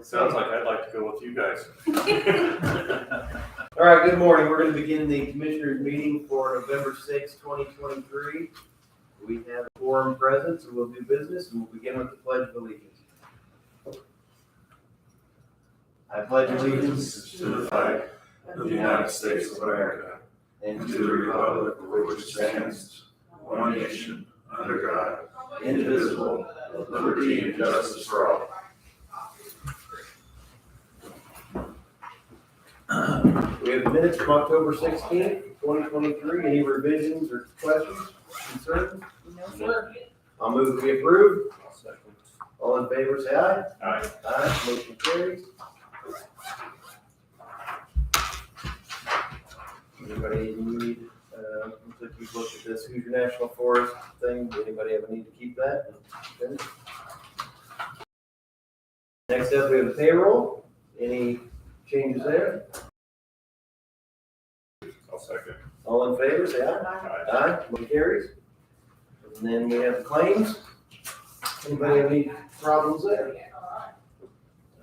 Sounds like I'd like to go with you guys. All right, good morning. We're going to begin the Commissioners' meeting for November 6, 2023. We have a quorum present, so we'll do business, and we'll begin with the Pledge of Allegiance. I pledge allegiance To the flag of the United States of America and to the republic for which it stands, one nation, under God, indivisible, with liberty and justice for all. We have the minutes from October 16th, 2023. Any revisions or questions, concerns? No, sir. I'll move that we approve. All in favor, say aye. Aye. Aye, motion carries. Anybody need, looks like you've looked at this Hoosier National Forest thing. Does anybody have a need to keep that? Okay. Next up, we have the payroll. Any changes there? I'll second. All in favor, say aye. Aye. Aye, motion carries. And then we have the claims. Anybody have any problems there?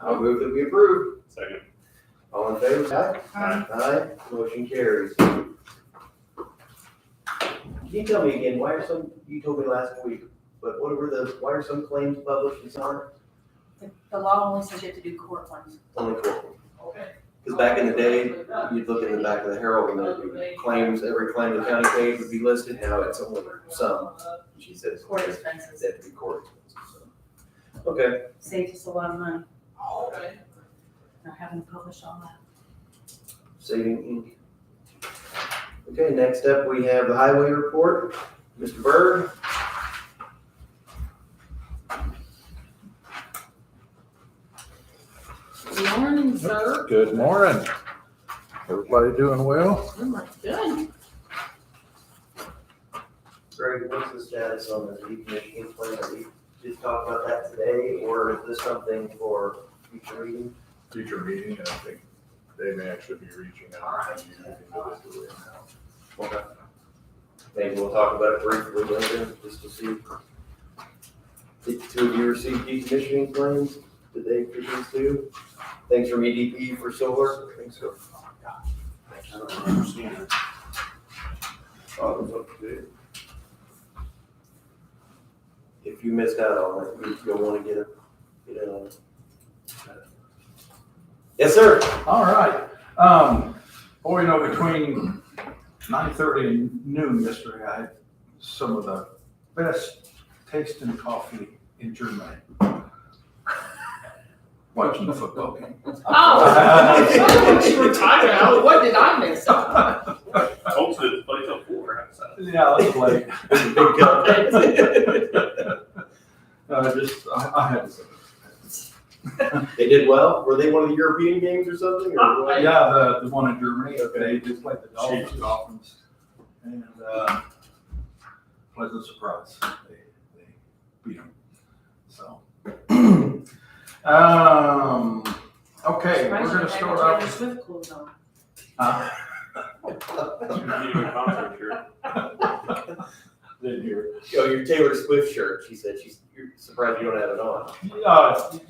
I'll move that we approve. Second. All in favor, say aye. Aye. Aye, motion carries. Can you tell me again, why are some, you told me last week, but why are some claims published and some aren't? The law only says you have to do court ones. Only court? Because back in the day, you'd look in the back of the Herald and there'd be claims, every claim the county paid would be listed. Now it's only some. She says. Court expenses. They have to be court expenses. So. Okay. Saves us a lot of money. Not having to publish all that. Saving ink. Okay, next up, we have the highway report. Mr. Berg. Good morning, sir. Good morning. Everybody doing well? Good. Greg, what's the status on the decommissioning plan? Are we just talking about that today, or is this something for future meeting? Future meeting, and I think they may actually be reaching out to you individually now. Okay. Maybe we'll talk about it briefly later, just to see. Did two of you receive decommissioning plans? Did they produce too? Thanks from EDP for solar. I think so. I don't understand it. Thought it was up to date. If you missed out on it, you'll want to get it on. Yes, sir. All right. Boy, you know, between 9:30 and noon yesterday, I had some of the best tasting coffee in Germany. Watching the football game. Oh, you were talking about, what did I miss? Hopefully it's play till 4. Yeah, that's late. Big cup. I had to say. They did well. Were they one of the European games or something? Or what? Yeah, the one in Germany. Okay. They just played the Dolphins, and pleasant surprise. They beat them. So, okay, we're gonna start Taylor off. Swift clothes on. Concert shirt. Didn't hear. Oh, your Taylor Swift shirt. She said you're surprised you don't have it on.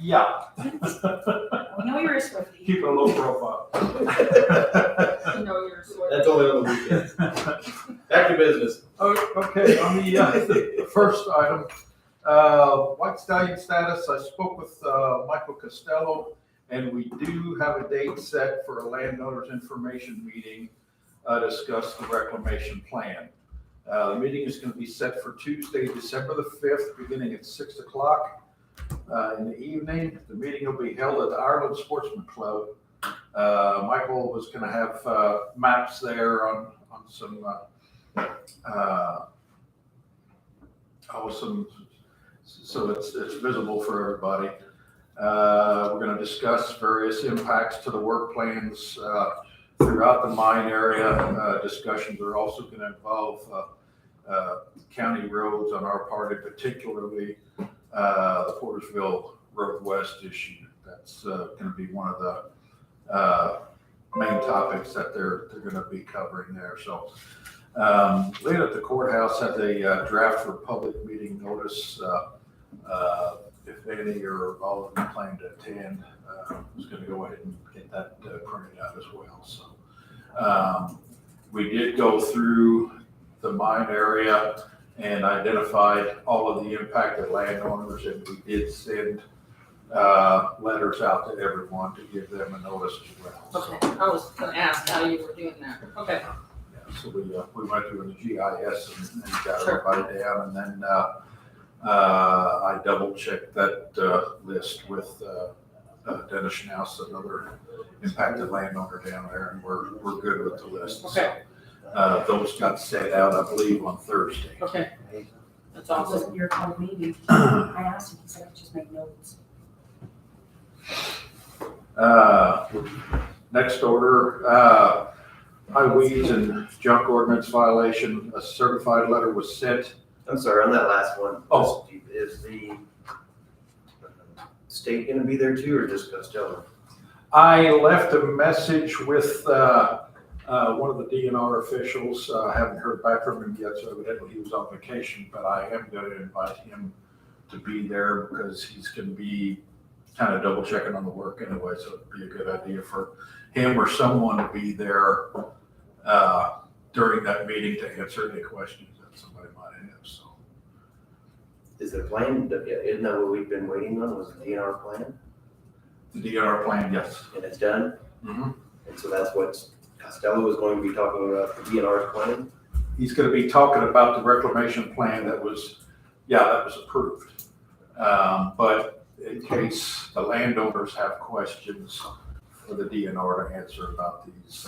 Yeah. We know you're a Swiftie. Keep a low profile. We know you're a Swiftie. That's only on the weekends. Back to business. Okay, on the first item, White Stallion status, I spoke with Michael Costello, and we do have a date set for a landowners information meeting, discuss the reclamation plan. The meeting is going to be set for Tuesday, December the 5th, beginning at 6 o'clock in the evening. The meeting will be held at the Ireland Sportsman Club. Michael was going to have maps there on some so it's visible for everybody. We're going to discuss various impacts to the work plans throughout the mine area. Discussions are also going to involve county roads on our part, and particularly the Portersville Road West issue. That's going to be one of the main topics that they're going to be covering there. So, Lynn at the courthouse had a draft for public meeting notice. If any or all of you plan to attend, I was gonna go ahead and get that printed out as well, so. We did go through the mine area and identified all of the impacted landowners, and we did send letters out to everyone to give them a notice as well. So, Okay, I was gonna ask how you were doing that. Okay, yeah, so we went through the GIS and got Sure. everybody down, and then I double checked that list with Dennis Schnaus, another impacted landowner down there, and we're good with the list. Okay. So, those got set out, I believe, on Thursday. okay. That's That awesome. was your call meeting. I asked him, he said, just make notes. Next order, highways and junk ordinance violation, a certified letter was sent. I'm sorry, on that last one. Oh. Is the state gonna be there too, or just Costello? I left a message with one of the DNR officials. I haven't heard back from him yet, so evidently he was on vacation, but I am going to invite him to be there because he's going to be kind of double checking on the work anyway, so it'd be a good idea for him or someone to be there during that meeting to answer any questions that somebody might have, so. Is the plan, isn't that what we've been waiting on, was the DNR plan? The DNR plan, yes. And it's done? Mhm. And so that's what Costello is going to be talking about, the DNR plan? He's going to be talking about the reclamation plan that was approved. But in case the landowners have questions for the DNR to answer about these,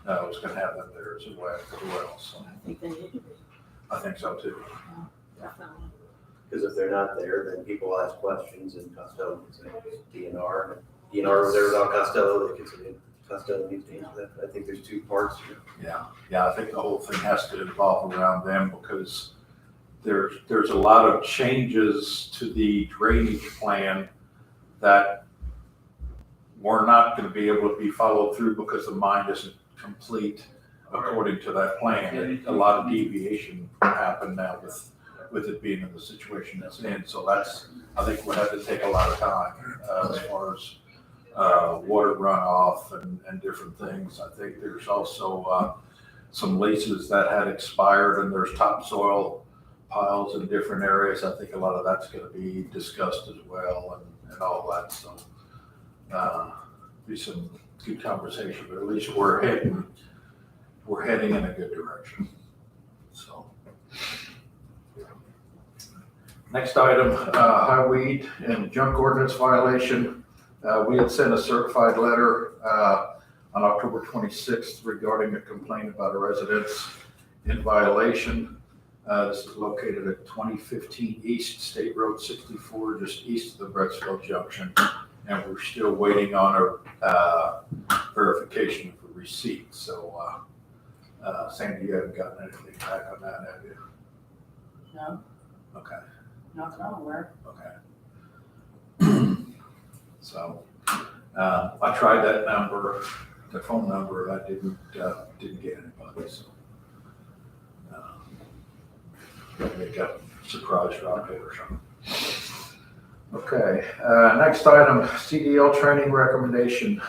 I was going to have them there as well. So I think they need to be, I think so too. definitely. Because if they're not there, then people ask questions and Costello can say DNR. And DNR was there without Costello, they can say Costello needs to answer that. I think there's two parts here. Yeah, I think the whole thing has to involve around them because there's a lot of changes to the drainage plan that we're not going to be able to be followed through because the mine isn't complete according to that plan. And a lot of deviation happened now with it being in the situation it's in. So I think we'll have to take a lot of time as far as water runoff and different things. I think there's also some leases that had expired and there's topsoil piles in different areas. I think a lot of that's going to be discussed as well and all that. So be some good conversation, but at least we're heading in a good direction. So next item, highweed and junk ordinance violation. We had sent a certified letter on October 26th regarding a complaint about a residence in violation. This is located at 2015 East State Road 64, just east of the Brettsville Junction. And we're still waiting on a verification of a receipt. So, Sandy, you haven't gotten anything back on that, have you? No, Okay, not that I'm aware. okay. So, I tried that number, the phone number, I didn't get anybody, so. Make a surprise rocket or something. Okay, next item, CDL training recommendation.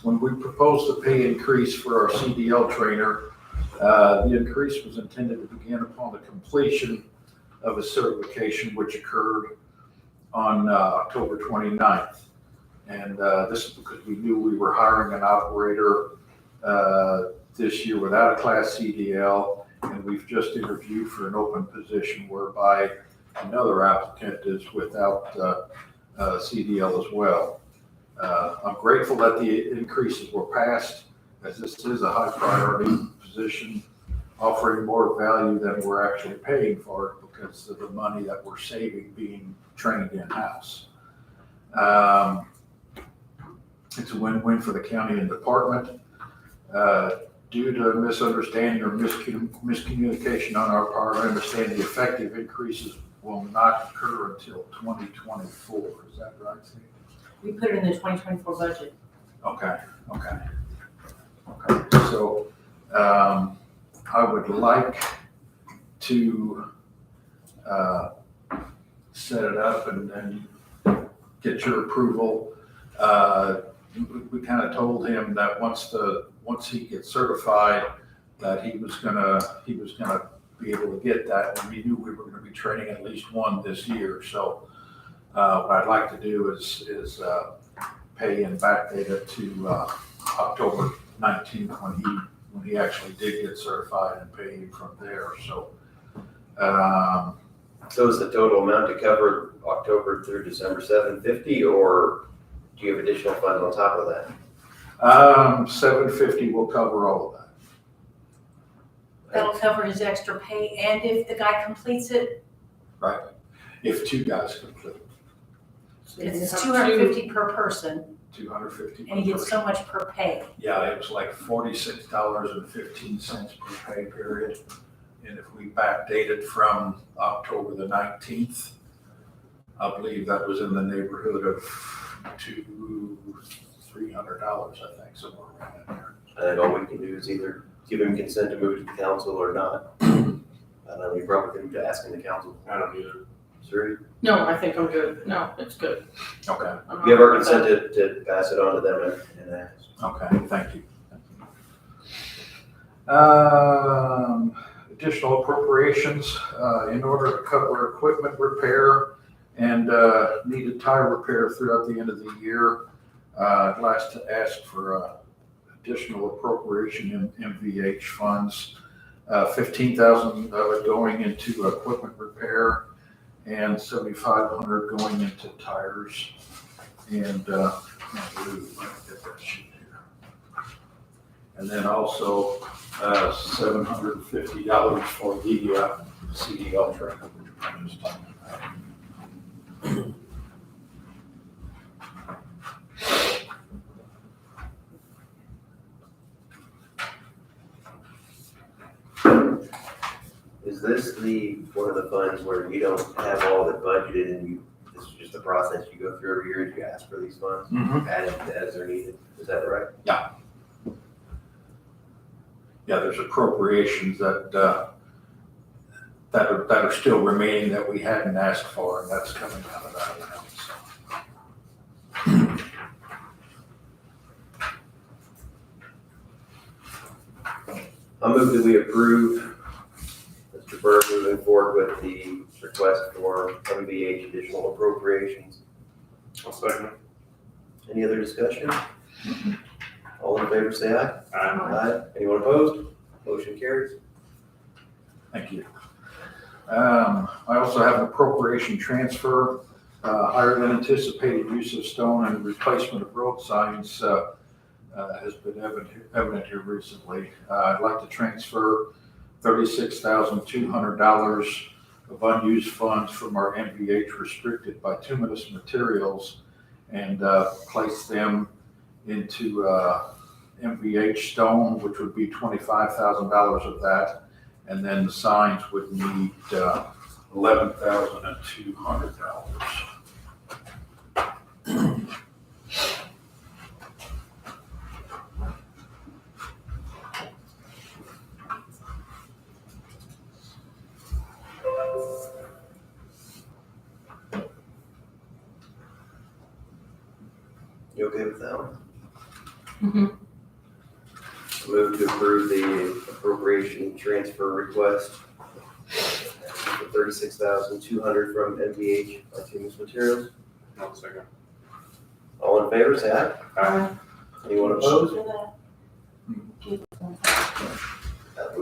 When we proposed a pay increase for our CDL trainer, the increase was intended to begin upon the completion of a certification which occurred on October 29th. And this is because we knew we were hiring an operator this year without a class CDL, and we've just interviewed for an open position whereby another applicant is without CDL as well. I'm grateful that the increases were passed, as this is a high priority position offering more value than we're actually paying for it because of the money that we're saving being trained in-house. It's a win-win for the county and department. Due to a misunderstanding or miscommunication on our part, I understand the effective increases will not occur until 2024. Is that right, Steve? We put it in the 2024 budget. Okay. So, I would like to set it up and get your approval. We kind of told him that once he gets certified, that he was gonna be able to get that, and we knew we were gonna be training at least one this year. So what I'd like to do is pay and backdate it to October 19th when he actually did get certified, and pay him from there. So So is the total amount to cover October through December $750, or do you have additional funds on top of that? $750 will cover all of that. That'll cover his extra pay, and if the guy completes it, Right. If two guys complete, it's $250 per person, $250. and he gets so much per pay. Yeah, it was like $46.15 per pay period. And if we backdated from October the 19th, I believe that was in the neighborhood of $300, I think, somewhere around in there. I think all we can do is either give him consent to move it to the council or not. I don't know, you probably could be asking the council. I don't either. Sure. No, I think I'm good. No, it's good. Okay, I'm You have our all right with that. consent to pass it on to them and ask. okay, thank you. Additional appropriations, in order to cover equipment repair and needed tire repair throughout the end of the year. I'd like to ask for additional appropriation in MVH funds, 15,000 of it going into equipment repair and 7,500 going into tires and let me get that sheet here. And then also $750 for the CDL training, which I was talking about. Is this one of the funds where you don't have all of it budgeted and this is just a process you go through every year as you ask for these funds, as they're needed? Is that right? Yeah, there's appropriations that are still remaining that we hadn't asked for, and that's coming out of that account. I'll move that we approve Mr. Burr moving forward with the request for MVH additional appropriations. I'll second. Any other discussion? All in favor, say aye. Aye. Aye. Anyone opposed? Motion carries. Thank you. I also have an appropriation transfer, higher than anticipated use of stone and replacement of road signs has been evident here recently. I'd like to transfer $36,200 of unused funds from our MVH restricted bituminous materials and place them into MVH stone, which would be $25,000 of that. And then the signs would need $11,200. You okay with that one? Mhm. Move to approve the appropriation transfer request for $36,200 from MVH bituminous materials. I'll second. All in favor, say aye. Aye. Anyone opposed? We've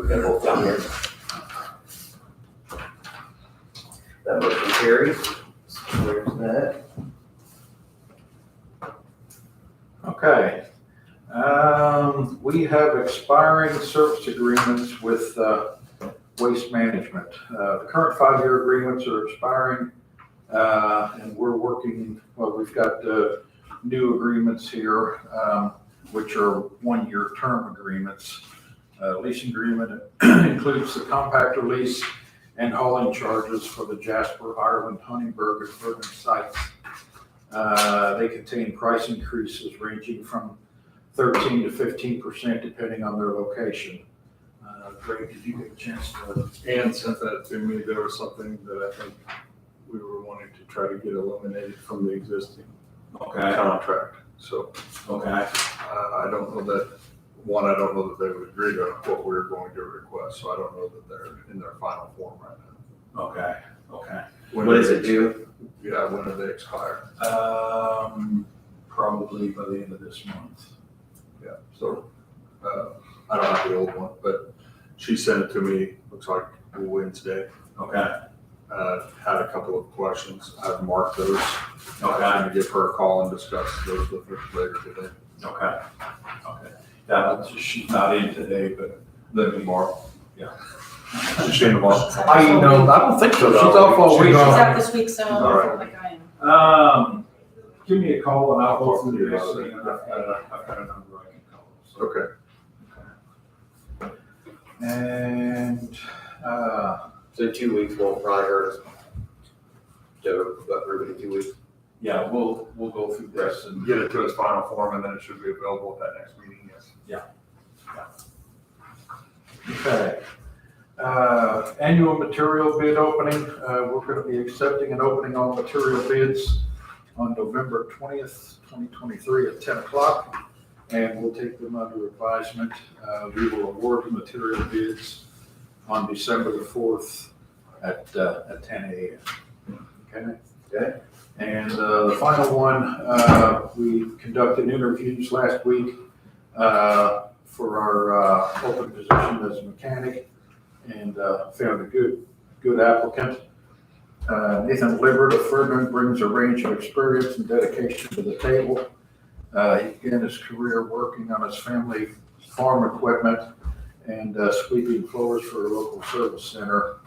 got both down here. That motion carries. So there's that. Okay. We have expiring service agreements with Waste Management. The current 5-year agreements are expiring, and we're working, we've got new agreements here, which are 1-year term agreements. Lease agreement includes the compactor lease and hauling charges for the Jasper, Ireland, Huntingburg, and Vernon sites. They contain price increases ranging from 13 to 15% depending on their location. Greg, did you get a chance to? Ann sent that to me. There was something that I think we were wanting going to try to get eliminated from the existing Okay, contract. So okay. I don't know that, I don't know that they would agree to what we're going to request, so I don't know that they're in their final form right now. Okay, okay. When What do is they- it due? Yeah, when do they expire? Probably by the end of this month. Yeah, so, I don't have the old one, but she sent it to me, looks like Wednesday. Okay, Had a couple of questions. I've marked those. Okay. I'm going to give her a call and discuss those with her later today. okay, okay. Yeah, she's not in today, but then tomorrow. Is she in tomorrow? I don't think so. She's off all week. She's out this week, so All right. like I am. Give me a call and I'll go Talk to through you this. about it. And I've got a number I can call. So. Okay. And, So 2 weeks won't probably hurt us to approve it in 2 weeks. yeah, we'll go through this and Get it to its final form and then it should be available at that next meeting, yes. okay. Annual material bid opening, we're gonna be accepting and opening all material bids on November 20th, 2023 at 10 o'clock. And we'll take them under advisement. We will award the material bids on December the 4th at 10 a.m. Okay? Okay. And the final one, we conducted interviews last week for our open position as a mechanic and found a good applicant. Nathan Libbert of Ferdinand brings a range of experience and dedication to the table. He began his career working on his family farm equipment and sweeping floors for a local service center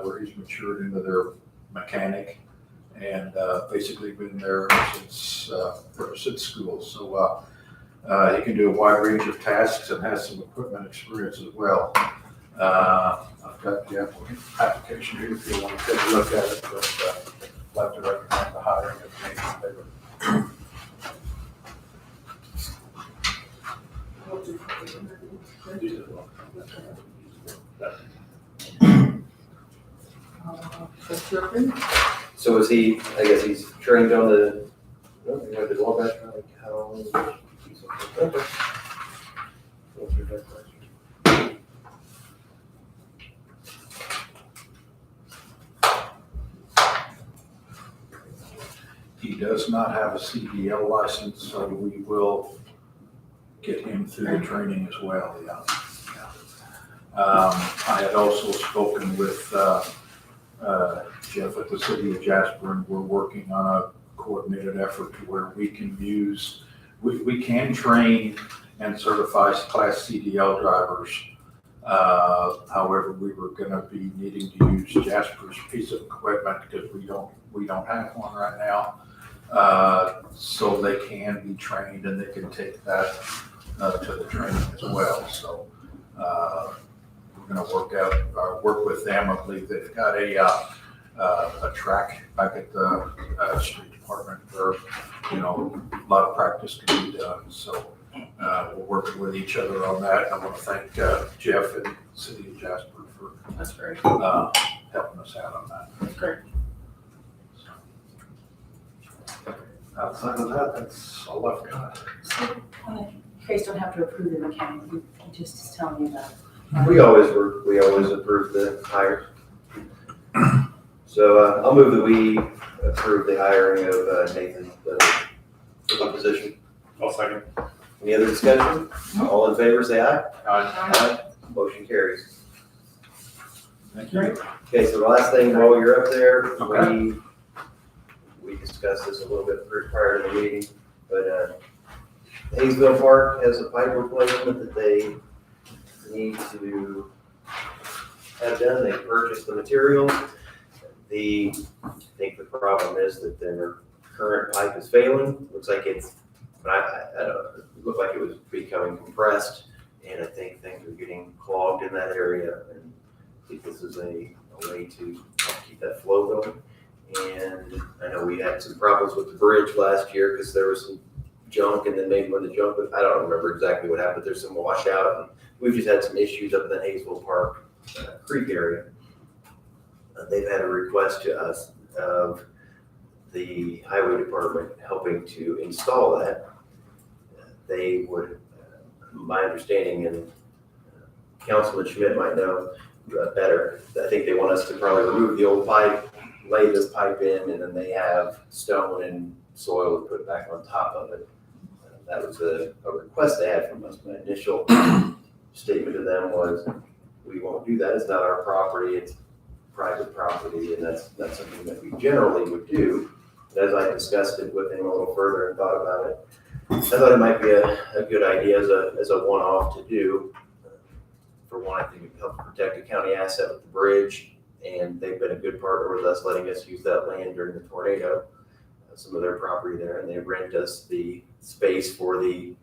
where he's matured into their mechanic and basically been there ever since school. So he can do a wide range of tasks and has some equipment experience as well. I've got the application here if you want to take a look at it, but I'd like to recommend the hiring of Nathan Libbert. So is he, I guess he's trained on the, no, he had the law background, like how, he's okay. What's your next question? He does not have a CDL license, so we will get him through the training as well, yeah. I had also spoken with Jeff at the city of Jasper, and we're working on a coordinated effort to where we can use, we can train and certify Class CDL drivers. However, we were gonna be needing to use Jasper's piece of equipment because we don't have one right now. So they can be trained and they can take that to the training as well. So we're gonna work with them. I believe they've got a track back at the street department where, a lot of practice can be done. So we're working with each other on that. I want to thank Jeff and the city of Jasper for That's great. helping us out on that. That's great. Outside of that, that's all I've got. You guys don't have to approve the mechanic, he just is telling you that. We always approve the hire. So I'll move that we approve the hiring of Nathan for the position. I'll second. Any other discussion? All in favor, say aye. Aye. Motion carries. Thank you. Okay, so the last thing while you're up there, Okay. we discussed this a little bit prior to the meeting, but Hayesville Park has a pipe replacement that they need to have done. They purchased the material. I think the problem is that their current pipe is failing. Looks like it's, I don't know, it looked like it was becoming compressed, and I think things are getting clogged in that area. And I think this is a way to help keep that flow going. And I know we had some problems with the bridge last year because there was some junk, and then maybe when the junk was, I don't remember exactly what happened, but there's some washout, and we've just had some issues up in the Hayesville Park Creek area. They've had a request to us of the highway department helping to install that, they would, my understanding, and Councilman Schmidt might know better, I think they want us to probably remove the old pipe, lay this pipe in, and then they have stone and soil to put back on top of it. That was a request they had from us. My initial statement to them was, we won't do that, it's not our property, it's private property, and that's something that we generally would do. But as I discussed it with him a little further and thought about it, I thought it might be a good idea as a one-off to do. For one, I think it helps protect a county asset with the bridge, and they've been a good partner with us, letting us use that land during the tornado, some of their property there, and they rent us the space for the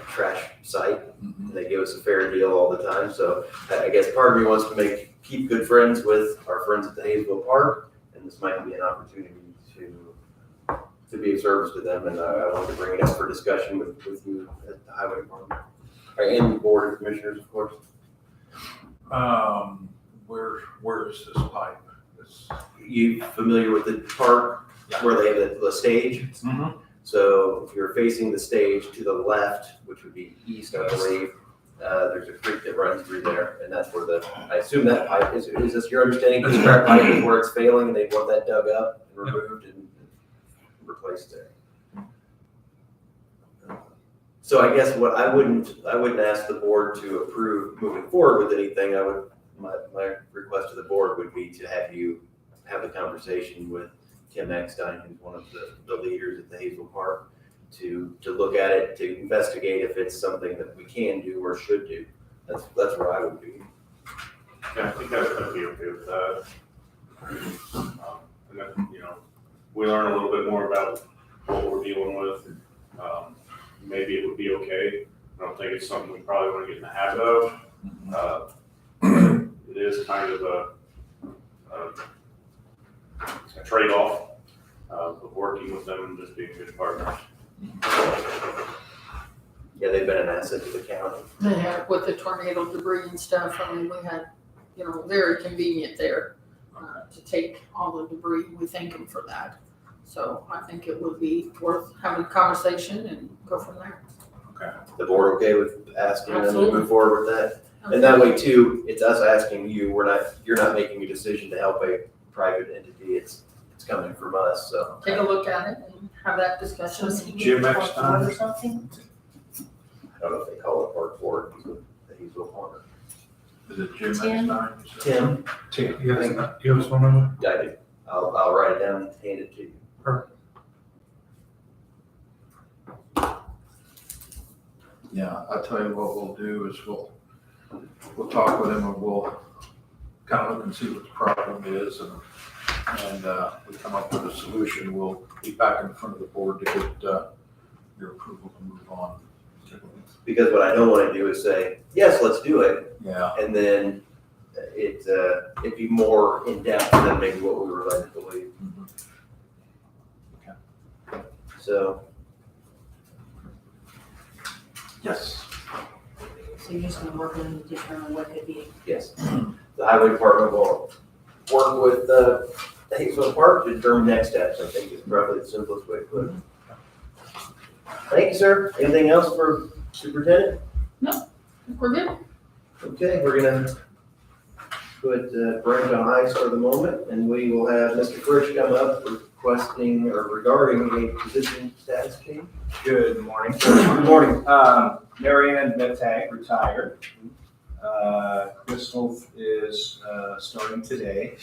trash site. And they give us a fair deal all the time. So I guess part of me wants to keep good friends with our friends at the Hayesville Park, and this might be an opportunity to be of service to them. And I wanted to bring it up for discussion with you at the highway department, and the board of commissioners, of course. Where is this pipe? You familiar with the park where they have the stage? Mhm. So if you're facing the stage to the left, which would be east, I believe, there's a creek that runs through there, and that's where I assume that pipe is this your understanding? This crack pipe is where it's failing, and they want that dug up and removed and replaced there. So I guess what I wouldn't ask the board to approve moving forward with anything. My request to the board would be to have you have a conversation with Tim Eckstein, who's one of the leaders at the Hayesville Park, to look at it, to investigate if it's something that we can do or should do. That's where I would be. Yeah, I think I'd be okay with that. And then, we learn a little bit more about what we're dealing with. Maybe it would be okay. I don't think it's something we probably want to get in the habit of. It is kind of a trade-off of working with them and just being good partners. Yeah, they've been an asset to the county. They had with the tornado debris and stuff, I mean, we had, very convenient there to take all the debris. We thank them for that. So I think it would be worth having a conversation and go from there. The board okay with asking them to Absolutely. move forward with that? And that way too, it's us asking you, you're not making a decision to help a private entity, it's coming from us, so. Take a look at it and have that discussion. So is he Jim being Eckstein. or something? I don't know if they call it Park Board, he's a corner. Is it Jim Tim? Eckstein? Tim, You have one of them? I do, I'll write it down and hand it to you. Yeah, I'll tell you what we'll do is we'll talk with him and we'll kind of look and see what the problem is, and we come up with a solution. We'll be back in front of the board to get your approval to move on. Because what I don't wanna do is say, yes, let's do it, Yeah, and then it'd be more in depth than maybe what we were led to believe. So, yes. So you're just gonna work on it to determine what could be. yes, the highway department will work with the Hayesville Park to determine next steps. I think is probably the simplest way to put it. Thank you, sir. Anything else for superintendent? We're good. Okay, we're gonna put Brent on ice for the moment, and we will have Mr. Frisch come up requesting or regarding a position status change. Good morning. Good morning. Mary Ann Bettag retired. Crystal is starting today.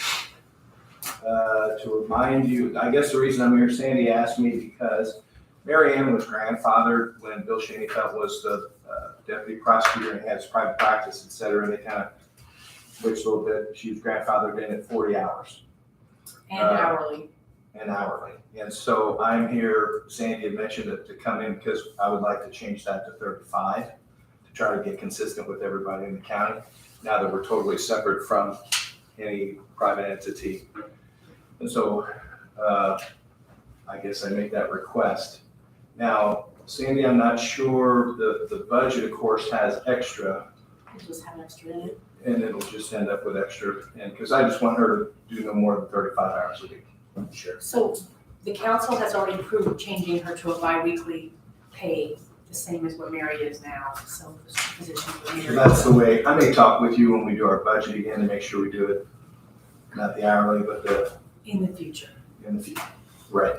To remind you, I guess the reason I'm here, Sandy asked me because Mary Ann was grandfathered when Bill Shaneyfeld was the deputy prosecutor and had his private practice, et cetera, and they kind of switched a little bit. She was grandfathered in at 40 hours. And hourly. And hourly. And so I'm here, Sandy had mentioned it to come in because I would like to change that to 35 to try to get consistent with everybody in the county now that we're totally separate from any private entity. And so I guess I make that request. Now, Sandy, I'm not sure, the budget of course has extra We'll just have extra in it. and it'll just end up with extra. And because I just want her to do no more than 35 hours a week. Sure. So the council has already approved changing her to a bi-weekly pay, the same as what Mary is now, so the position for So Mary. that's the way, I may talk with you when we do our budget again to make sure we do it, not the hourly, but the, In the future, in the future. Right.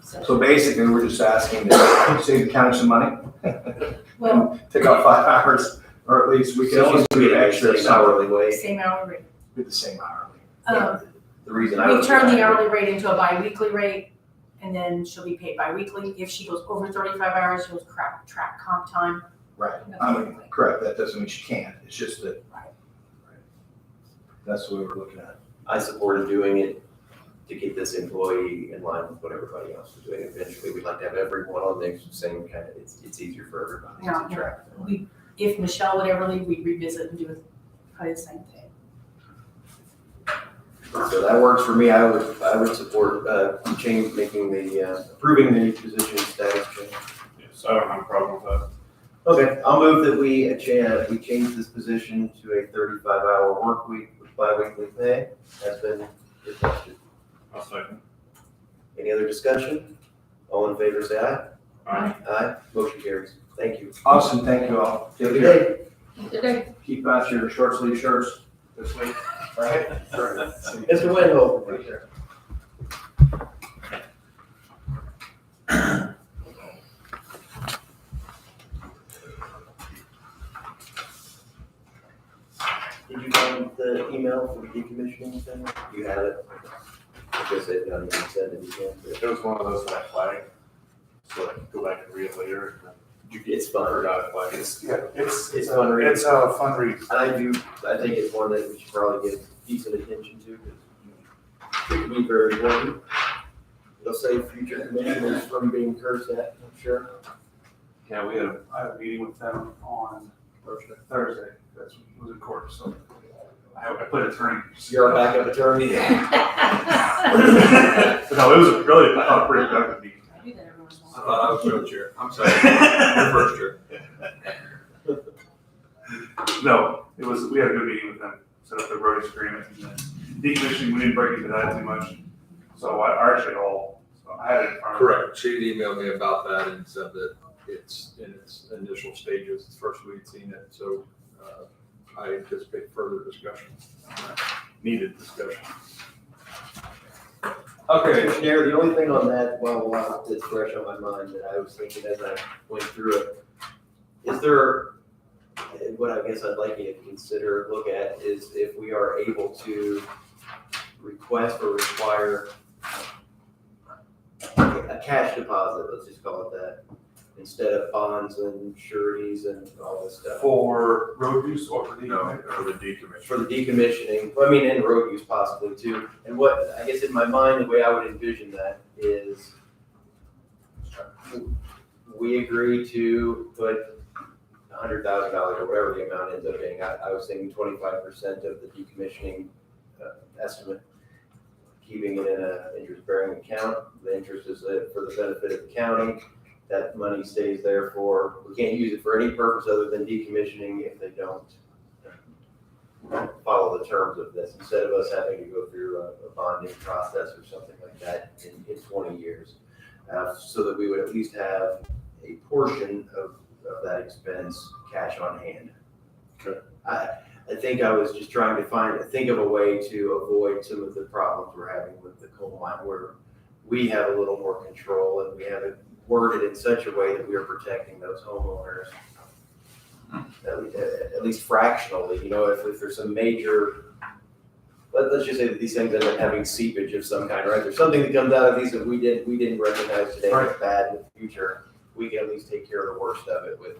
so, So basically, we're just asking to save the county some money, well, take out 5 hours, or at least we can So always she's do getting extra the same hourly wage. same hourly rate. with the same hourly. The reason I We was. turn the hourly rate into a bi-weekly rate, and then she'll be paid bi-weekly. If she goes over 35 hours, she'll track comp time. Right. I mean, correct, that doesn't mean she can't, it's just that. Right. That's what we're looking at. I supported doing it to get this employee in line with what everybody else is doing. Eventually, we'd like to have everyone on the same kind of, it's easier for everybody Yeah, to track. If Michelle would ever leave, we'd revisit and do probably the same thing. So that works for me. I would support, making the, approving the position status change. Yes, I don't have a problem with that. Okay, I'll move that we change this position to a 35-hour work week with bi-weekly pay. Has been requested. I'll second. Any other discussion? All in favor, say aye. Aye. Aye, motion carries. Thank you. Awesome, thank you all. Have a Take good care. day. Good day. Keep out your short sleeve shirts this week. All right? Mr. Wendell. Take care. Did you find the email for the decommissioning thing? You had it? I guess it, not even send it again. It was one of those that I flagged, so I can go back and read it later. It's fun. Forgot to flag it. It's fun reading. It's a fun read. I think it's one that we should probably give decent attention to, because it can be very important. It'll save future commissioners from being cursed at, I'm sure. Yeah, I had a meeting with them on Thursday, that's, was in court, so I put attorney. You're our backup attorney. But no, it was really, I thought, pretty productive meeting. I do that every once in a I while. thought I was co-chair. I'm sorry. Your first chair. No, we had a good meeting with them, set up the road agreement, and then decommissioning, we didn't break into that too much. So I actually I had it in front of me. Correct. She had emailed me about that and said that it's in its initial stages. It's first we'd seen it. So I anticipate further discussion. Needed discussion. Okay, Commissioner, the only thing on that, well, that's fresh on my mind that I was thinking as I went through it, is there, what I guess I'd like you to consider, look at, is if we are able to request or require a cash deposit, let's just call it that, instead of bonds and sureties and all this stuff. For road use or for No, for the decommission. For the decommissioning, well, I mean, and road use possibly too. And what, I guess in my mind, the way I would envision that is we agree to put $100,000 or whatever the amount ends up being. I was thinking 25% of the decommissioning estimate, keeping it in an interest-bearing account. The interest is for the benefit of the county. That money stays there for, we can't use it for any purpose other than decommissioning if they don't follow the terms of this, instead of us having to go through a bonding process or something like that in 20 years. So that we would at least have a portion of that expense cash on hand. Okay. I think I was just trying to think of a way to avoid some of the problems we're having with the coal mine, where we have a little more control and we have it worded in such a way that we are protecting those homeowners, at least fractionally. You know, if there's some major, let's just say that these things end up having seepage of some kind, right? There's something that comes out of these that we didn't recognize today as bad in the future. We can at least take care of the worst of it with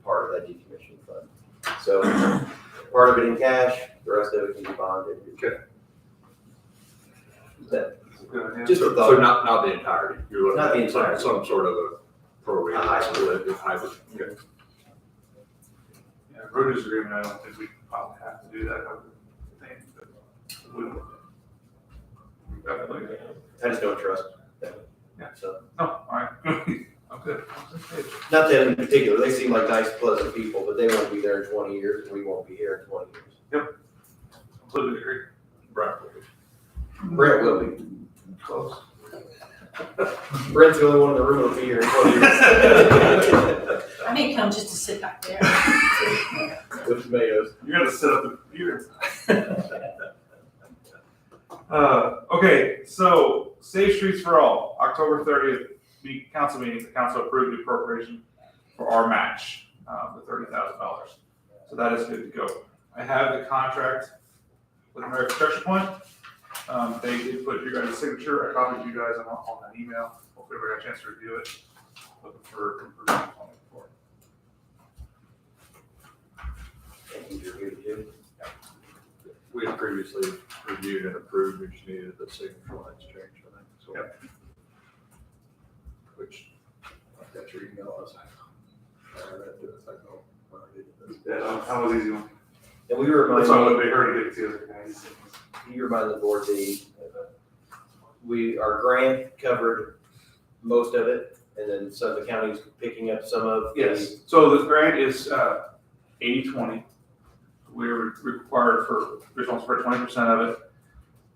part of that decommissioning fund. So part of it in cash, the rest of it can be bonded. Okay. Good idea. Just a So thought. not the entirety. You're looking Not the at some entirety. sort of a prorated A hybrid. split, a hybrid. Okay. Yeah, road use agreement, I don't think we probably have to do that, I would think, but we would. Definitely. I just don't trust them. Yeah. So, Oh, all right. I'm good. not them in particular, they seem like nice, pleasant people, but they won't be there in 20 years, and we won't be here in 20 years. Completely agree. Right. Brett will be. Close. Brent's the only one in the room that'll be here in 12 years. I may come just to sit back there. With tomatoes. You gotta set up the computer. Okay, so Safe Streets for All, October 30th, council meeting, the council approved the appropriation for our match, the $30,000. So that is good to go. I have the contract with American Structure Point. They did put your guys' signature. I copied you guys on that email. Hopefully everybody got a chance to review it. Looking for improvements on it for it. Thank you, you're good, Jim. We had previously reviewed and approved, we just needed the signature lines changed, I think, so. Yep. Which, I've got your email, I was like, I read it, I know, I did this. Yeah, that was easy one. And we remind That's why you, they heard it too, guys. you remind the board our grant covered most of it, and then some of the counties picking up some of. Yes, so the grant is 80-20. We're required for, responsible for 20% of it.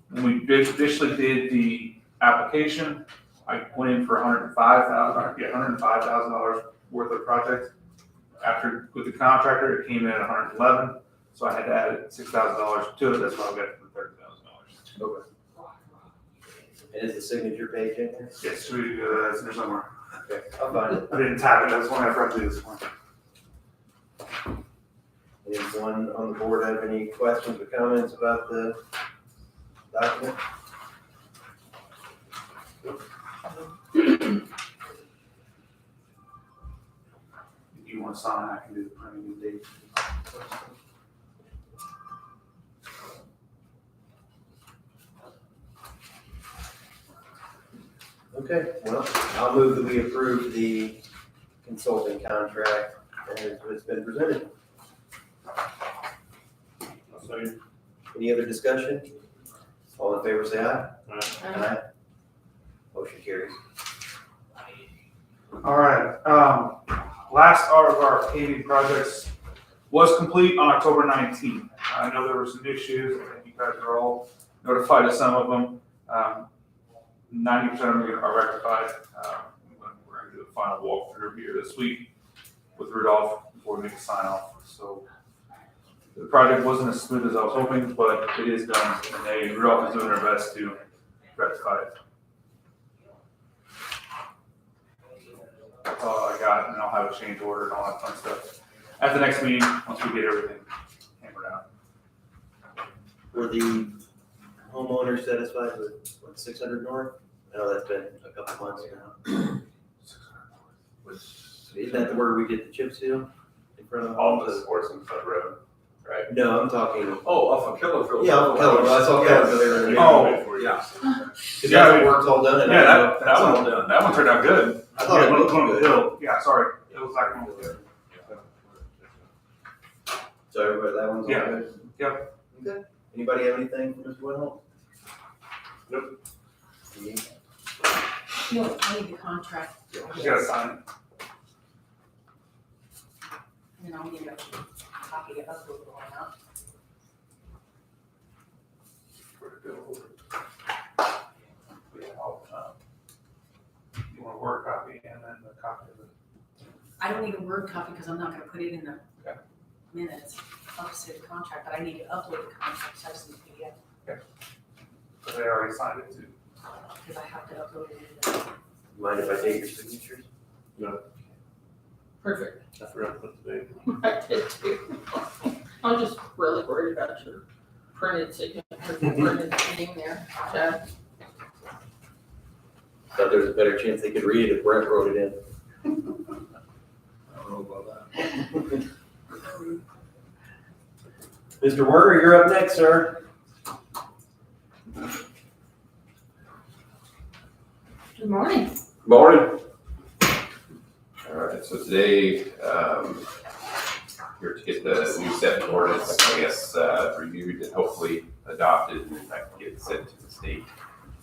When we initially did the application, I went in for $105,000 worth of project. After, with the contractor, it came in at 111, so I had to add $6,000 to it, that's why I got it for $30,000. Okay. And is the signature page in there? Yes, we, it's in there somewhere. Okay, I'll find it. I didn't tap it, that's one I forgot to do this morning. Anyone on the board have any questions or comments about the document? If you want to sign, I can do the printing and date. Okay, well, I'll move that we approve the consulting contract as it's been presented. Any other discussion? All in favor, say aye. Aye. Motion carries. All right, last of our paving projects was complete on October 19th. I know there were some issues, I think you guys are all notified of some of them. 90% of them are rectified. We're gonna do a final walkthrough here this week with Rudolph before we make a sign off. So the project wasn't as smooth as I was hoping, but it is done, and Rudolph is doing their best to rectify it. That's all I got, and I'll have a change order and all that fun stuff at the next meeting, once we get everything hammered out. Were the homeowners satisfied with 600 North? I know that's been a couple months now. Isn't that the word we did the chip seal in front of All the sports and Sub Road, right? No, I'm talking. Oh, off of Kellerfield. Yeah, off of Kellerfield. I saw Kellerfield there. Oh, yeah. Cause that work's all done. and I Yeah, know that one, that one turned out good. I thought it Yeah, looked one was good. built. Yeah, sorry, it was like one was good. So everybody, that one's all Yeah. good? Yep. Okay. Anybody have anything for Mr. Winhall? Nope. I need the contract. You gotta sign it. And then I'll give you a copy of the one out. You want a Word copy and then the copy of it. I don't need a Word copy because I'm not gonna put it in the Okay. minutes. I'll just say the contract, but I need to upload the contract, so I just need to get, But they already signed it too. because I have to upload it in the. Mind if I take your signatures? Perfect. I forgot to put the date. I did too. I'm just really worried about your printed signature, printed thing there, Chad. Thought there was a better chance they could read it if Brent wrote it in. I don't know about that. Mr. Werner, you're up next, sir. Good morning. Morning. All right, so today, here to get the new set ordinance, I guess, reviewed and hopefully adopted, and I can get it sent to the state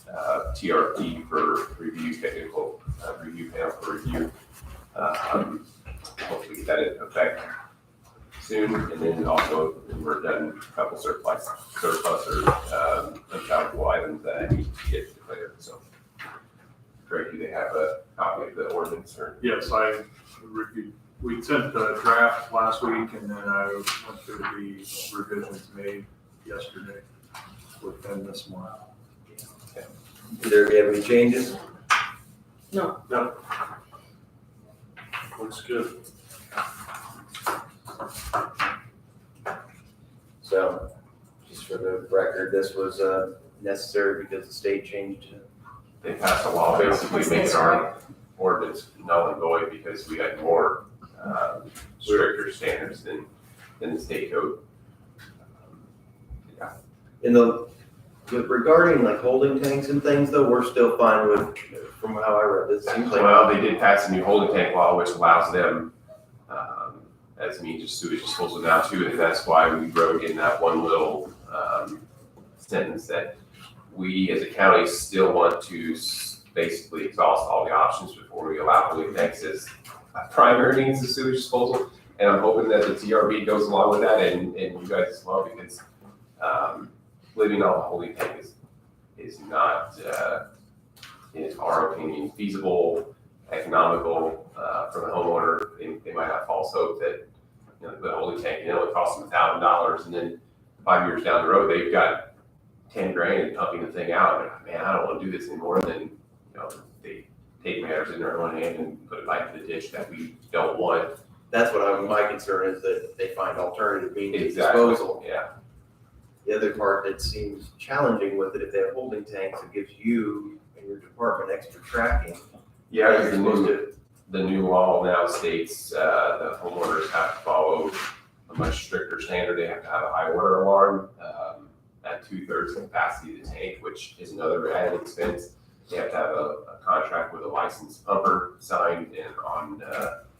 TRP for review, technical review panel for review. Hopefully get that into effect soon, and then also when we're done, a couple surplus or uncountable items that I need to get declared, so. copy of the ordinance or? Yes, I reviewed, we sent the draft last week and then I went through the revisions made yesterday with them this morning. Either of you have any changes? Looks good. So, just for the record, this was necessary because the state changed it. They passed a law basically making our ordinance null and void because we had more stricter standards than the state code. In the, regarding like holding tanks and things though, we're still fine with, from how I read this, seems like. Well, they did pass a new holding tank law, which allows them, as a means of sewage disposal now too, and that's why we wrote in that one little, sentence that we as a county still want to basically exhaust all the options before we allow holding tanks as a primary means of sewage disposal. And I'm hoping that the TRB goes along with that and you guys as well, because, living on a holding tank is not, in our opinion, feasible, economical, for the homeowner. They might have false hope that, you know, the holding tank, it costs them $1,000 and then 5 years down the road, they've got 10 grand and pumping the thing out. And, man, I don't want to do this anymore. And then, they take matters in their own hand and put it back to the ditch that we don't want. That's what my concern is, that they find alternative means of Exactly. disposal. Yeah. The other part that seems challenging with it, if they have holding tanks, it gives you and your department extra tracking. Yeah, You're supposed to, the new law now states, the homeowners have to follow a much stricter standard. They have to have a high water alarm, at 2/3 capacity of the tank, which is another added expense. They have to have a contract with a licensed pumper signed and on,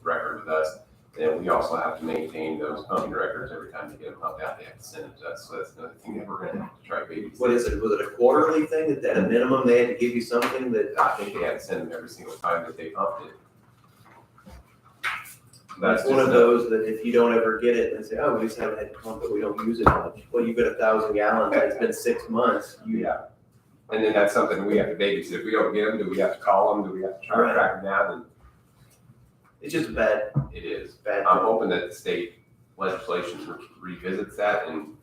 record with us. And we also have to maintain those pumping records every time they get them pumped out. They have to send it to us. So that's another thing that we're gonna have to try baby. what is it, was it a quarterly thing, that at a minimum they had to give you something that? I think they had to send them every single time that they pumped it. That's one of those that if you don't ever get it and say, oh, we just haven't had to pump it, we don't use it much. Well, you've got 1,000 gallons, and it's been 6 months. Yeah. And then that's something we have to babysit. If we don't get them, do we have to call them? Do we have to try to track them down? It's just a bad, And it is. bad. I'm hoping that the state legislation revisits that and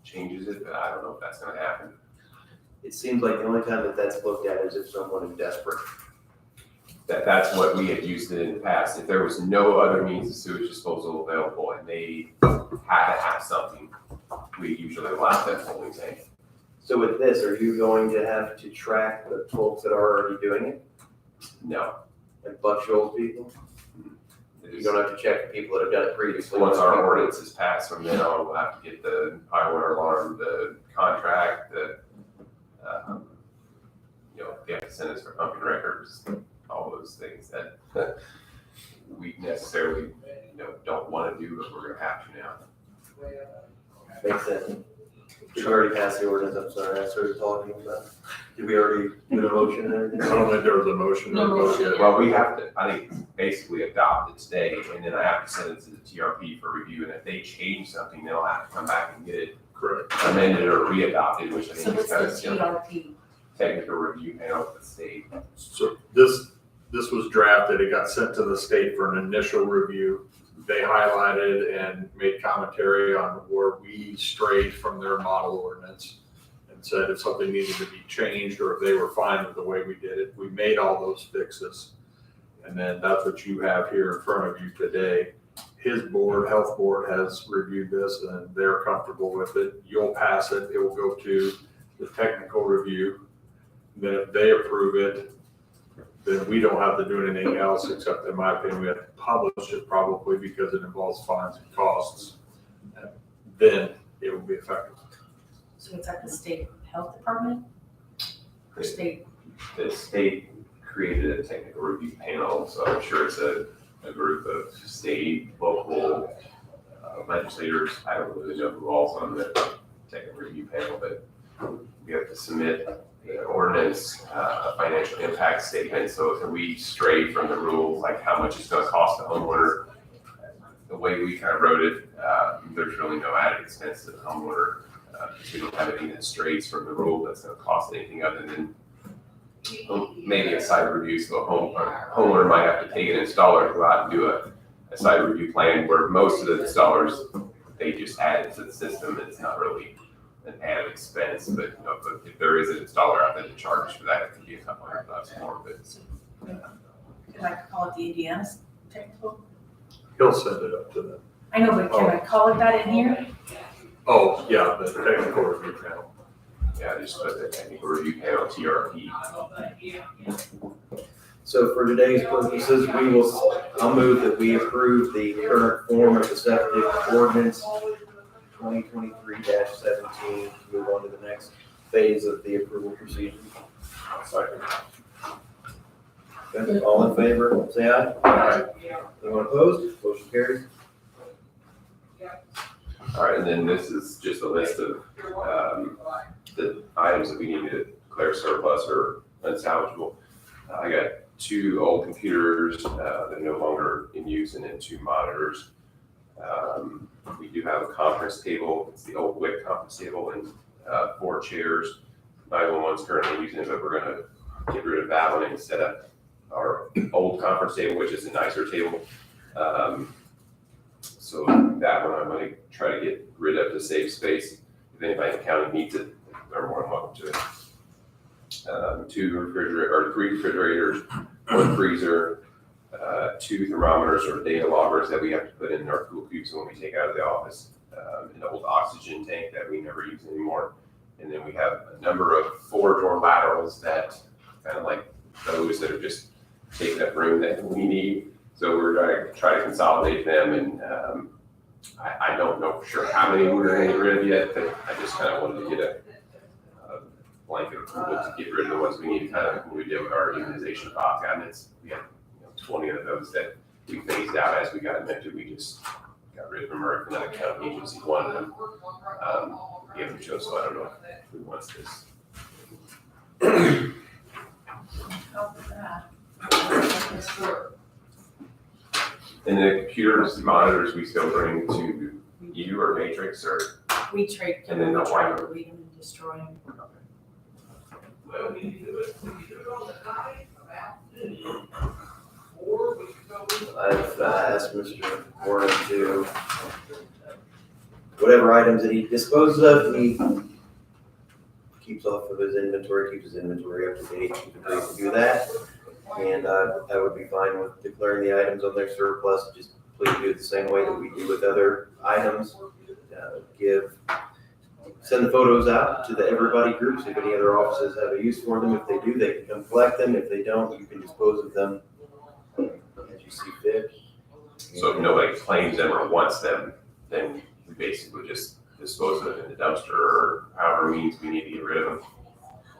changes it, but I don't know if that's gonna happen. It seems like the only time that that's looked at is if someone is desperate. That's what we had used it in the past. If there was no other means of sewage disposal available and they had to have something, we usually allow that holding tank. So with this, are you going to have to track the folks that are already doing it No. and Buck Shoals people? It You is- don't have to check the people that have done it previously. Once our ordinance is passed, from then on, we'll have to get the high water alarm, the contract, they have to send us for pumping records, all those things that we necessarily, don't want to do, but we're gonna have to now. Makes sense. We've already passed the ordinance, I'm sorry, I started talking about, did we already do a motion and I everything? don't think there was a motion. No motion. Well, we have to, I think, basically adopt it today, and then I have to send it to the TRP for review, and if they change something, they'll have to come back and get it Correct. amended or re-adopted, which I So think is what's kind the of TRP? technical review panel of the state. So this was drafted, it got sent to the state for an initial review. They highlighted and made commentary on where we strayed from their model ordinance and said if something needed to be changed or if they were fine with the way we did it. We made all those fixes. And then that's what you have here in front of you today. His board, health board, has reviewed this and they're comfortable with it. You'll pass it, it will go to the technical review. Then if they approve it, then we don't have to do anything else, except in my opinion, we have to publish it probably because it involves fines and costs. And then it will be effective. So it's at the state health department? Or state, The state created a technical review panel, so I'm sure it's a group of state, local legislators. I don't really know who all's on the technical review panel, but we have to submit an ordinance, a financial impact statement. So if we stray from the rules, like how much it's gonna cost the homeowner, the way we kind of wrote it, there's really no added expense to the homeowner. We don't have anything that strays from the rule that's gonna cost anything other than maybe a site review, so a homeowner might have to pay an installer to go out and do a site review plan, where most of the installers, they just add it to the system, it's not really an added expense, but you know, if there is an installer out there to charge for that, it could be a couple $100 more, but. Can I call it the Indiana's technical? He'll send it up to them. I know, but can I call it that in here? Oh, yeah, the technical review panel. Yeah, just put the technical review panel, TRP. So for today's purposes, I'll move that we approve the current form of the septic ordinance 2023-17, move on to the next phase of the approval procedure. Second. Okay, all in favor, say aye. Aye. Anyone opposed? Motion carries. All right, and then this is just a list of the items that we need to declare surplus or unsalvageable. I got 2 old computers that are no longer in use, and then 2 monitors. We do have a conference table. It's the old WIC conference table, and 4 chairs. 911's currently using it, but we're gonna get rid of that one and set up our old conference table, which is a nicer table. So that one I'm gonna try to get rid of to save space. If anybody in the county needs it, they're more than welcome to it. 3 refrigerators, 1 freezer, 2 thermometers or data loggers that we have to put in our cool cubes when we take out of the office, an old oxygen tank that we never use anymore. And then we have a number of 4-door laterals that kind of like those that are just taking up room that we need. So we're going to try to consolidate them, and I don't know for sure how many we're going to get rid of yet, but I just kind of wanted to get a blanket approval to get rid of the ones we need, kind of when we did with our immunization file cabinets. We had 20 of those that we phased out as we got invented. We just got rid of them, or if another county agency wanted them. We haven't chosen, so I don't know who wants this. How about that? And the computers, the monitors, we still bring to you or Matrix or? We trade, And then we the try white- to read them and destroy them. I've asked Mr. Warren to, whatever items that he disposes of, he keeps off of his inventory, keeps his inventory up to date, he can do that. And I would be fine with declaring the items on their surplus, just please do it the same way that we do with other items. Send the photos out to the everybody groups, if any other offices have a use for them. If they do, they can come collect them. If they don't, you can dispose of them as you see fit. So if nobody claims them or wants them, then we basically just dispose of them in the dumpster or however means we need to get rid of them.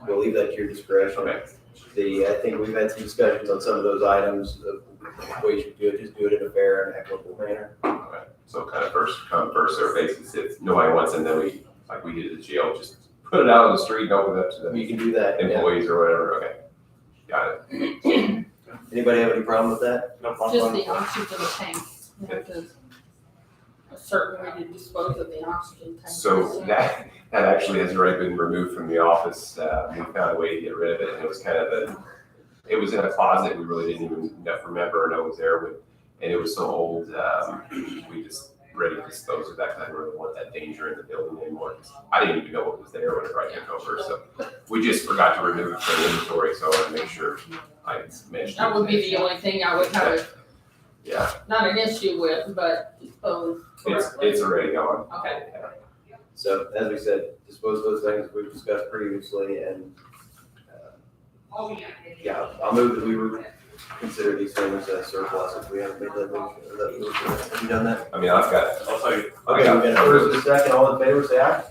We'll leave that to your discretion. Okay. I think we've had some discussions on some of those items, of the way you should do it, just do it in a fair and equitable manner. Okay. So kind of first come, first served basis. If nobody wants them, then we, like we did at the jail, just put it out on the street and open it up to You the can do that. yeah. employees or whatever. Okay. Got it. Anybody have any problem with that? Just the oxygen tank, you have to, a certain way to dispose of the oxygen tank. So that actually has already been removed from the office. We found a way to get rid of it, and it was kind of it was in a closet. We really didn't even remember or know it was there, and it was so old. We just ready to dispose of that because I didn't really want that danger in the building anymore. I didn't even know what was there whenever I took over, so we just forgot to remove it from the inventory. So I want to make sure I mentioned. That would be the only thing I would have, Yeah, not an issue with, but dispose correctly. it's already gone. Okay. So as we said, dispose of those things we've discussed previously, and yeah, I'll move that we would consider these things as surplus if we haven't made that motion. Or that motion. Have you done that? I mean, I've got. I'll tell you. Okay, we've got a first and a second, all in favor, say aye.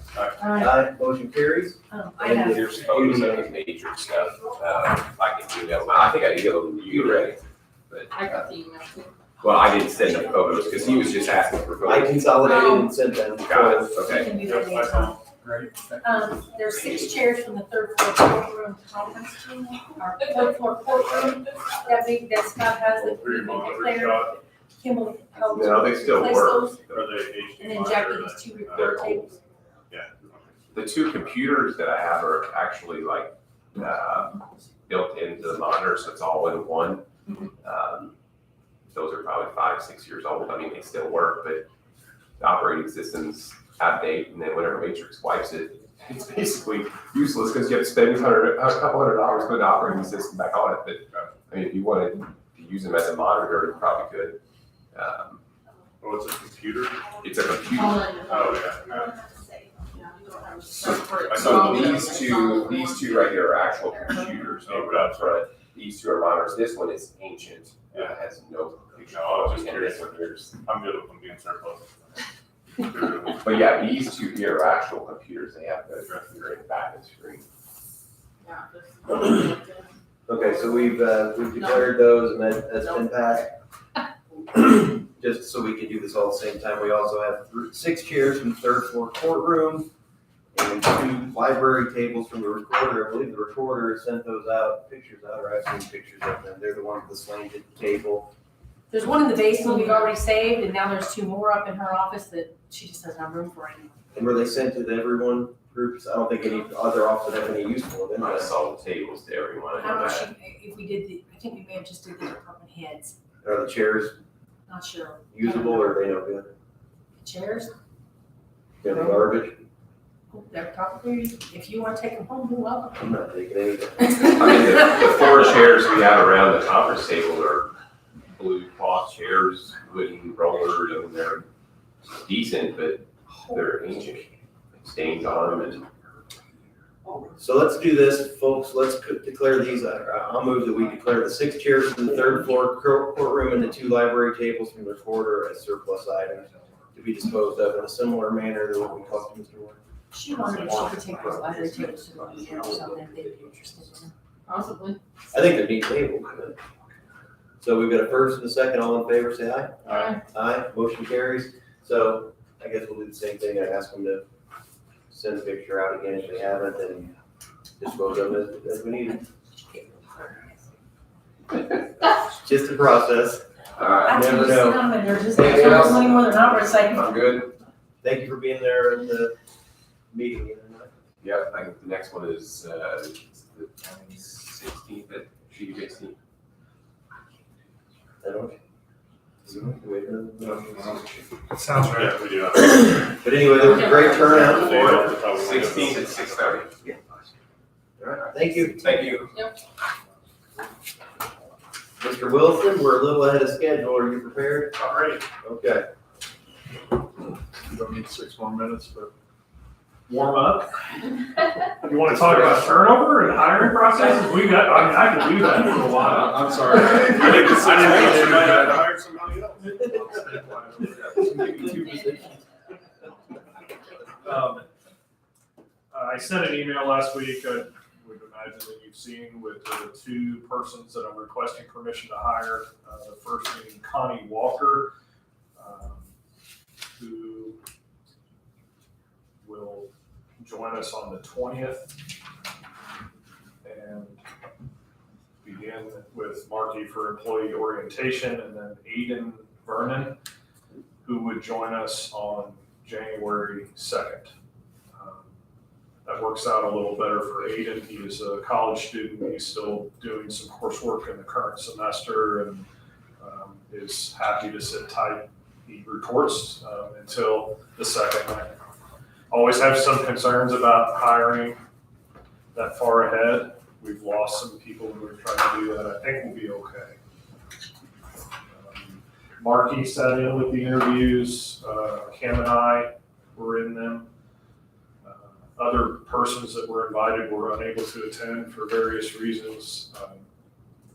Aye. Motion carries. I have, There's photos of the major stuff. I can email them. I think I emailed them to you already. I got the email too. Well, I didn't send the photos because he was just asking for I photos. consolidated and sent them. Got it, you okay. can do that anytime. There's 6 chairs from the 3rd floor courtroom conference room, or 3rd floor courtroom, that Scott has that we declared. Kim will help No, they still replace work. those, Are they and then Jackie needs 2 repair tables. Yeah. The 2 computers that I have are actually like, built into the monitor, so it's all in one. Those are probably 5, 6 years old. I mean, they still work, but the operating system's out of date, and then whenever Matrix wipes it, it's basically useless because you have to spend a couple $100 to put the operating system back on it. But I mean, if you wanted to use them as a monitor, you probably could. Oh, it's a computer? It's a computer. Oh, yeah. Yeah, you don't have a separate. So these two right here are actual computers. Oh, That's right. These two are monitors. This one is ancient. It has no just and this one here's. I'm good with them being surplus. But yeah, these two here are actual computers. They have the great back and screen. Yeah, this- Okay, so we've declared those and that's been passed. Just so we can do this all at the same time, we also have 6 chairs from the third floor courtroom and 2 library tables from the recorder. I believe the recorder has sent those pictures out, or I've seen pictures of them. They're the ones with the slanted table. There's one in the basement we've already saved, and now there's 2 more up in her office that she just doesn't have room for anymore. And were they sent to everyone groups? I don't think any other office would have any use for them. I saw the tables to everyone. I don't know if we did I think we may have just did the department heads, Are the chairs not sure. usable or are they no good? Chairs, They're the garbage? they're probably, if you want to take them home, you're welcome. I'm not taking anything. I mean, the 4 chairs we have around the conference table are blue cloth chairs, wooden rollers, and they're decent, but they're ancient. Stains on them and. So let's do this, folks. Let's declare these. I'll move that we declare the 6 chairs from the third floor courtroom and the 2 library tables from the recorder as surplus items to be disposed of in a similar manner to what we talked to Mr. Warren. She wondered if she could take those library tables to the meeting or something, if they'd be interested in them. Possibly. I think they're neat tables. So we've got a first and a second. All in favor, say aye. Aye. Aye. Motion carries. So I guess we'll do the same thing. I ask them to send the picture out again if they haven't, and dispose of it as we need it. Just a process. I never can just know. sit on them and they're just, Anything there's else? money more than not recycling. I'm good. Thank you for being there at the meeting the other night. Yep, I think the next one is the 16th at G16. I don't. Sounds right. Yeah, we do have. But anyway, there was a great turnout for it. 16th at 6:30. All right, thank you. Thank you. Mr. Wilson, we're a little ahead of schedule. Are you prepared? All right. Okay. You don't need 6 more minutes, but warm up. You want to talk about turnover and hiring processes? I mean, I can do that for a while. I'm sorry. I didn't think you had to hire somebody else. I sent an email last week, I would imagine that you've seen, with the 2 persons that I'm requesting permission to hire. The first being Connie Walker, who will join us on the 20th and begin with Marky for employee orientation, and then Aiden Vernon, who would join us on January 2nd. That works out a little better for Aiden. He is a college student. He's still doing some coursework in the current semester and is happy to sit tight. He reports until the 2nd. I always have some concerns about hiring that far ahead. We've lost some people who are trying to do that. I think we'll be okay. Marky sat in with the interviews. Cam and I were in them. Other persons that were invited were unable to attend for various reasons.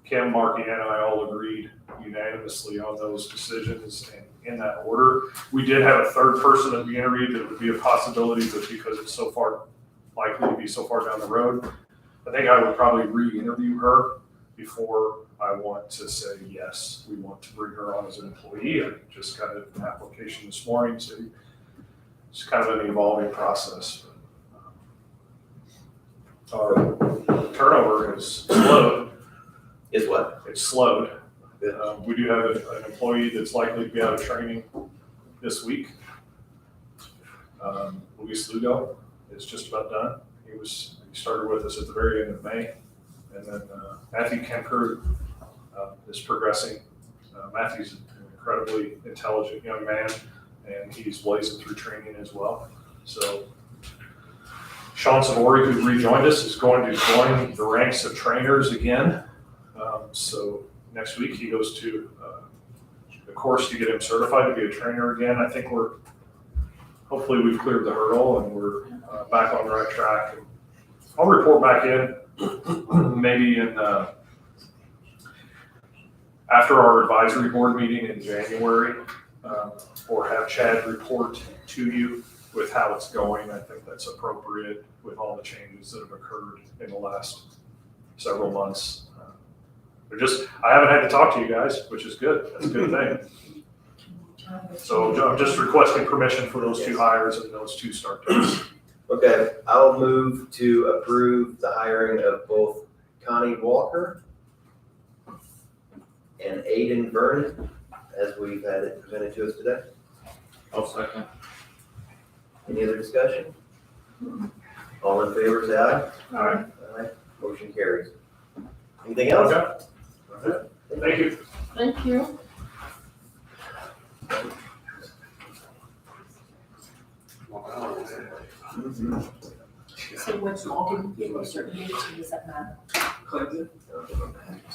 Kim, Marky, and I all agreed unanimously on those decisions and in that order. We did have a third person that we interviewed that would be a possibility, but because it's so far, likely to be so far down the road, I think I would probably re-interview her before I want to say, yes, we want to bring her on as an employee. I just got an application this morning, so it's kind of an evolving process. Our turnover has slowed. Is what? It's slowed. We do have an employee that's likely to be out of training this week. Luis Lugo is just about done. He started with us at the very end of May And then Matthew Kemker is progressing. Matthew's an incredibly intelligent young man, and he's blazing through training as well. So Sean Savori, who rejoined us, is going to join the ranks of trainers again. So next week he goes to the course to get him certified to be a trainer again. I think hopefully we've cleared the hurdle and we're back on the right track. And I'll report back in maybe in after our advisory board meeting in January, or have Chad report to you with how it's going. I think that's appropriate with all the changes that have occurred in the last several months. I haven't had to talk to you guys, which is good. That's a good thing. So I'm just requesting permission for those two hires and those two start dates. Okay, I'll move to approve the hiring of both Connie Walker and Aiden Vernon, as we've had it presented to us today. I'll second. Any other discussion? All in favor, say aye. Aye. Aye. Motion carries. Anything else? Okay. Thank you. Thank you. So which all can give you a certain age, or does that matter?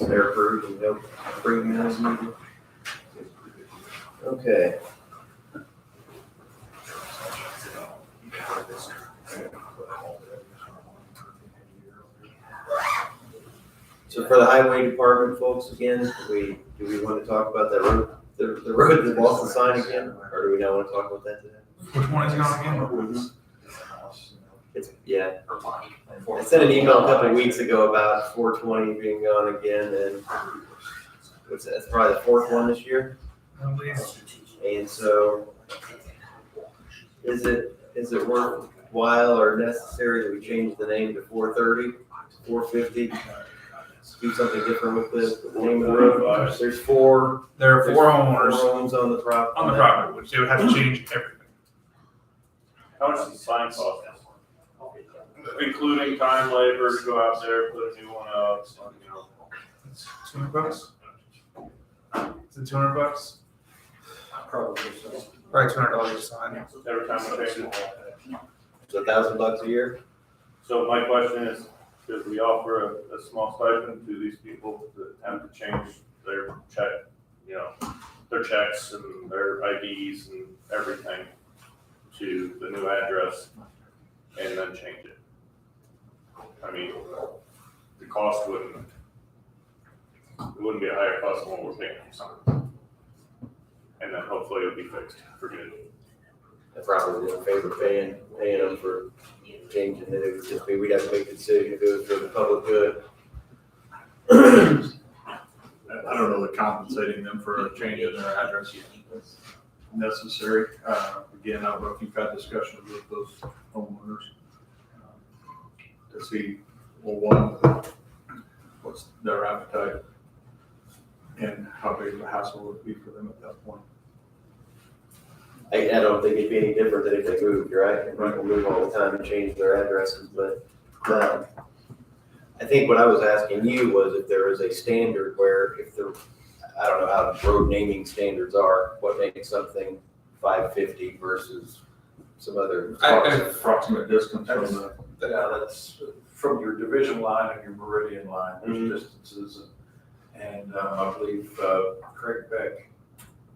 They're approved and they'll bring you this meeting. Okay. So for the highway department, folks, again, do we want to talk about that road, the road that lost the sign again? Or do we not want to talk about that today? Which one is it on again? Yeah. I sent an email a couple of weeks ago about 420 being gone again, and that's probably the fourth one this year. And so, is it worthwhile or necessary that we change the name to 430, 450? Do something different with the name of the road? There's four. There are four homeowners Four homes on the property. on the property, which they would have to change everything. How much does the sign cost? Including time, labor to go out there, put a new one up, so, you know. It's $200. Is it $200? Probably so. Probably $200 a sign. Every time we change it. So $1,000 a year? So my question is, should we offer a small stipend to these people that attempt to change their their checks and their IDs and everything to the new address and then change it? I mean, the cost wouldn't be a higher cost than what we're paying for something. And then hopefully it'll be fixed for good. I probably would favor paying them for changing it. It would just be, we'd have to make the decision if it was for the public good. I don't know that compensating them for a change in their address is necessary. Again, I don't know if you've had discussions with those homeowners to see, well, one, what's their appetite and how big of a hassle would be for them at that point. I don't think it'd be any different than if they moved, right? People move all the time and change their addresses, but I think what I was asking you was if there is a standard where I don't know how the road naming standards are, what makes something 550 versus some other. Approximate distance from the. That's from your division line and your meridian line, there's distances. And I believe Craig Beck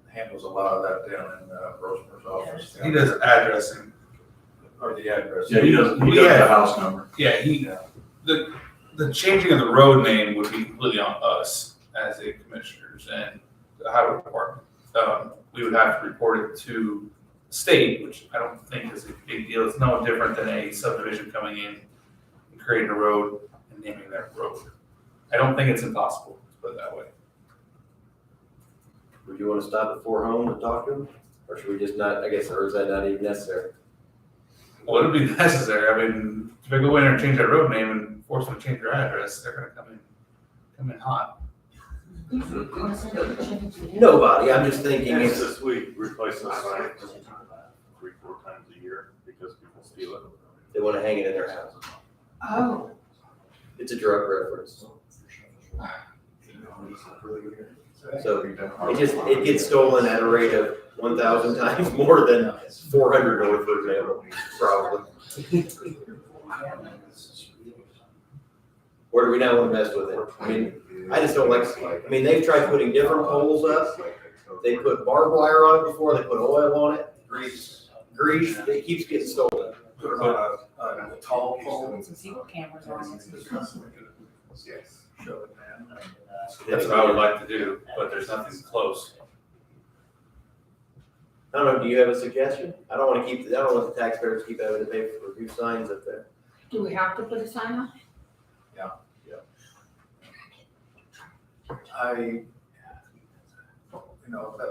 handles a lot of that down in Rosemer's office. He does addressing. Or the address. Yeah, he does the house number. Yeah, the changing of the road name would be completely on us as a commissioners and the highway department. We would have to report it to the state, which I don't think is a big deal. It's no different than a subdivision coming in and creating a road and naming that road. I don't think it's impossible, let's put it that way. Would you want to stop at 4 homes and talk to them? Or should we just not, I guess, or is that not even necessary? Well, it'd be necessary. I mean, if they go in there and change their road name and force them to change their address, they're gonna come in hot. Nobody, I'm just thinking It's if, this week, replace the sign 3-4 times a year because people steal it. they want to hang it in their house. Oh, It's a drug reference. So it gets stolen at a rate of 1,000 times more than 400 north, for example, probably. Where do we not want to mess with it? I mean, I just don't like, I mean, they've tried putting different poles up. They put barbed wire on it before, they put oil on it. Grease, it keeps getting stolen. Put it on a tall pole. Some secret cameras on it. Show it, man. That's what I would like to do, but there's nothing close. I don't know, do you have a suggestion? I don't want the taxpayers to keep having to pay for new signs up there. Do we have to put a sign up?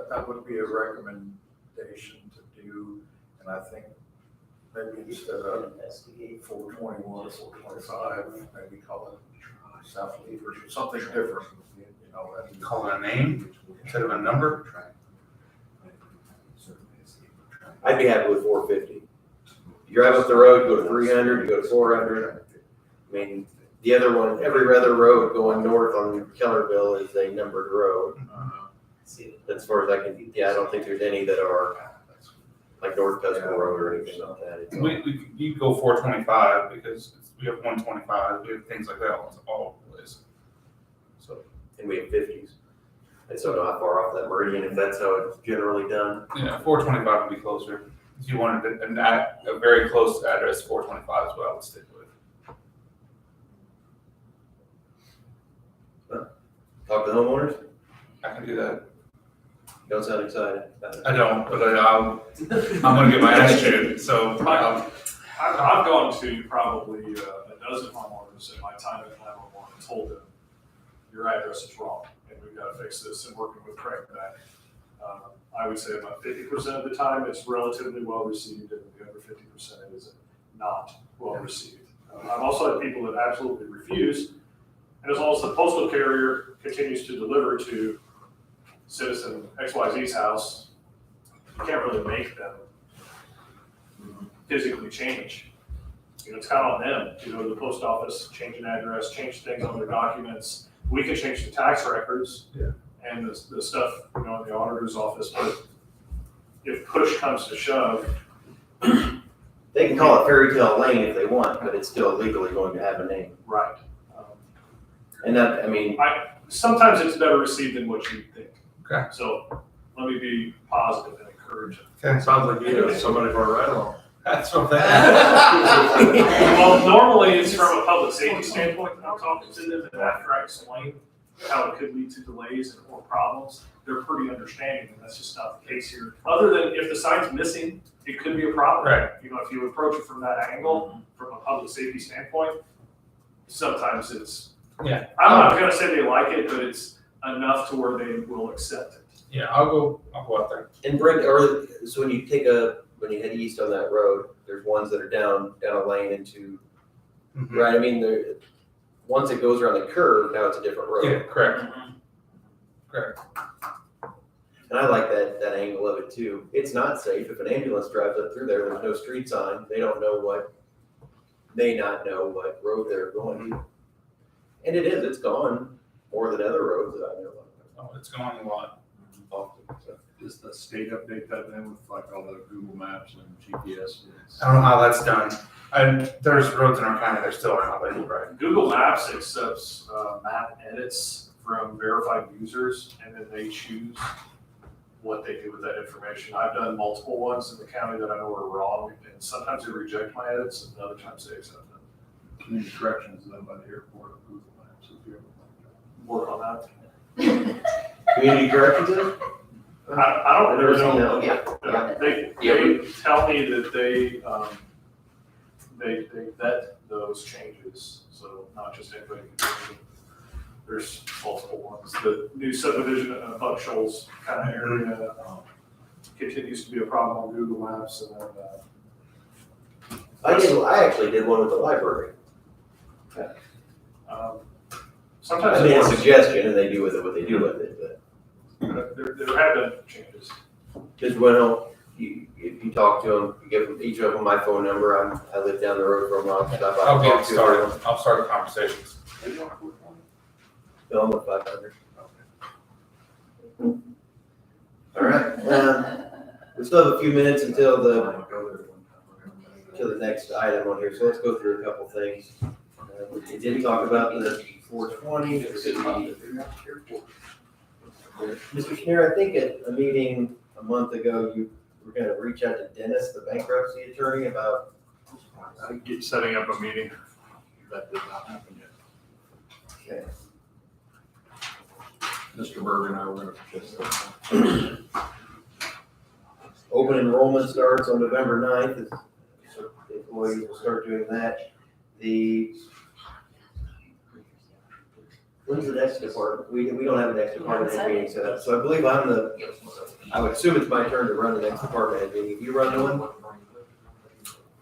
That would be a recommendation to do, and I think maybe instead of 421 or 425, maybe call it South Leaders or something different, that. Call it a name instead of a number. I'd be happy with 450. You drive up the road, you go to 300, you go to 400. I mean, the other one, every other road going north on Kellerville is a numbered road. As far as I can, I don't think there's any that are like North Pesco Road or anything like that. You can go 425 because we have 125, we have things like that all over the place. So, And we have 50s. And so not far off that meridian, if that's how it's generally done. yeah, 425 would be closer. If you wanted a very close address, 425 is what I would stick with. Talk to the homeowners? I can do that. You don't sound excited about it. I don't, but I'm gonna get my ass chewed, so. I've gone to probably a dozen homeowners in my time at 911 and told them, your address is wrong, and we've got to fix this, and working with Craig back. I would say about 50% of the time it's relatively well received, and the other 50% is not well received. I've also had people that absolutely refuse, and as long as the postal carrier continues to deliver to citizen XYZ's house, you can't really make them physically change. It's kind of on them to go to the post office, change an address, change things on their documents. We can change the tax records and the stuff, in the auditor's office, but if push comes to shove. They can call it Fairy Tale Lane if they want, but it's still legally going to have a name. Right. And that, I mean, Sometimes it's better received than what you think. Okay. So let me be positive and encouraging. Sounds like you have somebody for a ride along. That's what that. Well, normally it's from a public safety standpoint, and I'm talking to them, and after I explain how it could lead to delays or problems, they're pretty understanding, and that's just not the case here. Other than if the sign's missing, it could be a problem. Right. If you approach it from that angle, from a public safety standpoint, sometimes it's, Yeah. I'm not gonna say they like it, but it's enough to where they will accept it. Yeah, I'll go out there. and so when you head east on that road, there's ones that are down a lane into, Mhm. right? I mean, once it goes around the curve, now it's a different road. Yeah, correct. Correct. And I like that angle of it too. It's not safe. If an ambulance drives up through there, there's no street sign. They may not know what road they're going to. And it's gone more than other roads that I know of. Oh, it's going a lot. Often, so. Does the state update that then with like all the Google Maps and GPS? I don't know how that's done. There's roads in our county that still aren't updated, right? Google Maps accepts map edits from verified users, and then they choose what they do with that information. I've done multiple ones in the county that I know are wrong, and sometimes they reject my edits, and other times they accept them. Community corrections done by the airport of Google Maps, if you ever Work on that. Community corrections? I don't I've never really seen know. that. They tell me that they vet those changes, so not just anybody can do it. There's multiple ones. The new subdivision in Buck Shoals kind of area continues to be a problem on Google Maps, and then I actually did one with the library. sometimes I made a suggestion and they do with it what they do with it, but there have been changes. just if you talk to them, you give each of them my phone number. I live down the road from them. I'll stop by I'll and get talk to started. them. I'll start the conversations. No, I'm at 500. All right, we still have a few minutes until the next item on here, so let's go through a couple things. We did talk about the 420. Mr. Schneer, I think at a meeting a month ago, you were gonna reach out to Dennis, the bankruptcy attorney, about. Setting up a meeting. That did not happen yet. Okay. Mr. Berger and I were gonna participate. Open enrollment starts on November 9th. So employees will start doing that. When's the next department? We don't have a next department head meeting set up. So I believe I would assume it's my turn to run the next department head meeting. You run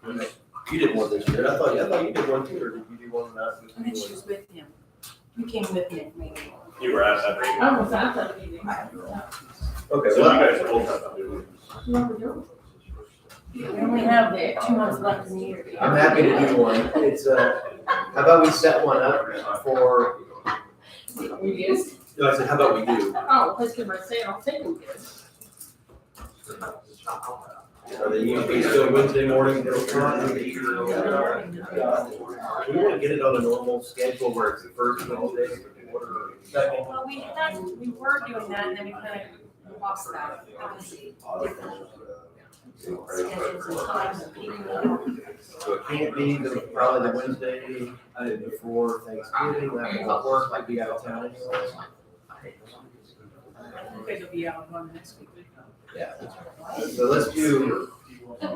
one? You did one this year. I thought you did one too, or did you do one not? I think she was with him. You came with me, maybe. You were at that meeting. I was at that meeting. Okay, So you well, guys are both at that meeting. We only have 2 months left in the year. I'm happy to do one. It's, how about we set one up for, We did? no, I said, how about we do? Oh, that's because I say I don't think we did. Are they usually still Wednesday morning? We want to get it on a normal schedule where it's the first Wednesday, or second. Well, we were doing that, and then we kind of lost that. Obviously, different schedules and times of people. So it can't be probably the Wednesday before Thanksgiving, that won't work, I'd be out of town anyway. You guys will be out one next week. Yeah. So let's do, how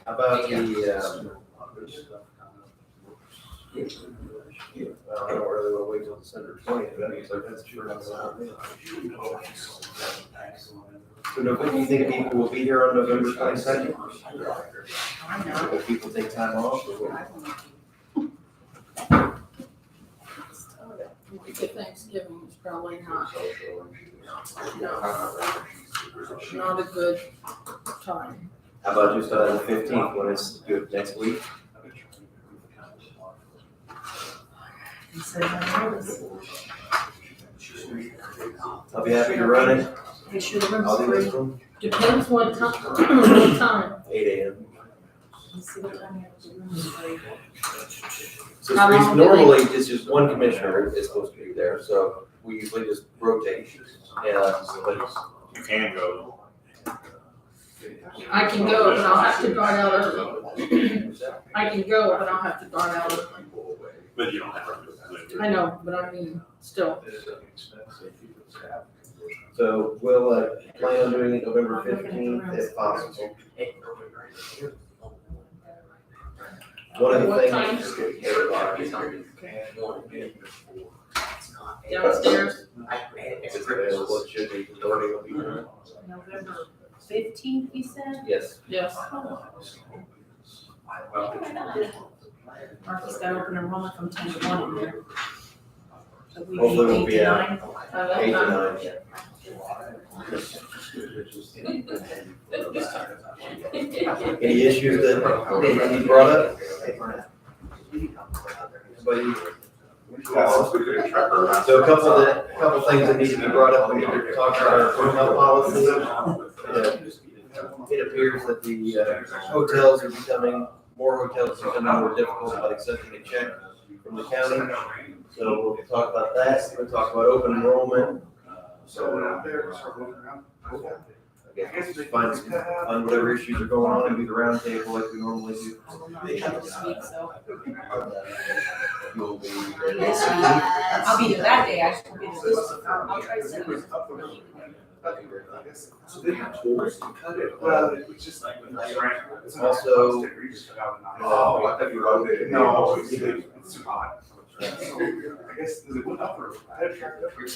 about the, well, I don't really want to wait till December 20th, that means that's sure not gonna happen. So November, do you think people will be here on November 22nd? I know. Will people take time off? Week of Thanksgiving is probably not a good time. How about just the 15th, when it's good next week? I'll be happy to run it. They should have I'll do been this one, Depends what time, what time. 8 a.m. Let's see what time you have to do this break. So How long do normally, it's just one commissioner is supposed to be there, so we usually just rotate. Yeah, You can go. I can go, but I'll have to dart out early. I can go, but I'll have to dart out early. But you don't have to. I know, but I mean, still. So we'll plan on doing it November 15th if possible. One of the What things. Downstairs, If it's available, it should be, the voting will be done. November 15th, you said? Yes. yes. Marcus got open enrollment from 10 to 1 in there. So we Hopefully we'll need be 8 to out. 9. 8 to 9, yeah. Any issues that need brought up? Anybody? So a couple things that need to be brought up, we need to talk about our personnel policy. It appears that the hotels are becoming, more hotels are becoming more difficult about accepting a check from the county. So we'll talk about that, we'll talk about open enrollment. I guess just find whatever issues are going on and do the round table like we normally do. This week, so You'll be. this week, I'll be there that day, I just won't be there this week. I'll try to set it. So they have tools to cut it. Well, it was just like. Also. Oh, I thought you were okay. No, it's too hot. I guess, is it went up or? I had tracked up here.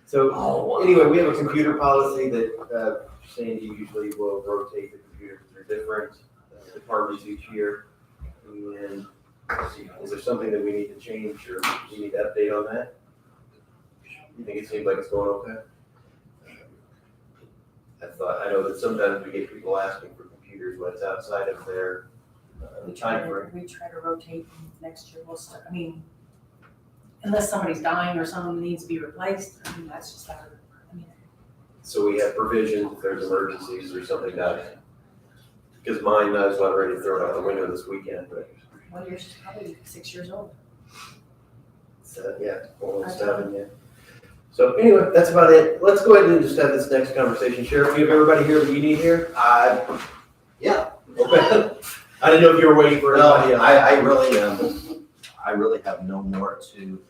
So anyway, we have a computer policy that Sandy usually will rotate the computers through different departments each year. And is there something that we need to change or we need to update on that? You think it seems like it's going okay? I know that sometimes we get people asking for computers when it's outside of their We try timeframe. to rotate, and next year we'll start, unless somebody's dying or someone needs to be replaced, that's just our, So we have provision if there's emergencies or something that, because mine, I was about ready to throw it out the window this weekend, but, well, you're probably 6 years old. yeah, almost 7, yeah. So anyway, that's about it. Let's go ahead and just have this next conversation. Sheriff, you have everybody here that you need here? Yeah. Okay. I didn't know if you were waiting for No, anybody else. I really have no more to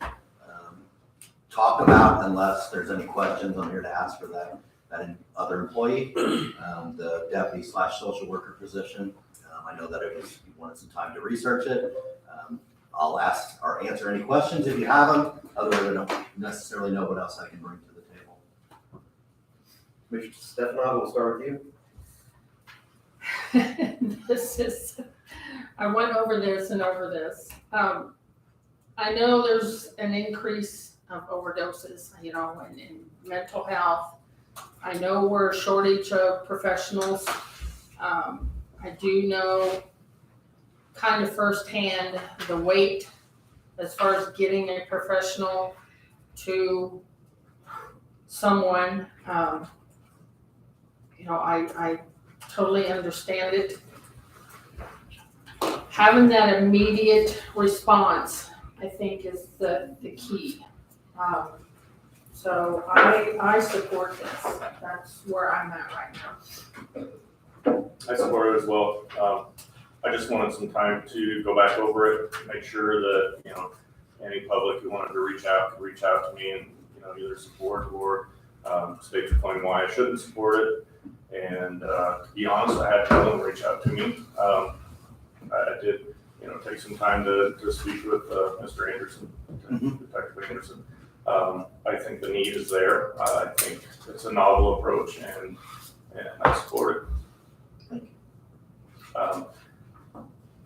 talk about unless there's any questions. I'm here to ask for that other employee, the deputy/social worker position. I know that you wanted some time to research it. I'll ask or answer any questions if you have them. Otherwise, I don't necessarily know what else I can bring to the table. Mr. Stefano, we'll start with you. This is, I went over this and over this. I know there's an increase of overdoses, in mental health. I know we're a shortage of professionals. I do know kind of firsthand the wait as far as getting a professional to someone. I totally understand it. Having that immediate response, I think, is the key. So I support this. That's where I'm at right now. I support it as well. I just wanted some time to go back over it, make sure that, any public who wanted to reach out could reach out to me and, either support or state the claim why I shouldn't support it. And to be honest, I had no one reach out to me. I did, take some time to speak with Mr. Anderson, Detective Anderson. I think the need is there. I think it's a novel approach and I support it.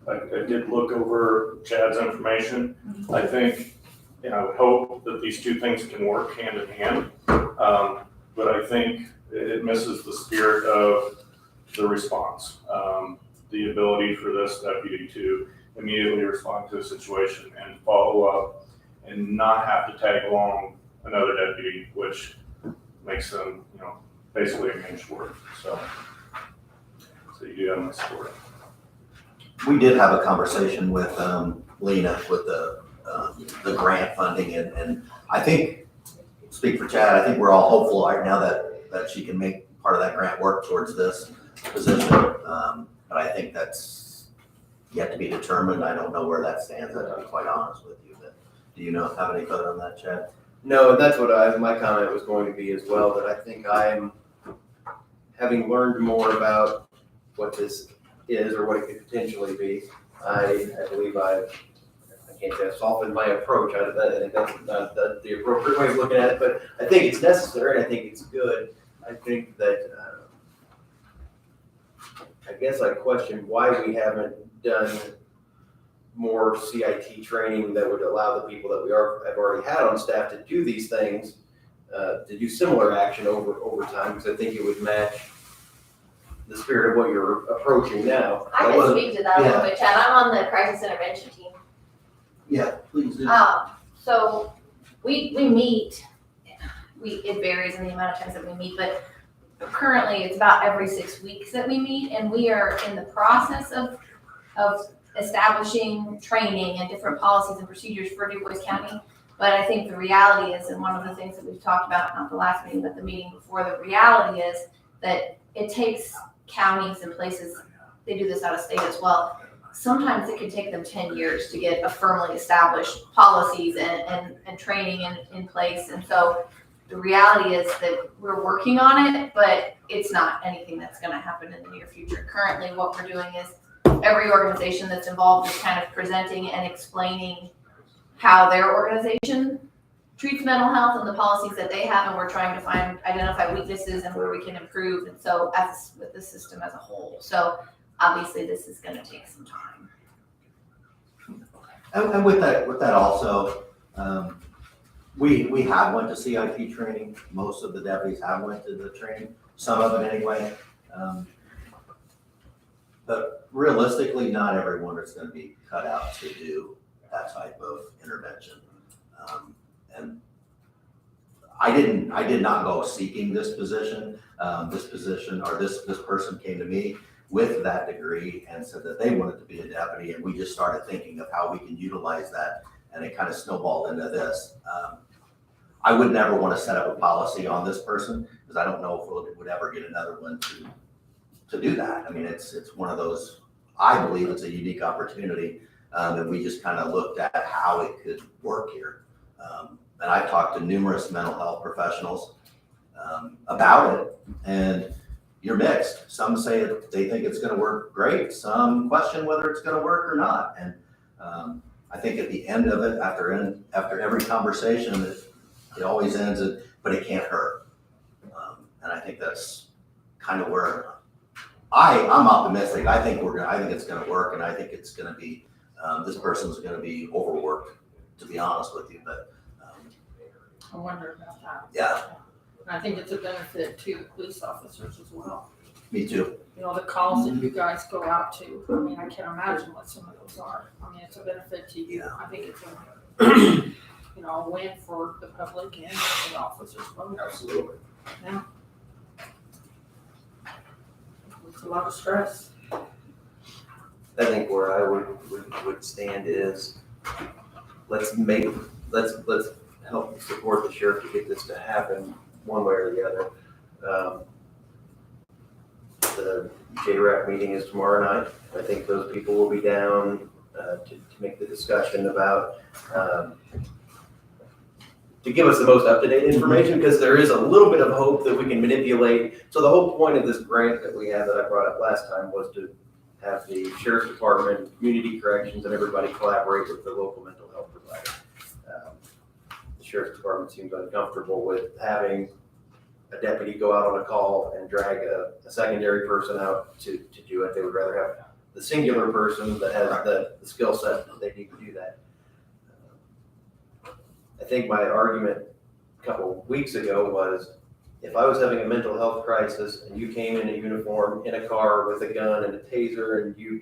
I did look over Chad's information. I think, I would hope that these two things can work hand in hand. But I think it misses the spirit of the response. The ability for this deputy to immediately respond to a situation and follow up and not have to tag along another deputy, which makes them, basically a main short. So you do have my support. We did have a conversation with Lena with the grant funding, and I think, speak for Chad, I think we're all hopeful right now that she can make part of that grant work towards this position. But I think that's yet to be determined. I don't know where that stands, to be quite honest with you. But do you have any thought on that, Chad? No, and that's what my comment was going to be as well, that I think I'm, having learned more about what this is or what it could potentially be, I believe I can't say I've softened my approach out of that. I think that's not the appropriate way of looking at it, but I think it's necessary and I think it's good. I think that, I guess I question why we haven't done more CIT training that would allow the people that have already had on staff to do these things, to do similar action over time, because I think it would match the spirit of what you're approaching now. I can speak to that a little bit, Chad. I'm on the crisis intervention team. Yeah, please do. So we meet, it varies in the amount of times that we meet, but currently it's about every 6 weeks that we meet, and we are in the process of establishing training and different policies and procedures for Du Bois County. But I think the reality is, and one of the things that we've talked about, not the last meeting, but the meeting before, the reality is that it takes counties and places, they do this out of state as well, sometimes it can take them 10 years to get a firmly established policies and training in place. And so the reality is that we're working on it, but it's not anything that's going to happen in the near future. Currently, what we're doing is every organization that's involved is kind of presenting and explaining how their organization treats mental health and the policies that they have, and we're trying to identify weaknesses and where we can improve. And so as with the system as a whole. So obviously this is going to take some time. And with that also, we have went to CIT training. Most of the deputies have went to the training, some of it anyway. But realistically, not everyone is gonna be cut out to do that type of intervention. And I did not go seeking this position. This person came to me with that degree and said that they wanted to be a deputy, and we just started thinking of how we can utilize that, and it kind of snowballed into this. I would never want to set up a policy on this person, because I don't know if we would ever get another one to do that. I mean, it's one of those, I believe it's a unique opportunity, and we just kind of looked at how it could work here. And I've talked to numerous mental health professionals about it, and you're mixed. Some say they think it's gonna work great, some question whether it's gonna work or not. And I think at the end of it, after every conversation, it always ends at, but it can't hurt. And I think that's kind of where I'm optimistic. I think it's gonna work, and I think it's gonna be, this person's gonna be overworked, to be honest with you, but I wonder about that. yeah, And I think it's a benefit to police officers as well. me too. You know, the calls that you guys go out to, I mean, I can't imagine what some of those are. I mean, it's a benefit to you. Yeah. I think it's a, you know, a win for the public and the officers. Absolutely. Yeah. It's a lot of stress. I think where I would stand is, let's help support the sheriff to get this to happen one way or the other. The JRAP meeting is tomorrow night. I think those people will be down to make the discussion about, to give us the most up-to-date information, because there is a little bit of hope that we can manipulate. So the whole point of this grant that we had that I brought up last time was to have the sheriff's department, community corrections, and everybody collaborate with the local mental health provider. The sheriff's department seems uncomfortable with having a deputy go out on a call and drag a secondary person out to do it. They would rather have the singular person that has the skill set that they need to do that. I think my argument a couple weeks ago was, if I was having a mental health crisis and you came in a uniform, in a car with a gun and a taser, and you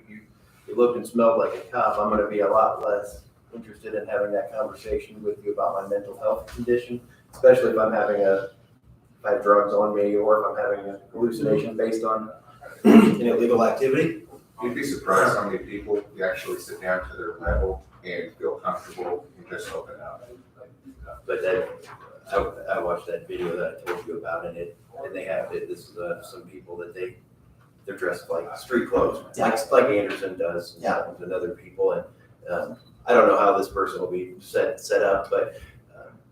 looked and smelled like a cop, I'm gonna be a lot less interested in having that conversation with you about my mental health condition, especially if I have drugs on me, or if I'm having a hallucination based on an illegal activity. You'd be surprised how many people you actually sit down to their level and feel comfortable and just open up. But I watched that video that I told you about, and they have this some people that they're dressed like street clothes, like Anderson does, and other people, and I don't know how this person will be set up, but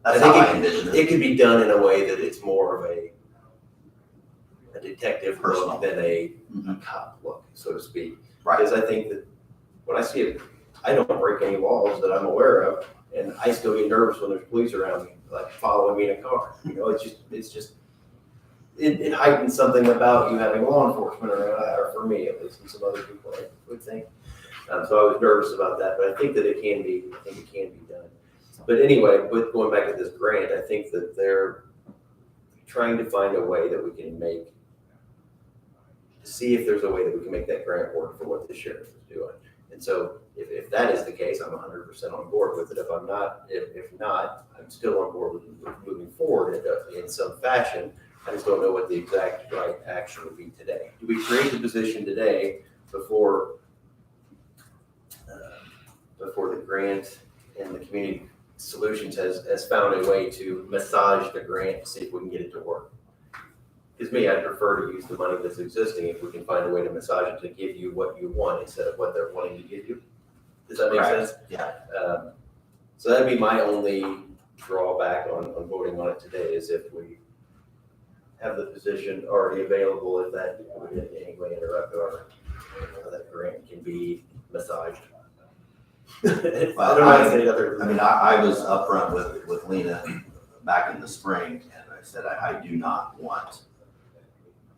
That's I how I think envision it. it could be done in a way that it's more of a detective Personal. look than a Mhm. cop look, so to speak. Right. Because I think that when I see it, I don't break any laws that I'm aware of, and I still get nervous when there's police around me, like following me in a car. You know, it heightens something about you having law enforcement around, or for me at least, and some other people I would think. So I was nervous about that, but I think that it can be done. But anyway, with going back to this grant, I think that they're trying to find a way that we can see if there's a way that we can make that grant work for what the sheriff is doing. And so if that is the case, I'm 100% on board with it. If I'm not, if not, I'm still on board with moving forward in some fashion. I just don't know what the exact right action would be today. Do we create the position today before the grant and the community solutions has found a way to massage the grant to see if we can get it to work? Because me, I'd prefer to use the money that's existing if we can find a way to massage it to give you what you want instead of what they're wanting to give you. Does that make Right. sense? Yeah. So that'd be my only drawback on voting on it today, is if we have the position already available, if that would in any way interrupt how that grant can be massaged. I don't know how to say it other than that. I was upfront with Lena back in the spring, and I said, I do not want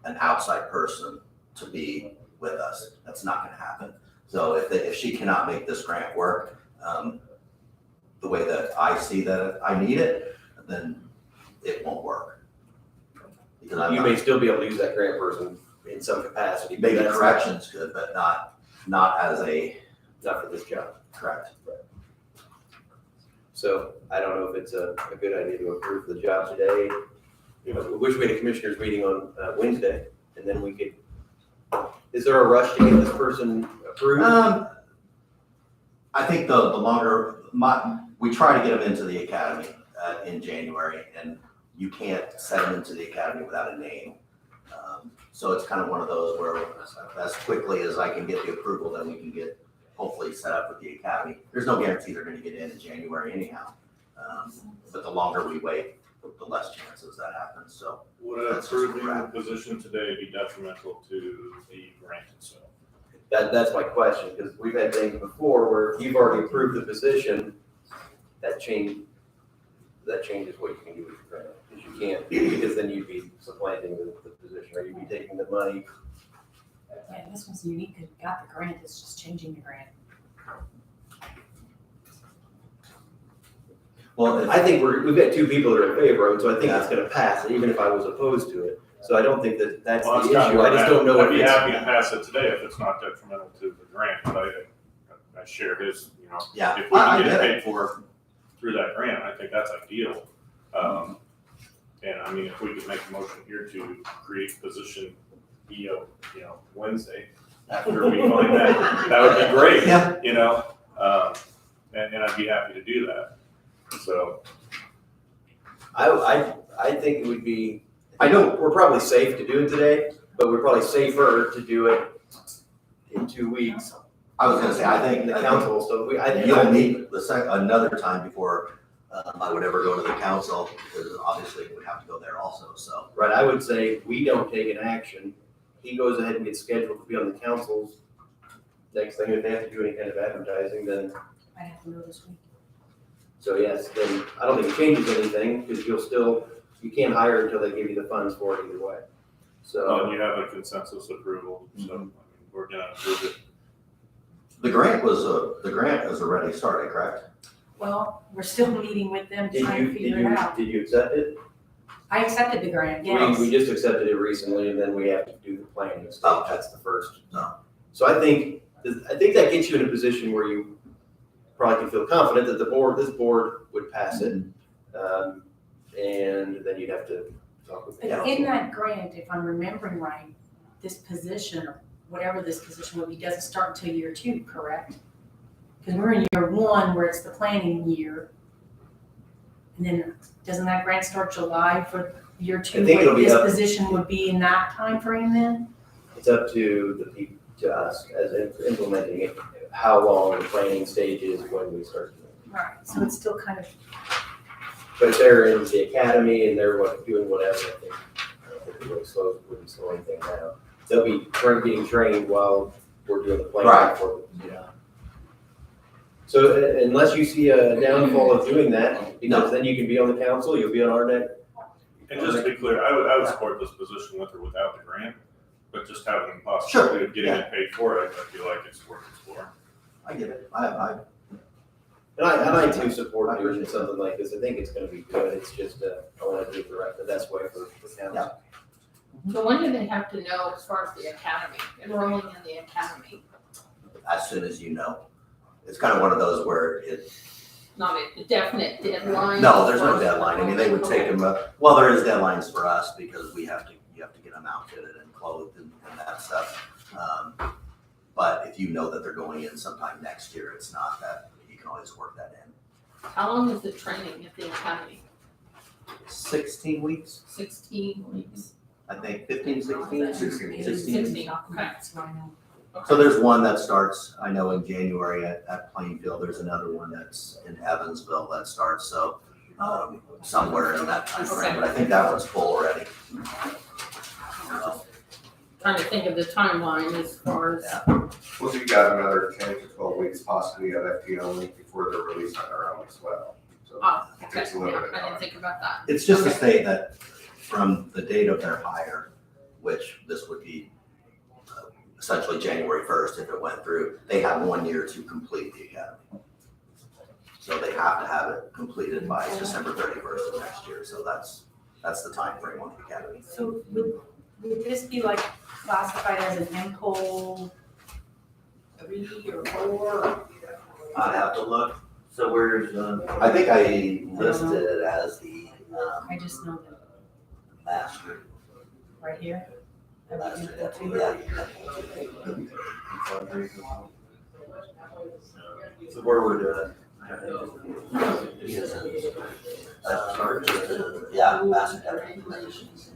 an outside person to be with us. That's not gonna happen. So if she cannot make this grant work, the way that I see that I need it, then it won't work. Because I'm You not, may still be able to use that grant person in some capacity. but Maybe that's not- corrections could, but not as a, Not for this job. correct. So I don't know if it's a good idea to approve the job today. You know, we wish we had a commissioners meeting on Wednesday, and then we could, is there a rush to get this person approved? I think the longer, we try to get them into the academy in January, and you can't set them into the academy without a name. So it's kind of one of those where as quickly as I can get the approval, then we can get hopefully set up with the academy. There's no guarantee they're gonna get in January anyhow. But the longer we wait, the less chances that happens, so. Would approving the position today be detrimental to the grant itself? That's my question, because we've had things before where you've already approved the position, that changes what you can do with the grant. Because you can't, because then you'd be supplanting the position, or you'd be taking the money. Yeah, this one's unique, because we got the grant, it's just changing the grant. Well, I think we've got two people that are in favor of it, so I think it's gonna pass, even if I was opposed to it. So I don't think that that's Well, the that's kind issue, of I just don't know I'd if be it's. happy to pass it today if it's not detrimental to the grant, but I share his, you know, Yeah, if we I can get get it paid for through that grant, I think that's ideal. And I mean, if we could make a motion here to create position EO, Wednesday, after we find that would be great, Yeah. you know? And I'd be happy to do that, so. I think it would be, I know we're probably safe to do it today, but we're probably safer to do it in 2 weeks. I was gonna say, I think The council, so you'll meet another time before I would ever go to the council, because obviously it would have to go there also, so. Right, I would say we don't take an action, he goes ahead and gets scheduled to be on the council's. Next thing, if they have to do any kind of advertising, then, I have to know this week. so yes, then I don't think it changes anything, because you can't hire until they give you the funds for it either way. So, And you have a consensus approval, so I mean, we're gonna approve it. The grant has already started, correct? Well, we're still meeting with them to try and figure it out. did you accept it? I accepted the grant, yes. We just accepted it recently, and then we have to do the planning stage, Oh. that's the first. No. So I think that gets you in a position where you probably can feel confident that this board would pass it. And then you'd have to talk with the But council. in that grant, if I'm remembering right, this position, or whatever this position will be, doesn't start until year 2, correct? Because we're in year 1, where it's the planning year. And then, doesn't that grant start July for year 2? I think it'll be This up- position would be in that time frame then? It's up to to us as implementing it, how long the planning stage is when we start doing it. Right, so it's still kind of, But if they're in the academy and they're doing whatever, I don't think it wouldn't slow anything down. They'll be getting trained while we're doing the planning Right. for them. Yeah. So unless you see a downfall of doing that, because then you can be on the council, you'll be on our neck. And just to be clear, I would support this position with or without the grant, but just having the possibility of getting it paid for it, I feel like it's worth exploring. I get it. And I too support doing something like this. I think it's gonna be good. It's just, I wanna do it the best way for council. So when do they have to know as far as the academy, enrolling in the academy? As soon as you know. It's kind of one of those where Not a definite deadline? no, there's no deadline. I mean, they would take them, well, there is deadlines for us because you have to get them outfitted and clothed and that stuff. But if you know that they're going in sometime next year, it's not that, you can always work that in. How long is the training at the academy? 16 weeks, 16 weeks? I think, 15, 16? 16, okay. that's what I know. So there's one that starts, I know in January at Plainfield, there's another one that's in Evansville that starts, so somewhere in that time frame. But I think that one's full already. Trying to think of the timeline as far as, Well, you got another 10 to 12 weeks possibly of FTO link before they're released on their own as well. So oh, it okay, takes a little yeah, bit of I time. didn't think about that. It's just to Okay. state that from the date of their hire, which this would be essentially January 1st if it went through, they have 1 year to complete the academy. So they have to have it completed by December 31st of next year. So that's the time frame on the academy. So Would this be like classified as an MCO 3 or 4? I have to look. So where's, I think I listed it as the, I just know that master. right here. I would Master, do that too. so where would, Yeah, master deputy positions.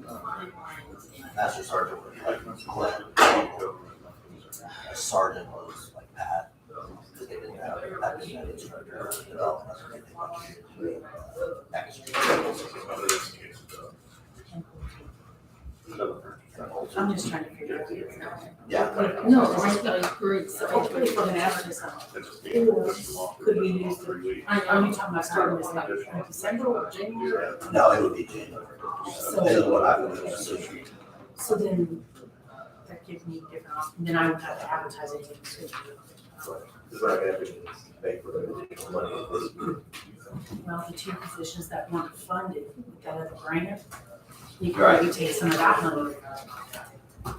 Master sergeant was like Glenn. A sergeant was like Pat. Because they didn't have that being an instructor or development. I'm just trying to figure out. Yeah. No, I agree. So Hopefully for an advertisement. Could we use the, are you talking about starting this like in December or January? No, it would be January. This is what I would do. So then that gives me different options, then I would have to advertise anything soon. it's not gonna be paid for the money. Well, the 2 positions that weren't funded with that other grant, you could Right. maybe take some of that money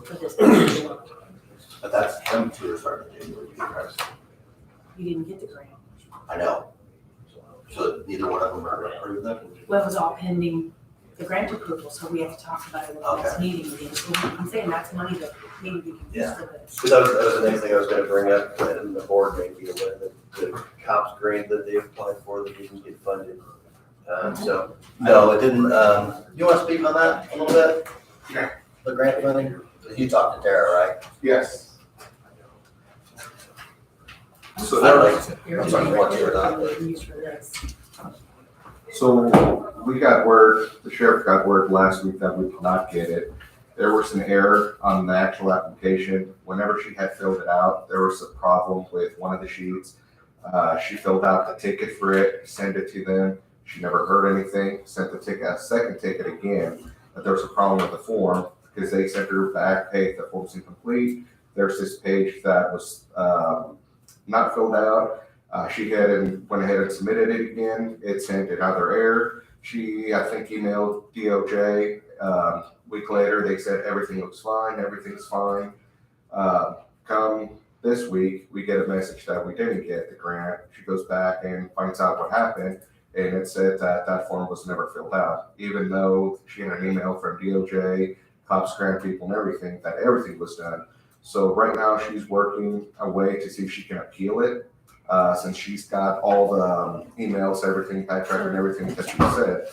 for this position. But that's them two are starting January. You didn't get the grant. I know. So neither one of them are approved then? Well, it was all pending the grant approval, so we have to talk about it in the next meeting again. So I'm saying that's money that maybe we can use for this. Because that was the next thing I was gonna bring up, and the board may be aware that the COPS grant that they applied for, that didn't get funded. So, No, it didn't, you wanna speak on that a little bit? Yeah. The grant funding? You talked to Tara, right? Yes. So I don't know. Here's I'm sorry, the what grant you're that not- we can use for this. So we got word, the sheriff got word last week that we could not get it. There was an error on the actual application. Whenever she had filled it out, there was a problem with one of the sheets. She filled out the ticket for it, sent it to them. She never heard anything, sent the ticket, a second ticket again, but there was a problem with the form because they sent her back, hey, the form's incomplete. There's this page that was not filled out. She went ahead and submitted it again. It sent another error. She, I think, emailed DOJ. Week later, they said everything looks fine, everything's fine. Come this week, we get a message that we didn't get the grant. She goes back and finds out what happened, and it said that that form was never filled out, even though she had an email from DOJ, COPS grant people and everything, that everything was done. So right now, she's working a way to see if she can appeal it. Since she's got all the emails, everything, backtrack and everything that she said.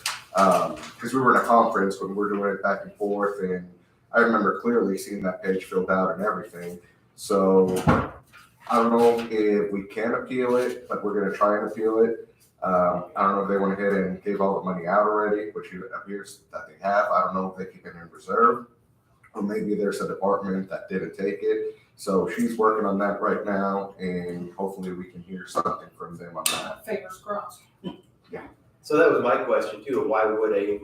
Because we were in a conference when we were doing it back and forth, and I remember clearly seeing that page filled out and everything. So I don't know if we can appeal it, but we're gonna try and appeal it. I don't know if they went ahead and gave all the money out already, which it appears that they have. I don't know if they keep it in reserve, or maybe there's a department that didn't take it. So she's working on that right now, and hopefully we can hear something from them on that. fingers crossed. so that was my question too, why would a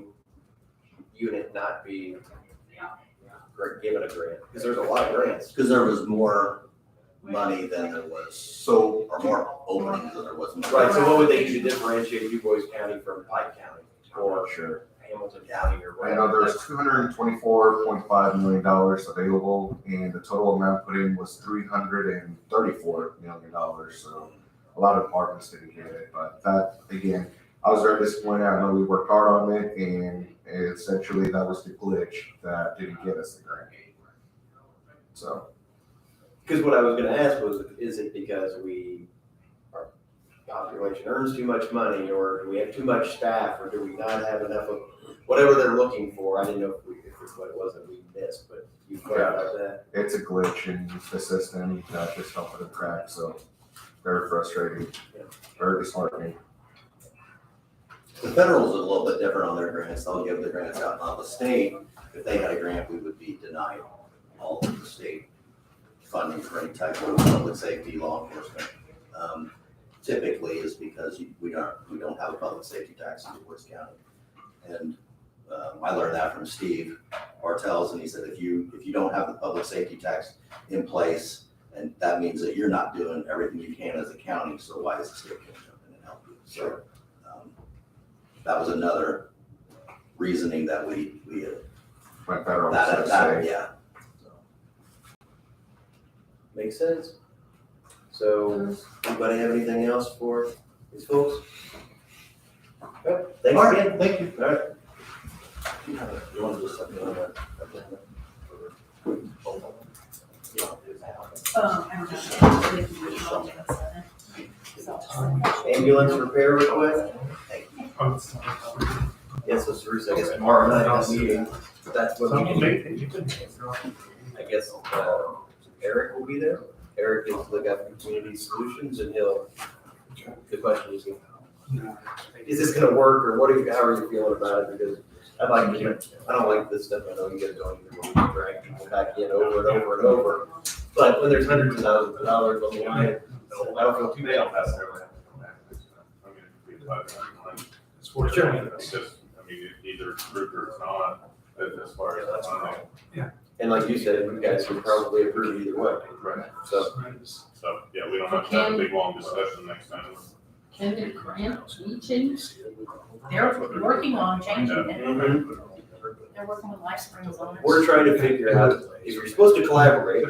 unit not be given a grant? Because there's a lot of grants. Because there was more money than there was, So or more openings than there was. Right, so what would they do to differentiate DuBois County from Pike County or Sure. Hamilton County or I whatever? know there's $224.5 million available, and the total amount put in was $334 million. So a lot of departments didn't get it, but that, again, I was very disappointed. I know we worked hard on it, and essentially that was the glitch that didn't get us the grant. So, Because what I was gonna ask was, is it because our population earns too much money, or do we have too much staff, or do we not have enough of whatever they're looking for? I didn't know if it's what it was that we missed, but you clarified that. it's a glitch in the system that just fell through the cracks, so very frustrating, very disheartening. The federal's a little bit different on their grants. They'll give the grants out. On the state, if they had a grant, we would be denied all of the state funding for any type of public safety, law enforcement. Typically is because we don't have a public safety tax in DuBois County. And I learned that from Steve Bartels, and he said, if you don't have the public safety tax in place, and that means that you're not doing everything you can as a county, so why is the state going to jump in and help you? So that was another reasoning that we went better on the That, Saturday. yeah. Makes sense. So, anybody have anything else for these folks? Okay, thanks All right, again. thank you. All right. You want to do something on that? Ambulance repair request? Yes, so Bruce, I guess tomorrow night on the meeting, that's what we do. I guess, Eric will be there. Eric is the guy from Community Solutions, and the question is this gonna work, or how are you feeling about it? Because I don't like this stuff, I know you guys don't even want to drag people back in over and over and over. But when there's hundreds of thousands of dollars on the line, I don't feel too bad. It's for Sure. It's just, I mean, either it's approved or it's not, as far as that's funding. And like you said, you guys would probably approve either way. Right. So, So, yeah, we don't have to have a big, long discussion next time. Can the grant be changed? They're working on changing it. mhm. They're working with Life Springs on it. We're trying to figure out, if you're supposed to collaborate,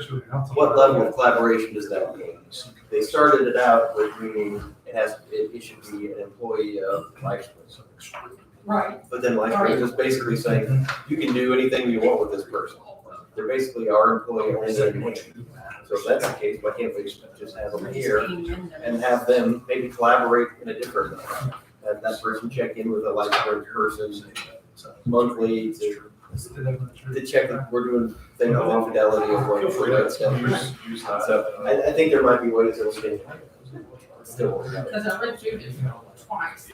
what level of collaboration does that mean? They started it out with meaning it should be an employee of Life Springs. Right. But then Life Springs is basically saying, you can do anything you want with this person. They're basically our employee only. So if that's the case, why can't we just have them here and have them maybe collaborate in a different way? Have that person check in with a Life Springs person monthly to check that we're doing things with infidelity of what that stuff. So I think there might be ways that we can still work out. Because I read Judith twice.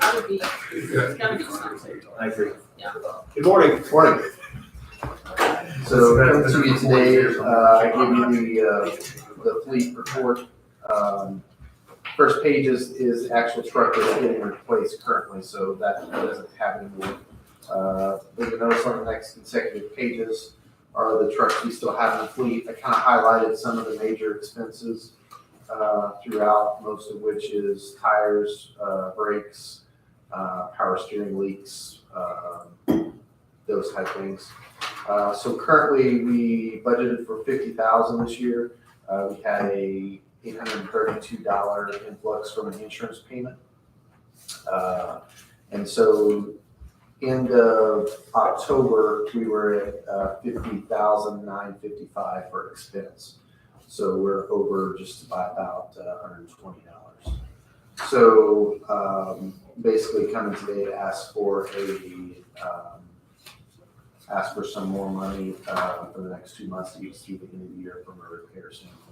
I would be, it's gotta be something. I agree. Yeah. Good morning. Morning. So coming to you today, I give you the fleet report. First page is actual truck that's getting replaced currently, so that doesn't have any more. You'll notice on the next consecutive pages are the trucks we still have in the fleet. I kind of highlighted some of the major expenses throughout, most of which is tires, brakes, power steering leaks, those type things. So currently, we budgeted for $50,000 this year. We had a $832 influx from an insurance payment. And so end of October, we were at $50,955 for expense. So we're over just by about $120. So basically coming today to ask for some more money for the next 2 months to get us through the end of the year from a repair standpoint.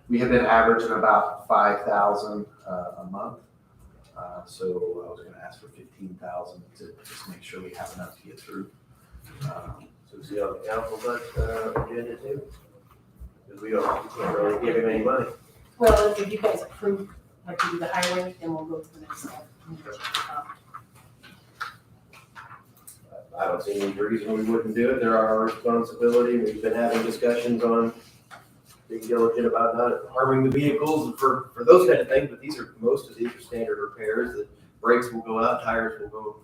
We have been averaging about 5,000 a month. So I was gonna ask for 15,000 to just make sure we have enough to get through. So is he on the council agenda too? Because we can't really give him any money. Well, if you guys approve, like you do the highway, then we'll go to the next step. I don't see any reason we wouldn't do it. They're our responsibility. We've been having discussions on being diligent about not harming the vehicles and for those kind of things, but most of these are standard repairs. The brakes will go out, tires will go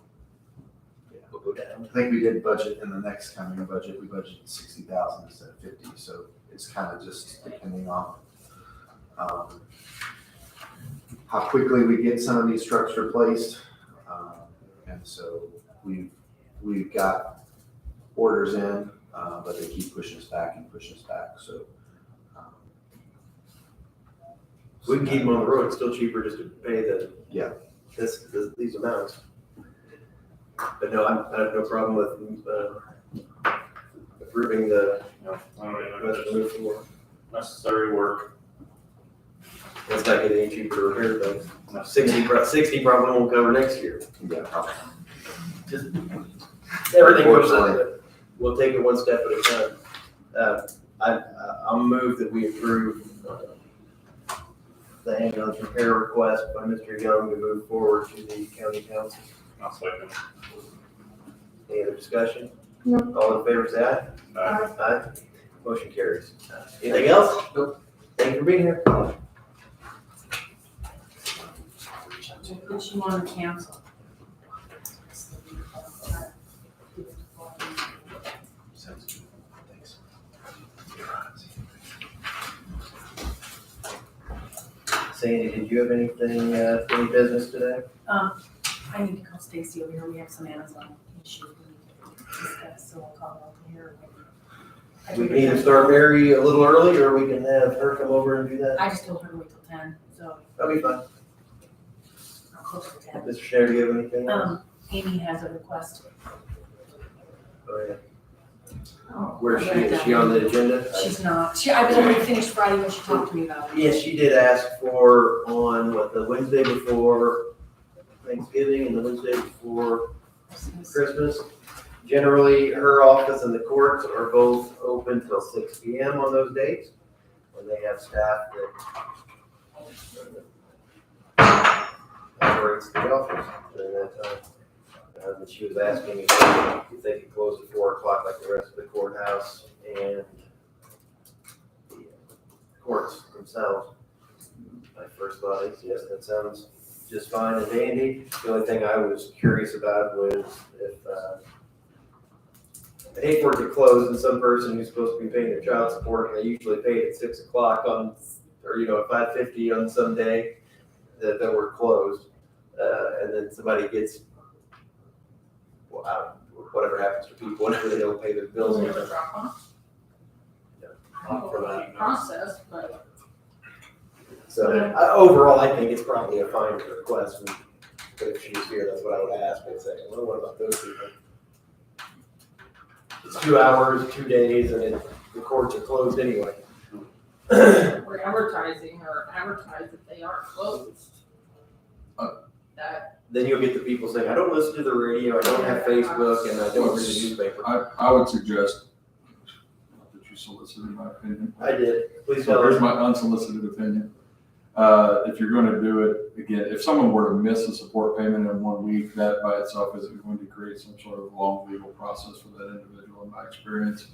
down. I think we did budget in the next coming budget, we budgeted 60,000 instead of 50, so it's kind of just depending on how quickly we get some of these trucks replaced. And so we've got orders in, but they keep pushing us back and pushing us back, so. We can keep them on the road. It's still cheaper just to pay these amounts. But no, I have no problem with approving the move forward. Necessary work. It's not getting any cheaper to repair things. 60 probably won't cover next year. Yeah, probably. Just everything goes on, but we'll take it one step at a time. I'll move that we approve the ambulance repair request by Mr. Young to move forward to the county council. I'll second. Any other discussion? No. All in favor, say aye. Aye. Aye. Motion carries. Anything else? Nope. Thank you for being here. We'll put you on the council. Sandy, did you have anything, any business today? I need to call Stacy over here, we have some Amazon issues we need to discuss, so I'll call over here. We can either start Mary a little early, or we can have her come over and do that. I just told her to wait till 10, so That'll be fine. I'm close to 10. Mr. Schneider, do you have anything else? Amy has a request. Oh, yeah. Where's she? Is she on the agenda? She's not, I was only finished Friday when she talked to me about it. Yes, she did ask for on, the Wednesday before Thanksgiving and the Wednesday before Christmas. Generally, her office and the courts are both open till 6 p.m. on those dates, when they have staff that operates the office during that time. And she was asking if they could close at 4 o'clock like the rest of the courthouse and the courts themselves. My first thought is, yes, that sounds just fine and dandy. The only thing I was curious about was if, I hate for it to close and some person who's supposed to be paying their child support, and they usually pay it at 6 o'clock on, or, at 5:50 on some day that we're closed. And then somebody gets, whatever happens to people, whenever they don't pay their bills. Process, but. So overall, I think it's probably a fine request. But if she's here, that's what I would ask. I'd say, well, what about those people? It's 2 hours, 2 days, and the courts are closed anyway. We're advertising or advertise that they are closed. That, Then you'll get the people saying, I don't listen to the radio, I don't have Facebook, and I don't read the newspaper. I would suggest, not that you solicited my opinion. I did. Please So tell here's us. my unsolicited opinion. If you're gonna do it, again, if someone were to miss a support payment in 1 week, that by itself isn't going to create some sort of long legal process for that individual, in my experience.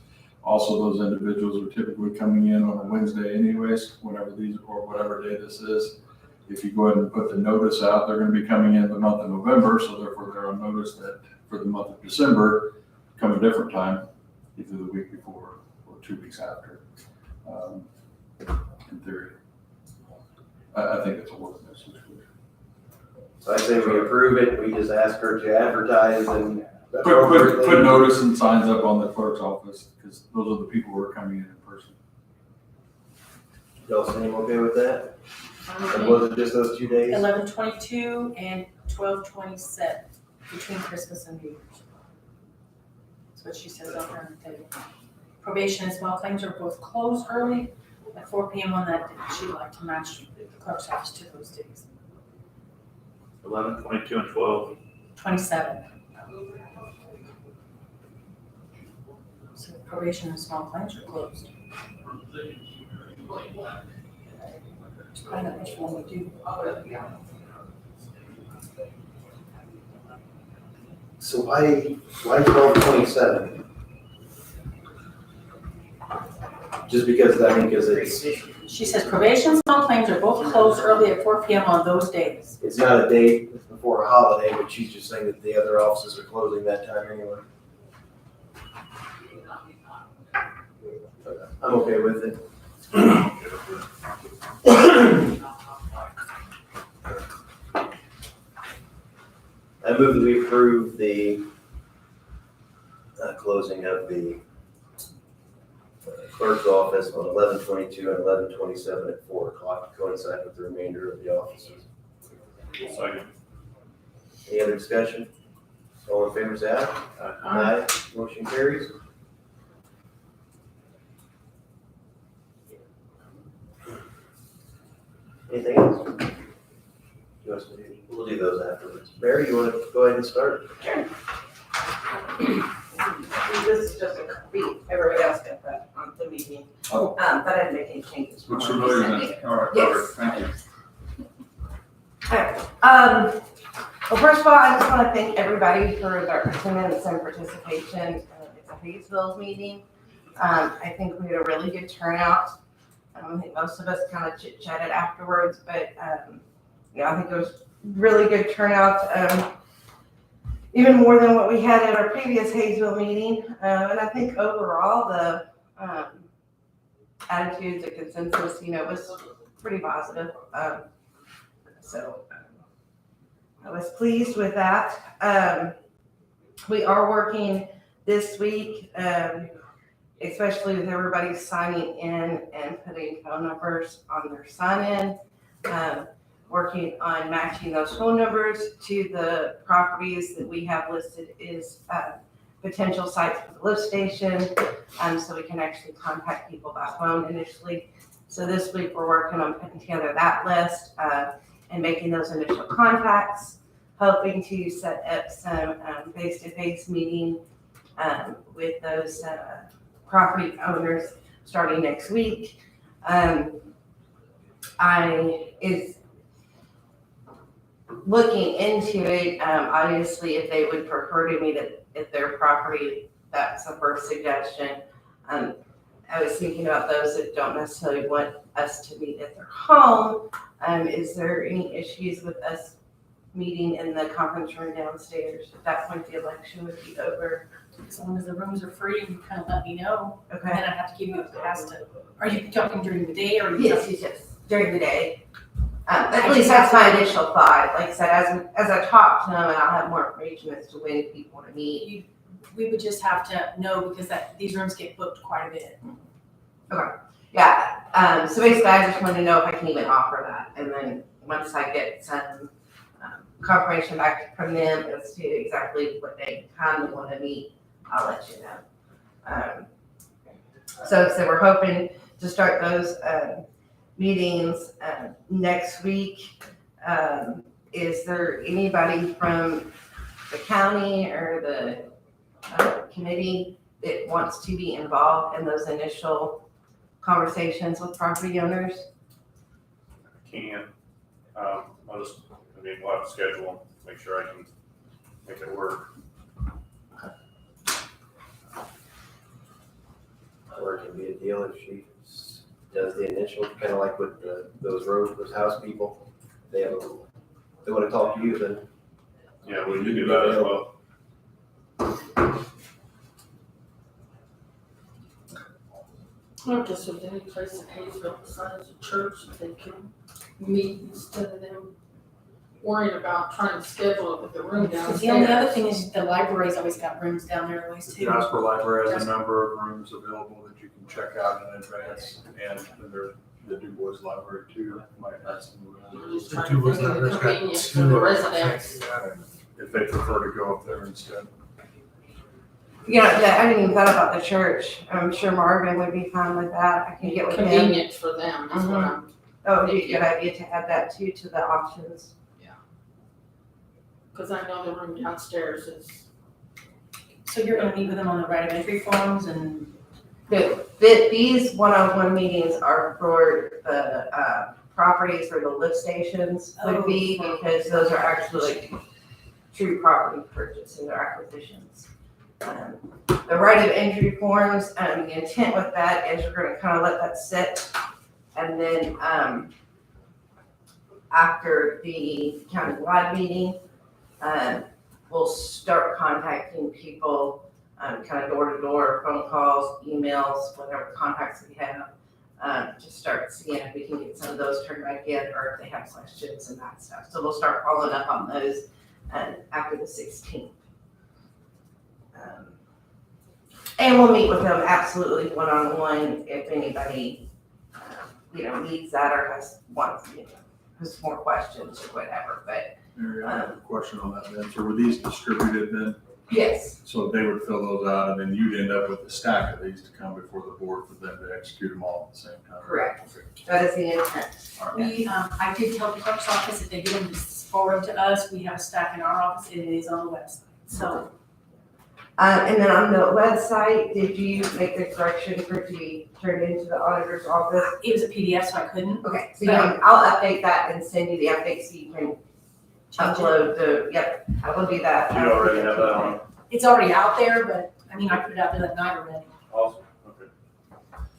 Also, those individuals are typically coming in on a Wednesday anyways, whenever these, or whatever day this is. If you go ahead and put the notice out, they're gonna be coming in the month of November, so therefore they're on notice that for the month of December, come a different time, either the week before or 2 weeks after, in theory. I think it's a workable situation. So I say we approve it, we just ask her to advertise and. Put notice and signs up on the clerk's office, because those are the people who are coming in person. Y'all seem okay with that? And was it just those 2 days? 11/22 and 12/27, between Christmas and New Year's. That's what she says out there on the table. Probation and small claims are both closed early at 4 p.m. on that day. She'd like to match the clerk's office to those days. 11, 22, and 12. 27. So probation and small claims are closed. I know which one we do. So why 12/27? Just because I think it's She says probation and small claims are both closed early at 4 p.m. on those days. it's not a date before a holiday, but she's just saying that the other offices are closing that time anyway. I'm okay with it. I move that we approve the closing of the clerk's office on 11/22 and 11/27 at 4 o'clock to coincide with the remainder of the offices. Second. Any other discussion? All in favor, say aye. Aye. Motion carries. Anything else? You want us to do? We'll do those afterwards. Mary, you want to go ahead and start? This is just a copy, everybody else got that on the meeting. Oh. But I didn't make any changes. Looks familiar then. All right, Yes. perfect, thank you. Well, first of all, I just want to thank everybody for their attendance and participation. It's a Hayesville meeting. I think we had a really good turnout. I think most of us kind of chit chatted afterwards, but, I think it was really good turnout. Even more than what we had at our previous Hayesville meeting. And I think overall the, attitudes and consensus, was pretty positive. So I was pleased with that. We are working this week, especially with everybody signing in and putting phone numbers on their sign-in. Working on matching those phone numbers to the properties that we have listed as potential sites for the lift station, so we can actually contact people by phone initially. So this week, we're working on putting together that list and making those initial contacts, hoping to set up some face-to-face meeting with those property owners starting next week. Looking into it, obviously, if they would prefer to meet at their property, that's the first suggestion. I was thinking about those that don't necessarily want us to meet at their home. Is there any issues with us meeting in the conference room downstairs? At that point, the election would be over. As long as the rooms are free, you kind of let me know. And Okay. then I have to give you a pass to, are you talking during the day or? are you Yes, talking- yes, during the day. At least that's my initial thought. Like I said, as I talk to them, and I'll have more information as to when people want to meet. We would just have to know because these rooms get booked quite a bit. Yeah, so basically, I just want to know if I can even offer that. And then once I get some confirmation back from them as to exactly what day and time they want to meet, I'll let you know. So we're hoping to start those meetings next week. Is there anybody from the county or the committee that wants to be involved in those initial conversations with property owners? We'll have to schedule them, make sure I can make it work. Or it can be a deal if she does the initial, kind of like with those house people. They want to talk to you, then. Yeah, we can do that as well. I guess if any place in Hayesville besides a church, they can meet instead of them worrying about trying to schedule it with the room downstairs. The only other thing is the library's always got rooms down there always too. Jasper Library has a number of rooms available that you can check out in advance, and there's the Du Bois Library too, might have some rooms. Just trying to think of the convenience for the residents. If they prefer to go up there instead. You know, I hadn't even thought about the church. I'm sure Marvin would be fine with that. I can get with him. Convenient for them is what I'm, Oh, it'd be a good idea to add that too to the options. because I know the room downstairs is. So you're gonna meet with them on the right of entry forms and These one-on-one meetings are for the properties where the lift stations would be, because those are actually like true property purchases or acquisitions. The right of entry forms, the intent with that is we're gonna kind of let that sit. And then after the county-wide meeting, we'll start contacting people, kind of door-to-door, phone calls, emails, whatever contacts we have, to start seeing if we can get some of those turned back in, or if they have questions and that stuff. So we'll start following up on those after the 16th. And we'll meet with them absolutely one-on-one if anybody, needs that or has more questions or whatever, but. Mary, I have a question on that then. So were these distributed then? Yes. So they would fill those out and then you'd end up with a stack of these to come before the board for them to execute them all at the same time? Correct. That is the intent. All right. I did tell the clerk's office if they get them to forward to us, we have a stack in our office and it is on the website. So And then on the website, did you make the correction for it to be turned into the auditor's office? it was a PDF, so I couldn't. Okay, so I'll update that and send you the update so you can upload I will do that. You already have that on? It's already out there, but I mean, I put it out there that night already. Awesome, okay.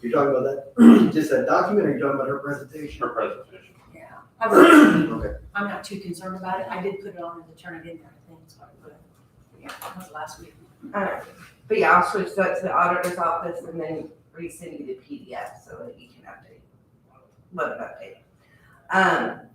You're talking about that, just that document, or you're talking about her presentation? For presentation. Yeah. Okay. I'm not too concerned about it. I did put it on and turn it in there, I think, so I put it. Yeah, that was last week. But yeah, I'll switch that to the auditor's office and then resend you the PDF so that you can update, let it update.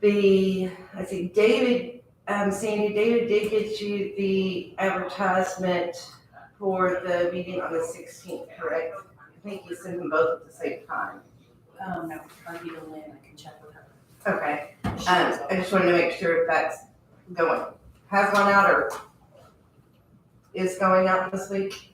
let's see, David, Sandy, David did get you the advertisement for the meeting on the 16th, correct? I think you sent them both at the same time. No, Harvey to Lynn, I can check with her. Okay, I just wanted to make sure if that's has gone out or is going out this week.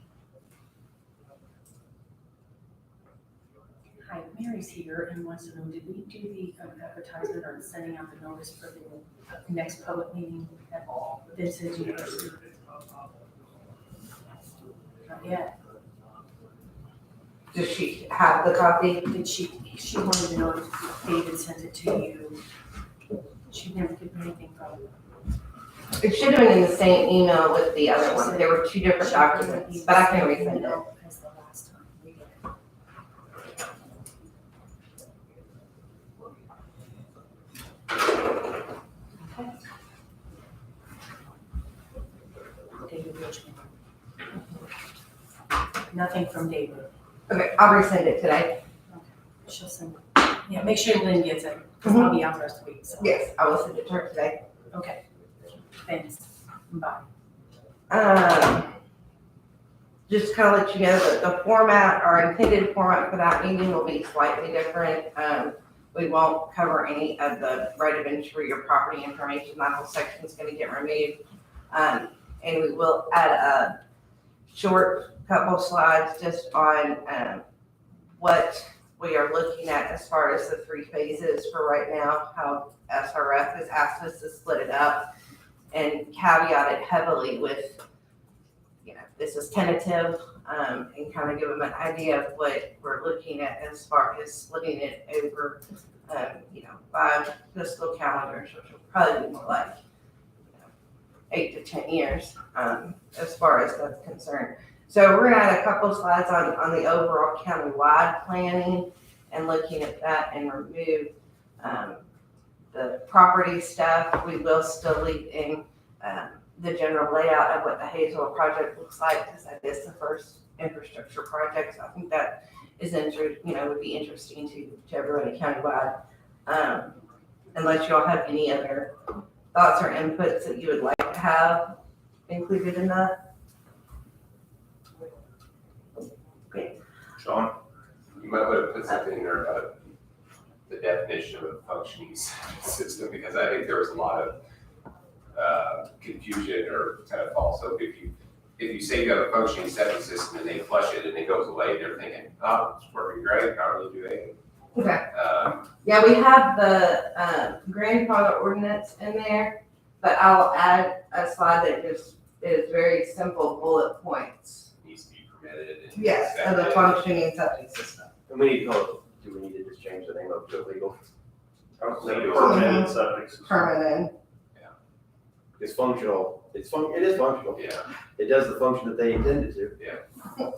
Hi, Mary's here and wants to know, did we do the advertisement or sending out the notice for the next public meeting at Vincent University? Not yet. Does she have the copy? Did she wanted to know if David sent it to you. She never did anything from it. It should have been in the same email with the other one. There were two different documents, but I can resend it. As the last time we did it. David Richmond. Nothing from David. Okay, I'll resend it today. She'll send it. Yeah, make sure Lynn gets it, because I'll be out the rest of the week, so. Yes, I will send it to her today. Okay. Thanks. Bye. Just to kind of let you know that the format, our intended format for that meeting will be slightly different. We won't cover any of the right of entry or property information. That whole section is going to get removed. And we will add a short couple slides just on what we are looking at as far as the 3 phases for right now, how SRF has asked us to split it up and caveat it heavily with, this is tentative, and kind of give them an idea of what we're looking at as far as splitting it over, 5 fiscal calendars, which will probably be more like 8 to 10 years, as far as that's concerned. So we're gonna add a couple slides on the overall county-wide planning and looking at that and remove the property stuff. We will still leave in the general layout of what the Hazel project looks like, because that is the first infrastructure project. So I think that is would be interesting to everybody countywide. Unless you all have any other thoughts or inputs that you would like to have included in that. Sean? You might want to put something in there about the definition of a functioning system, because I think there was a lot of confusion or kind of false hope. If you say you have a functioning septic system and they flush it and it goes away, they're thinking, oh, it's working great, not really do anything. Okay. Yeah, we have the grandfather ordinance in there, but I'll add a slide that just is very simple bullet points. Needs to be permitted. And Yes, of the functioning septic system. And we need to call it, do we need to just change the name of it to legal? Permanent septic system. Permanent. It's functional, it is functional. Yeah. It does the function that they intended to. Yeah.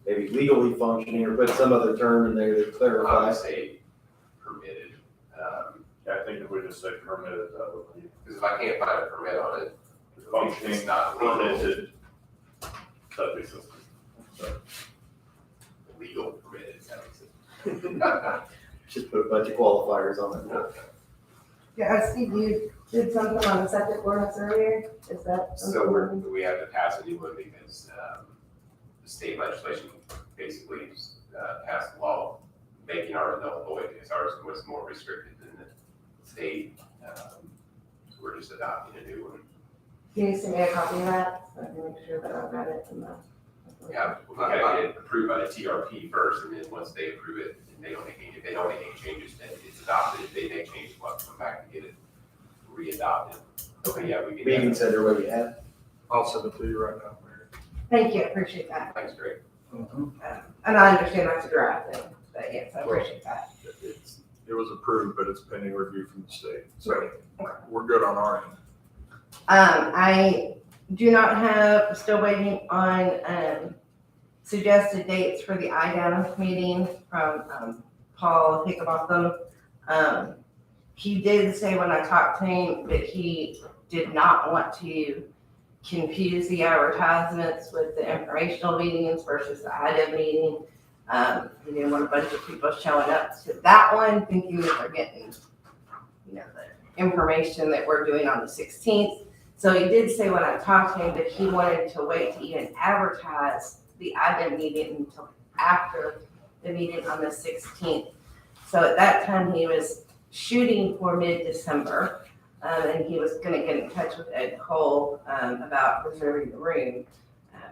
Maybe legally functioning or put some other term in there to I would clarify. say permitted. I think if we just say permitted, that would be. Because if I can't find a permit on it, Functioning, it's not legal. permitted septic system. Legal permitted septic system. Just put a bunch of qualifiers on it. Yeah, I see you did something on the septic ordinance earlier. Is that So something? we have to pass a new one because the state legislation basically passed a law making ours null and void, because ours was more restricted than the state. So we're just adopting a new one. Can you send me a copy of that? So I can make sure that I've got it in the. Yeah, we gotta get it approved by the TRP first, and then once they approve it, and if they don't make any changes, then it's adopted. If they make changes, we'll have to come back and get it re-adopted. Okay, yeah, we We can. can send her what you have. I'll send it to you right now, Mayor. Thank you, I appreciate that. Thanks, Greg. And I understand that's a draft thing, but yes, I appreciate that. It was approved, but it's pending review from the state. So Right. we're good on our end. I do not have, still waiting on suggested dates for the IDAM meeting from Paul Hickabotham. He did say when I talked to him that he did not want to confuse the advertisements with the informational meetings versus the IDAM meeting. He didn't want a bunch of people showing up to that one thinking that they're getting, the information that we're doing on the 16th. So he did say when I talked to him that he wanted to wait to even advertise the IDEM meeting until after the meeting on the 16th. So at that time, he was shooting for mid-December, and he was gonna get in touch with Ed Cole about reserving the room,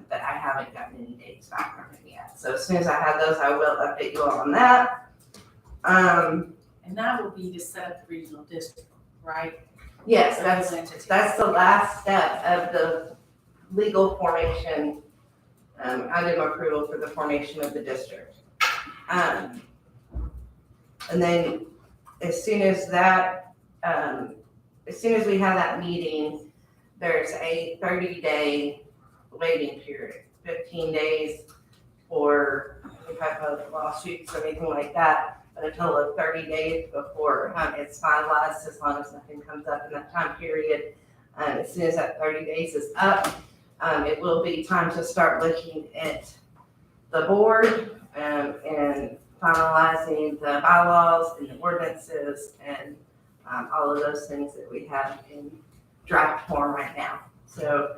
but I haven't gotten any dates back from him yet. So as soon as I have those, I will update you all on that. And that will be to set up the regional district, right? Yes, Legal entity. that's the last step of the legal formation, item approval for the formation of the district. And then as soon as that, as soon as we have that meeting, there's a 30-day waiting period, 15 days for if I have lawsuits or anything like that, but a total of 30 days before it's finalized, as long as nothing comes up in that time period. As soon as that 30 days is up, it will be time to start looking at the board and finalizing the bylaws and the ordinances and all of those things that we have in draft form right now. So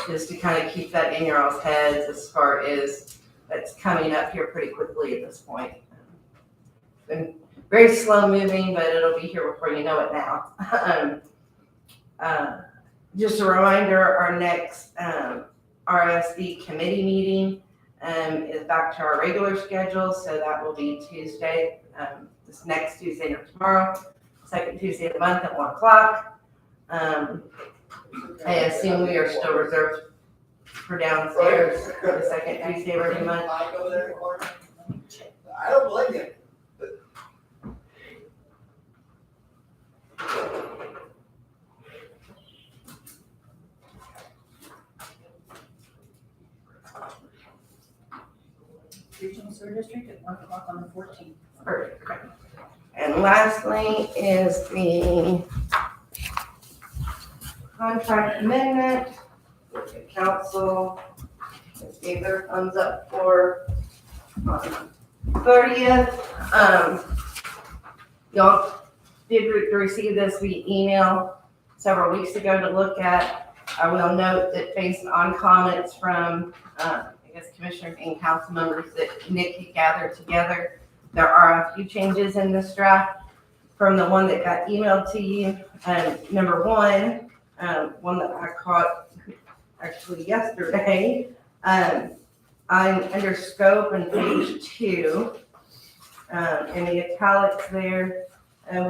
just to kind of keep that in your all's heads as far as that's coming up here pretty quickly at this point. Been very slow moving, but it'll be here before you know it now. Just a reminder, our next RSD committee meeting is back to our regular schedule, so that will be Tuesday, this next Tuesday, not tomorrow, second Tuesday of the month at 1 o'clock. I assume we are still reserved for downstairs the second Tuesday of every month. I don't blame you. Regional Sewer District at 1 o'clock on the 14th. Perfect. And lastly is the contract amendment, which the council gave their thumbs up for on 30th. Y'all did receive this via email several weeks ago to look at. I will note that based on comments from, commissioners and council members that Nick had gathered together, there are a few changes in this draft from the one that got emailed to you. Number one, one that I caught actually yesterday, I'm under scope on page 2, in the italics there,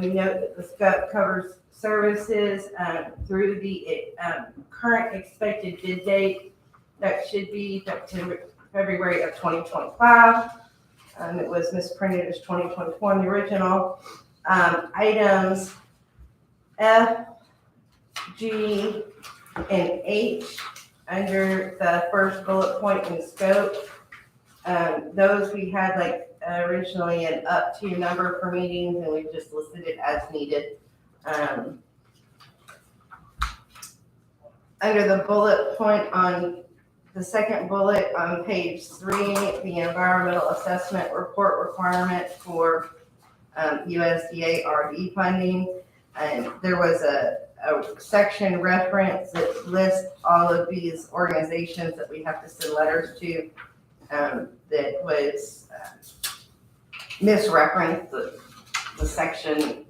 we note that the scope covers services through the current expected bid date. That should be February of 2025. It was misprinted as 2024 in the original. Items F, G, and H under the first bullet point in scope. Those we had originally an up to number for meetings, and we've just listed it as needed. Under the bullet point on the second bullet on page 3, the environmental assessment report requirement for USDA RD funding. And there was a section reference that lists all of these organizations that we have to send letters to that was misreferenced. The section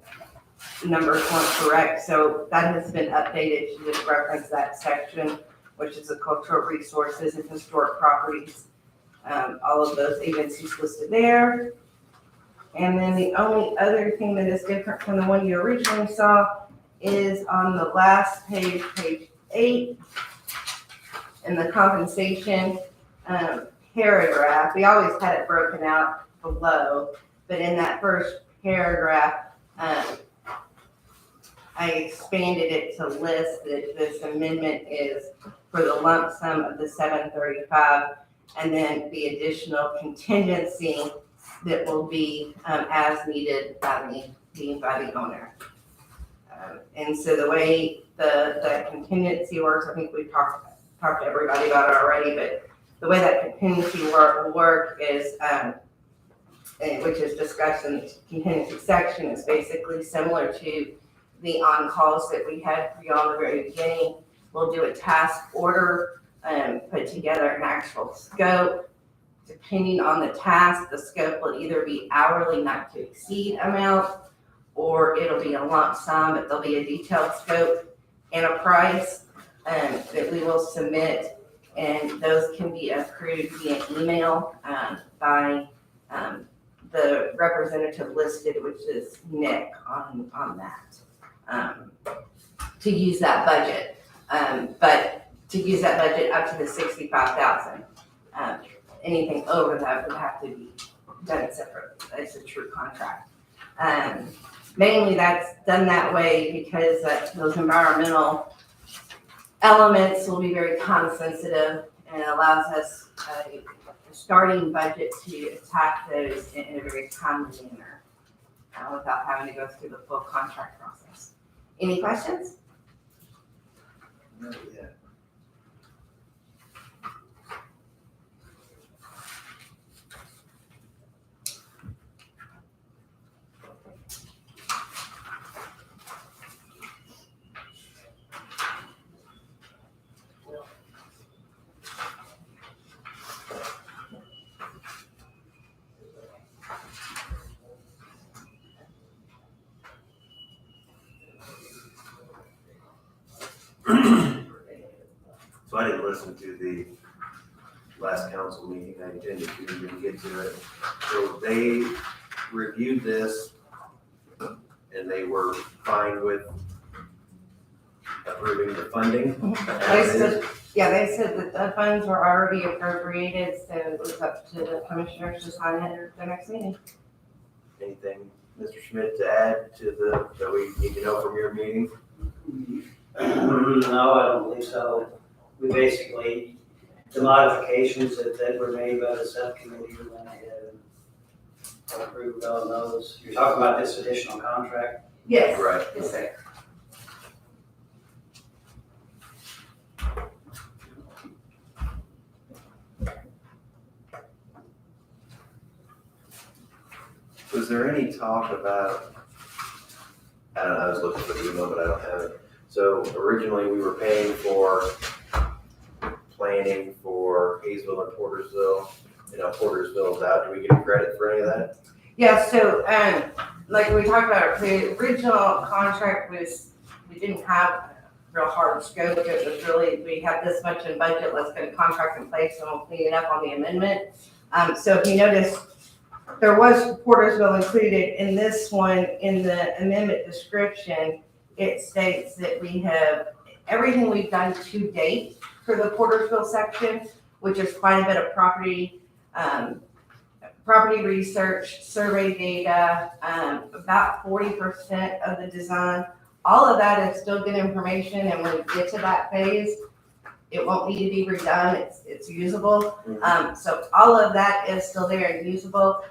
numbers weren't correct, so that has been updated to just reference that section, which is the cultural resources and historic properties. All of those agencies listed there. And then the only other thing that is different from the one you originally saw is on the last page, page 8, in the compensation paragraph. We always had it broken out below, but in that first paragraph, I expanded it to list that this amendment is for the lump sum of the $735, and then the additional contingency that will be as needed by the owner. And so the way the contingency works, I think we've talked to everybody about it already, but the way that contingency work will work is, which is discussed in the contingency section, is basically similar to the on-calls that we had for you all in the very beginning. We'll do a task order, put together an actual scope. Depending on the task, the scope will either be hourly not to exceed amount, or it'll be a lump sum, but there'll be a detailed scope and a price that we will submit, and those can be approved via email by the representative listed, which is Nick on that, to use that budget. But to use that budget up to the 65,000. Anything over that would have to be done separately. It's a true contract. Mainly that's done that way because those environmental elements will be very time sensitive, and it allows us a starting budget to attack those in a very timely manner without having to go through the full contract process. Any questions? Not yet. So I didn't listen to the last council meeting, I intended to, didn't get to it. So they reviewed this and they were fine with approving the funding. They said that the funds were already appropriated, so it was up to the commissioners to sign it at the next meeting. Anything, Mr. Schmidt, to add to that we need to know from your meeting? No, I don't believe so. We basically, the modifications that were made by the subcommittee, we went ahead and approved all those. You're talking about this additional contract? Yes. Right. Yes, sir. Was there any talk about, I don't know, I was looking for the email, but I don't have it. So originally we were paying for planning for Hayesville and Portersville. You know, Portersville's out. Do we get credit for any of that? Yeah, so, like we talked about, the original contract was, we didn't have a real hard scope. It was really, we have this much in budget, let's get a contract in place and we'll clean it up on the amendment. So if you notice, there was Portersville included in this one. In the amendment description, it states that we have everything we've done to date for the Portersville section, which is quite a bit of property research, survey data, about 40% of the design. All of that is still good information, and when we get to that phase, it won't need to be redone. It's usable. So all of that is still there and usable.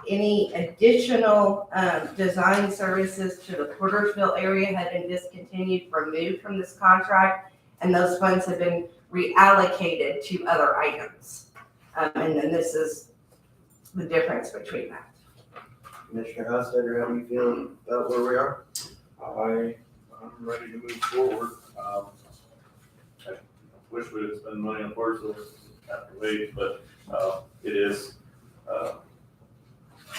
Any additional design services to the Portersville area have been discontinued, removed from this contract, and those funds have been reallocated to other items. And then this is the difference between that. Commissioner Hostetler, how do you feel about where we are? I'm ready to move forward. I wish we would spend money on Portersville, have to wait, but it is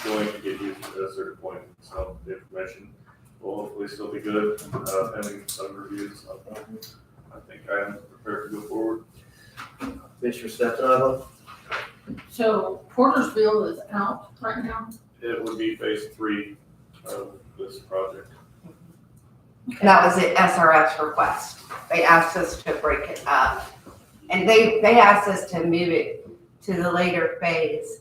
going to get used at a certain point. So the information will hopefully still be good, pending some reviews. So I think I am prepared to go forward. Mr. Stefano? So Portersville is out right now? It would be phase 3 of this project. That was at SRF's request. They asked us to break it up. And they asked us to move it to the later phase.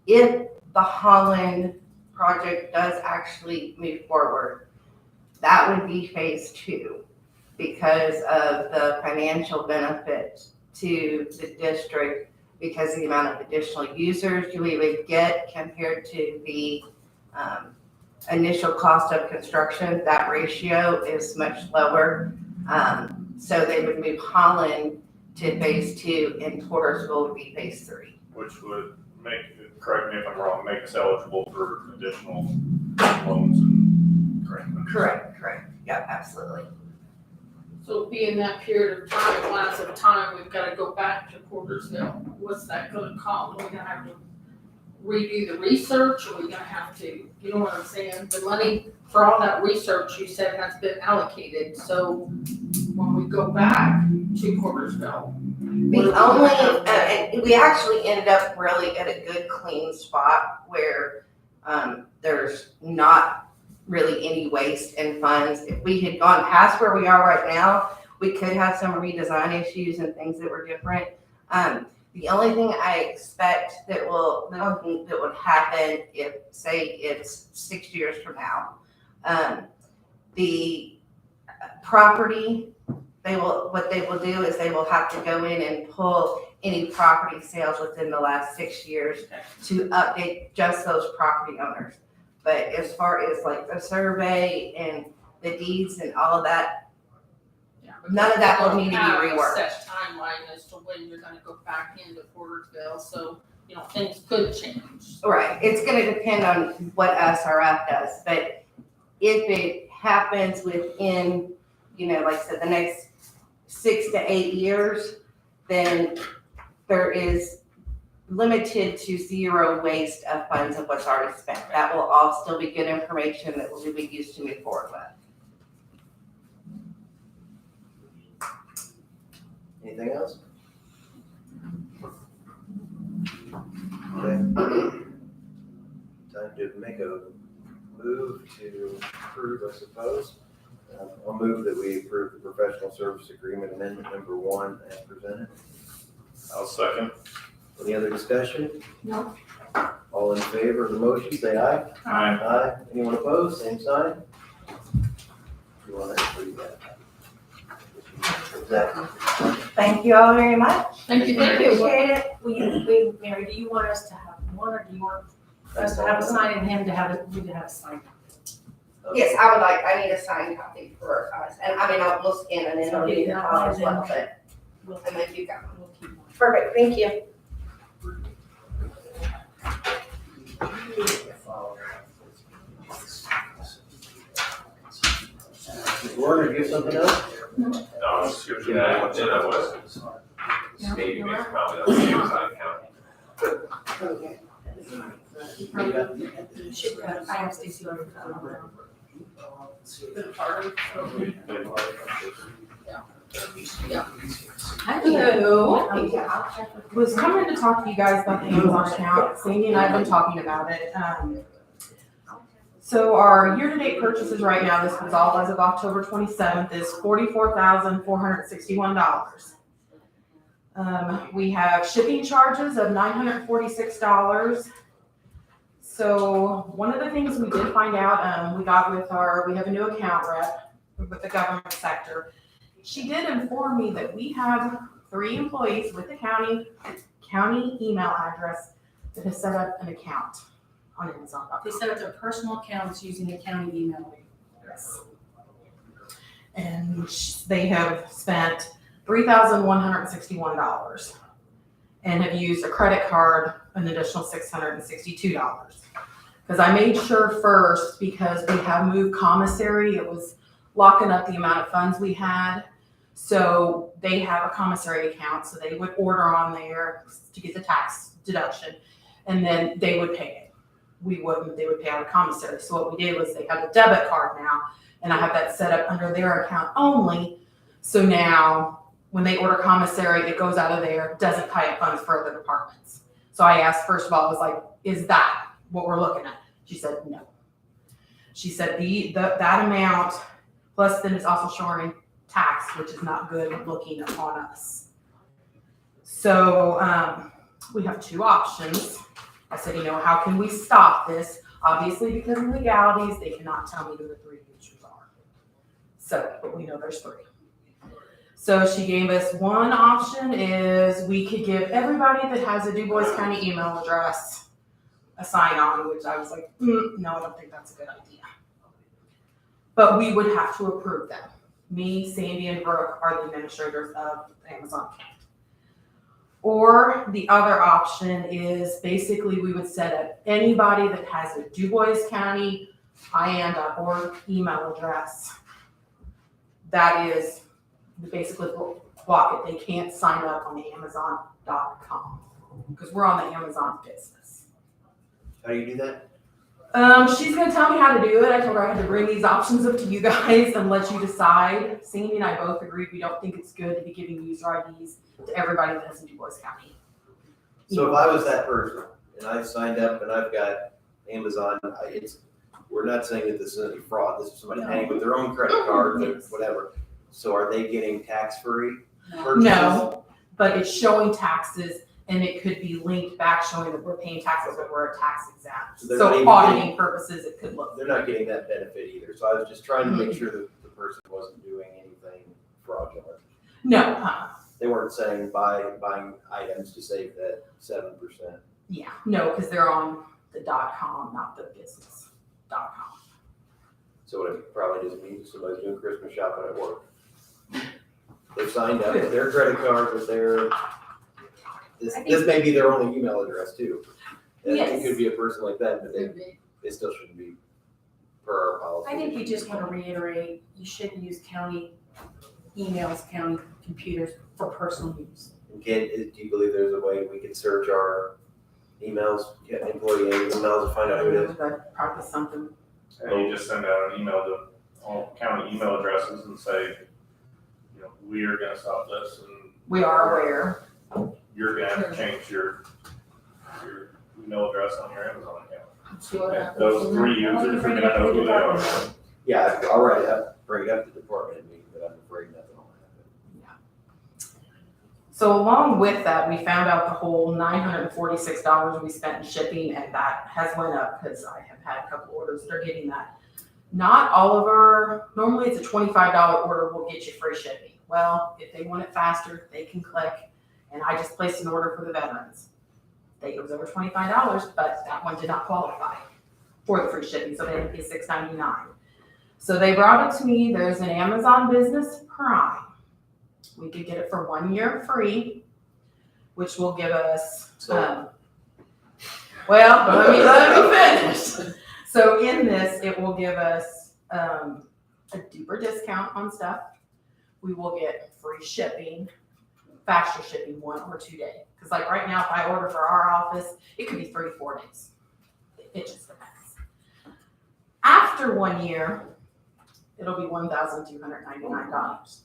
If the Holland project does actually move forward, that would be phase 2 because of the financial benefit to the district, because of the amount of additional users we would get compared to the initial cost of construction. That ratio is much lower. So they would move Holland to phase 2, and Portersville would be phase 3. Which would make, correct me if I'm wrong, make us eligible for additional loans and grant money. Correct. Yeah, absolutely. So being that period of time, lapse of time, we've gotta go back to Portersville. What's that gonna cost? Are we gonna have to redo the research? Are we gonna have to, you know what I'm saying? The money for all that research you said has been allocated, so when we go back to Portersville. The only, and we actually ended up really at a good clean spot where there's not really any waste in funds. If we had gone past where we are right now, we could have some redesign issues and things that were different. The only thing I expect that would happen if, say, it's 6 years from now, the property, what they will do is they will have to go in and pull any property sales within the last 6 years to update just those property owners. But as far as like the survey and the deeds and all of that, none of that will need to be reworked. Set timeline as to when you're gonna go back into Portersville, so, you know, things could change. Right, it's gonna depend on what SRF does, but if it happens within, you know, like I said, the next 6 to 8 years, then there is limited to zero waste of funds of what's already spent. That will all still be good information that will be used to move forward with. Anything else? Okay. Time to make a move to approve, I suppose. I'll move that we approve the professional service agreement amendment number 1 as presented. I'll second. Any other discussion? No. All in favor of the motion, say aye. Aye. Aye. Anyone opposed, same sign? You want to read that? Thank you all very much. Thank you. Appreciate it. Mary, do you want us to have one, or do you want us to have a sign and him to have we to have a sign? Yes, I need a signed copy for us, and I mean, we'll scan it in, I'll give you the file as well, but, and then you got one. We'll keep one. Perfect, thank you. Mr. Warner, do you have something else? No, that was maybe makes probably the same side county. I have Stacy on the phone. Hello. Was coming to talk to you guys about the Amazon account. Sandy and I have been talking about it. So our year-to-date purchases right now, this was all as of October 27th, is $44,461. We have shipping charges of $946. So one of the things we did find out, we have a new account rep with the government sector. She did inform me that we have 3 employees with the county email address that has set up an account on Amazon.com. They set up their personal accounts using the county email address. And they have spent $3,161 and have used a credit card an additional $662. Because I made sure first, because we have moved commissary, it was locking up the amount of funds we had. So they have a commissary account, so they would order on there to get the tax deduction, and then they would pay it. We wouldn't, they would pay out of commissary. So what we did was they have a debit card now, and I have that set up under their account only. So now when they order commissary, it goes out of there, doesn't tie up funds for other departments. So I asked, first of all, I was like, is that what we're looking at? She said, no. She said that amount, plus then it's also showing tax, which is not good looking upon us. So we have 2 options. I said, how can we stop this? Obviously, because of legalities, they cannot tell me who the 3 users are. So, but we know there's 3. So she gave us one option is we could give everybody that has a DuBois County email address a sign on, which I was like, no, I don't think that's a good idea. But we would have to approve them. Me, Sandy, and Brooke are the administrators of the Amazon account. Or the other option is basically we would set up anybody that has a Du Bois County IAN.org email address. That is basically block it. They can't sign up on the Amazon.com because we're on the Amazon business. How do you do that? She's gonna tell me how to do it. I told her I had to bring these options up to you guys and let you decide. Sandy and I both agreed we don't think it's good to be giving user IDs to everybody that lives in Du Bois County. So if I was that person and I've signed up and I've got Amazon, we're not saying that this is any fraud. This is somebody paying with their own credit card or whatever. So are they getting tax-free purchases? No, but it's showing taxes and it could be linked back showing that we're paying taxes, but we're a tax exempt. So they're not So even auditing purposes, it could look. They're not getting that benefit either. So I was just trying to make sure that the person wasn't doing anything fraudulent. No, They weren't saying buying items to save that 7%. yeah, no, because they're on the .com, not the business.com. So what it probably doesn't mean somebody's doing Christmas shopping at work. They've signed up with their credit card, with their, this may be their only email address too. And Yes. it could be a person like that, but Could be. they still shouldn't be per our policy. I think we just want to reiterate, you shouldn't use county emails, county computers for personal use. And do you believe there's a way we can search our emails, get employee emails to find out who it is? Probably something. And you just send out an email to all county email addresses and say, you know, we are gonna stop this and We are aware. you're gonna have to change your email address on your Amazon account. See what And happens. those 3 users are gonna know who they are. Yeah, I'll write it up, bring it up to the department meeting, but I'm afraid nothing will happen. So along with that, we found out the whole $946 we spent in shipping, and that has went up because I have had a couple orders that are getting that. Not all of our, normally it's a $25 order, we'll get you free shipping. Well, if they want it faster, they can click, and I just placed an order for the veterans. It was over $25, but that one did not qualify for the free shipping, so they had to pay $6.99. So they brought it to me, there's an Amazon Business Prime. We could get it for 1 year free, which will give us, let me finish. So in this, it will give us a deeper discount on stuff. We will get free shipping, faster shipping, 1 or 2 days. Because like right now, if I order for our office, it could be 3 to 4 days. It just depends. After 1 year, it'll be $1,299.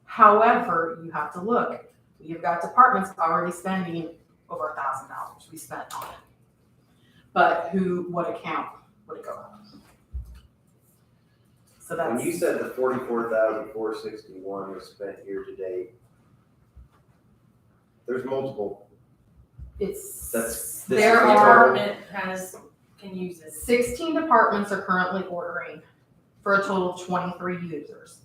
However, you have to look. You've got departments already spending over $1,000 we spent on it. But what account would it go on? So that's. When you said the 44,461 was spent year to date, there's multiple. This There are Can use it. 16 departments are currently ordering for a total of 23 users.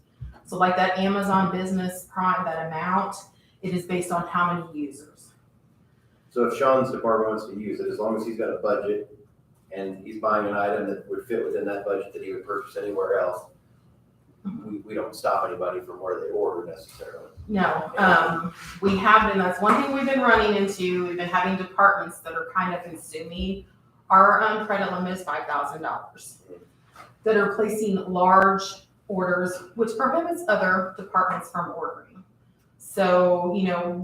So like that Amazon Business Prime, that amount, it is based on how many users. So if Sean's department wants to use it, as long as he's got a budget and he's buying an item that would fit within that budget that he would purchase anywhere else, we don't stop anybody from where they order necessarily. No, we have been, that's one thing we've been running into. We've been having departments that are kind of consuming. Our credit limit is $5,000 that are placing large orders, which prohibits other departments from ordering. So, we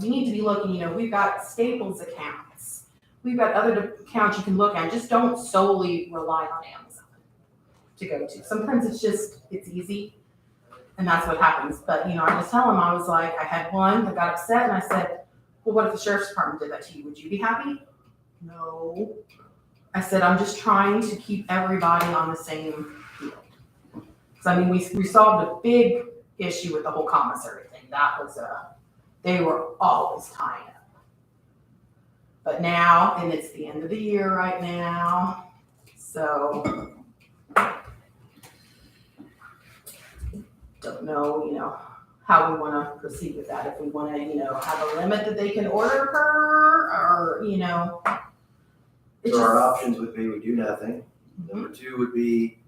need to be looking, we've got Staples accounts. We've got other accounts you can look at. Just don't solely rely on Amazon to go to. Sometimes it's easy. And that's what happens. But, I just tell them, I was like, I had one that got upset and I said, well, what if the sheriff's department did that to you? Would you be happy? No. I said, I'm just trying to keep everybody on the same field. So, we solved a big issue with the whole commissary thing. That was they were always tying up. But now, and it's the end of the year right now, so don't know, how we want to proceed with that. If we want to, have a limit that they can order per, or, it's So our just- options would be we do nothing. Number 2 would be,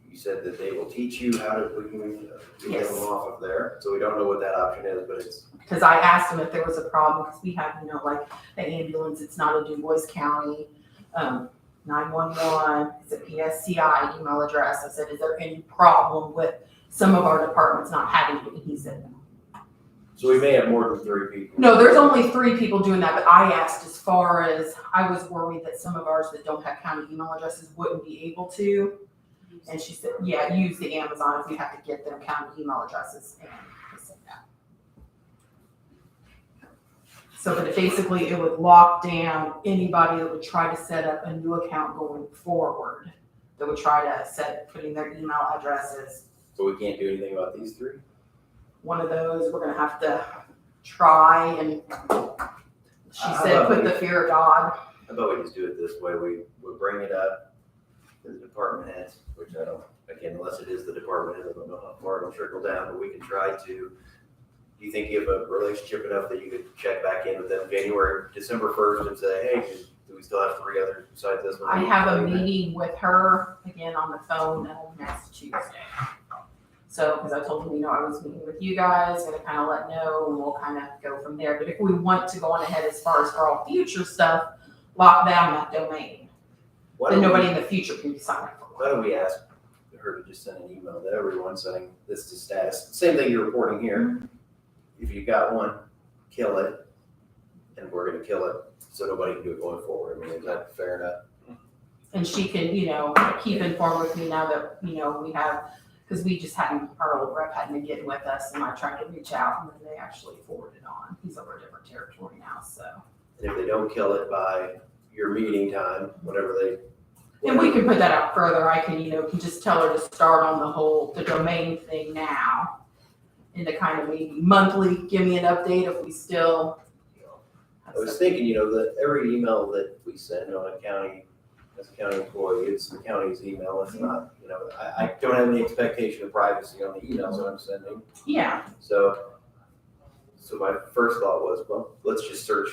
you said that they will teach you how to, we can get Yes. them off of there. So we don't know what that option is, but it's, Because I asked them if there was a problem, because we have, like the ambulance, it's not a Du Bois County, 911, it's a PSCI email address. I said, is there any problem with some of our departments not having it? And he said, no. so we may have more than 3 people. No, there's only 3 people doing that, but I asked as far as, I was worried that some of ours that don't have county email addresses wouldn't be able to. And she said, yeah, use the Amazon if you have to get them county email addresses. And I said that. So, but basically it would lock down anybody that would try to set up a new account going forward, that would try to putting their email addresses. So we can't do anything about these 3? One of those, we're gonna have to try, and she said, put the fear of God. How about we just do it this way? We'll bring it up to the department heads, which I don't, again, unless it is the department head, I don't know how far it'll trickle down, but we can try to. Do you think you have a relationship enough that you could check back in with them December 1st and say, hey, do we still have 3 others besides this one? I have a meeting with her again on the phone next Tuesday. So, because I told them, I was meeting with you guys, gonna kind of let know, and we'll kind of go from there. But if we want to go on ahead as far as for all future stuff, lock down that domain. Then nobody in the future can sign up for Why don't we ask her to just send an email to everyone saying this is the status? Same thing you're reporting here. If you got one, kill it, and we're gonna kill it, so nobody can do it going forward. I mean, is that fair enough? And she can, keep informed with me now that, we have, because we just hadn't, our old rep hadn't get with us, and I tried to reach out, and then they actually forwarded on. He's over a different territory now, so. And if they don't kill it by your meeting time, whatever they. And we can put that out further. I can, can just tell her to start on the domain thing now. And to kind of maybe monthly, give me an update if we still. I was thinking, that every email that we send on a county, as a county employee, it's the county's email. It's not, I don't have any expectation of privacy on the emails that I'm sending. Yeah. So my first thought was, well, let's just search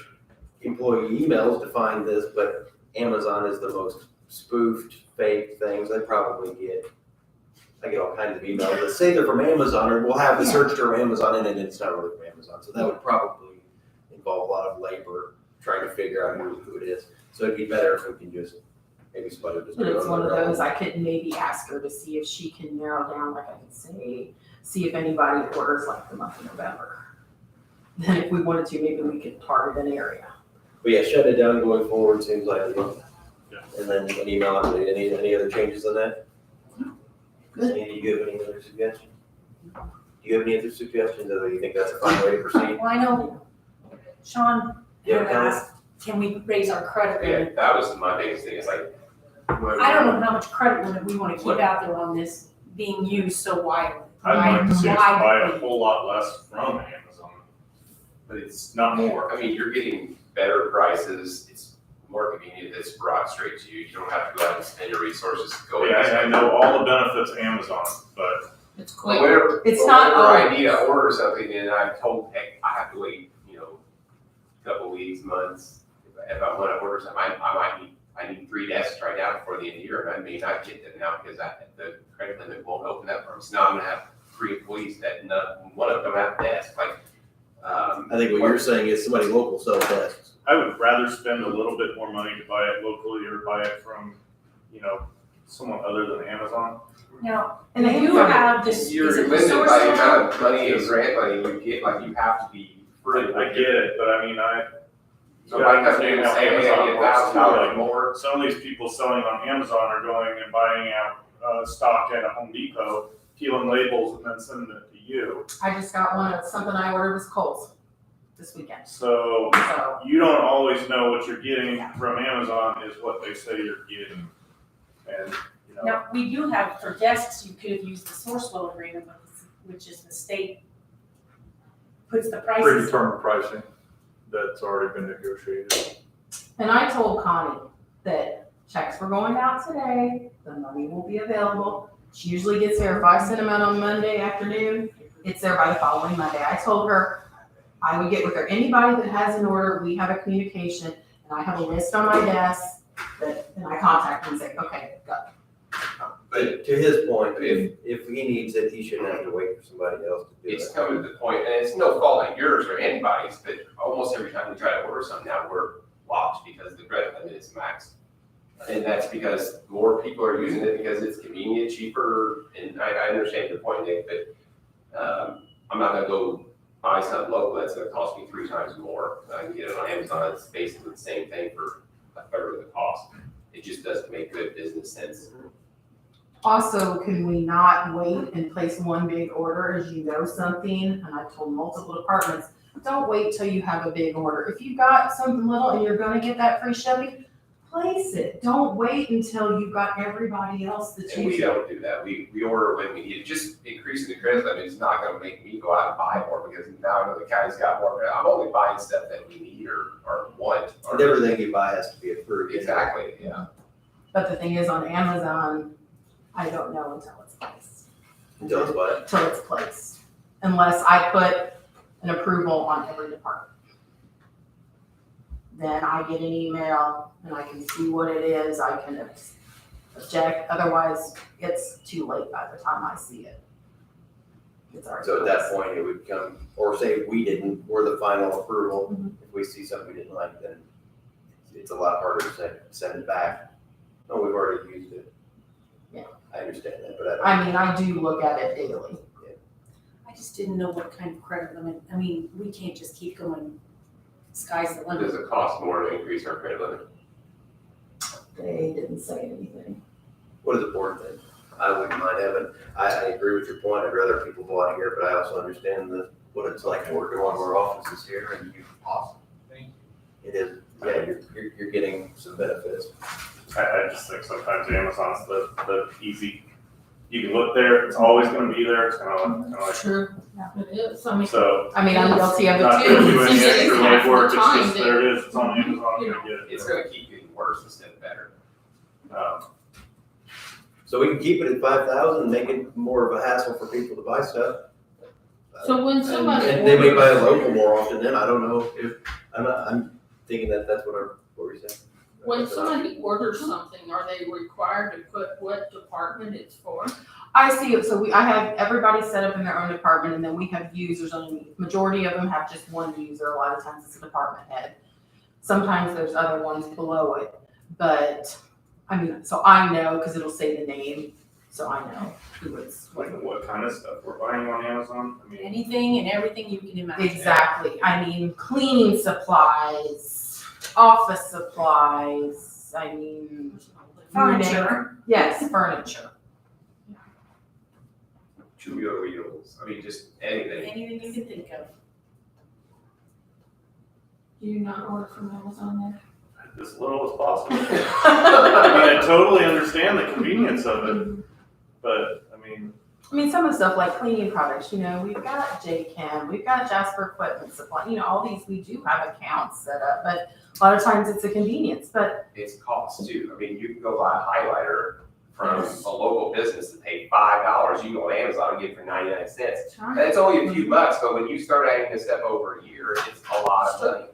employee emails to find this, but Amazon is the most spoofed, fake things. I get all kinds of emails that say they're from Amazon, or we'll have the search term Amazon in it, and it's not really from Amazon. So that would probably involve a lot of labor trying to figure out who it is. So it'd be better if we can just, maybe somebody would just But do it it's on one of their own. those, I could maybe ask her to see if she can narrow down, like I could say, see if anybody orders like the month of November. Then if we wanted to, maybe we could target an area. But yeah, shut it down going forward seems like a month. And then an email update. Any other changes on that? Good. Sandy, do you have any other suggestions? Do you have any other suggestions, or do you think that's a fine way to proceed? Well, I know Sean Yeah, had asked, can we raise our credit limit? Yeah, that was my biggest thing, it's like. I don't know how much credit limit we want to keep out there on this being used so widely. I'd like to see us buy a Widely. whole lot less from Amazon, but it's not more. I mean, you're getting better prices, it's more convenient, it's brought straight to you, you don't have to go out and spend your resources to go. I know all the benefits of Amazon, but It's quick. It's not Whenever I always. need to order something and I'm told, hey, I have to wait, a couple weeks, months. If I want to order something, I need 3 desks right now before the end of the year, and I may not get them now because the credit limit won't open up for me. So now I'm gonna have 3 employees that one of them have a desk, I think what you're saying is somebody local sells desks. I would rather spend a little bit more money to buy it locally or buy it from, someone other than Amazon. Now, And they you have this, is You're it the limited source by the code? amount of money and grant money you get, like you have to be. I get it, but I mean, Somebody comes in and say, hey, I get $1,000 more. Some of these people selling on Amazon are going and buying out stock at a Home Depot, peeling labels and then sending it to you. I just got one of something I ordered was Kohl's this weekend. So So, you don't always know what you're getting from Amazon is what they say you're getting. And, Now, we do have, for desks, you could have used the source flow agreement, which is the state puts the prices. Predetermined pricing that's already been negotiated. and I told Connie that checks were going out today, the money will be available. She usually gets there if I send them out on Monday afternoon, it's there by the following Monday. I told her I would get with her, anybody that has an order, we have a communication, and I have a list on my desk and I contact them and say, okay, go. But to his point, if he needs it, he shouldn't have to wait for somebody else to do It's it. coming to the point, and it's no fault of yours or anybody's, but almost every time we try to order something now, we're blocked because the credit limit is maxed. And that's because more people are using it because it's convenient, cheaper, and I understand your point, Nick, but I'm not gonna go buy something local that's gonna cost me 3 times more. I can get it on Amazon, it's basically the same thing for a third of the cost. It just doesn't make good business sense. Also, can we not wait and place one big order as you know something? And I've told multiple departments, don't wait till you have a big order. If you've got something little and you're gonna get that free shipping, place it. Don't wait until you've got everybody else that's And we using it. don't do that. We order when we need it. Just increasing the credit limit is not gonna make me go out and buy more because now I know the county's got more. I'm only buying stuff that we need or want. And everything you buy has to be approved. Exactly, yeah. But the thing is, on Amazon, I don't know until it's placed. Until it's what? Till it's placed. Unless I put an approval on every department. Then I get an email and I can see what it is, I can object, otherwise it's too late by the time I see it. It's already So at that placed. point, it would come, or say we didn't, we're the final approval. If we see something we didn't like, then it's a lot harder to send it back. No, we've already used it. Yeah. I understand that, but I mean, I do look at it daily. I just didn't know what kind of credit limit, I mean, we can't just keep going, sky's the limit. Does it cost more to increase our credit limit? They didn't say anything. what does the board think? I wouldn't mind having, I agree with your point, I'd rather people go out here, but I also understand what it's like to work in one of our offices here and you. Awesome. It is, yeah, you're getting some benefits. I just think sometimes Amazon's the easy, you can look there, it's always gonna be there, it's kinda like, True, it is, I mean. so. I mean, I'm guilty of Not it gonna too. do any It's extra half the legwork, it's time just, that, there it is, it's on Amazon, I'm you gonna get it. It's gonna keep getting worse instead of better. So we can keep it at 5,000 and make it more of a hassle for people to buy stuff. So when somebody And they may buy a orders- local more often, then I don't know if, I'm thinking that's what we said. When somebody orders something, are they required to put what department it's for? I see it, so I have everybody set up in their own department, and then we have users underneath. Majority of them have just one user, a lot of times it's a department head. Sometimes there's other ones below it, but, I mean, so I know, because it'll say the name, so I know who it's. Like what kind of stuff we're buying on Amazon, I mean. Anything and everything you can imagine. Exactly, I mean, cleaning supplies, office supplies, I mean. Furniture. Yes, furniture. Chewy wheels, I mean, just anything. Anything you can think of. Do you not order from Amazon then? As little as possible. I mean, I totally understand the convenience of it, but, I mean, I mean, some of the stuff like cleaning products, we've got J-Chem, we've got Jasper Equipment Supply, all these, we do have accounts set up, but a lot of times it's a convenience, but It's cost too. I mean, you can go buy a highlighter from a local business and pay $5. You go on Amazon and get it for 99 cents. And it's only a few bucks, but when you start adding this stuff over a year, it's a lot of money.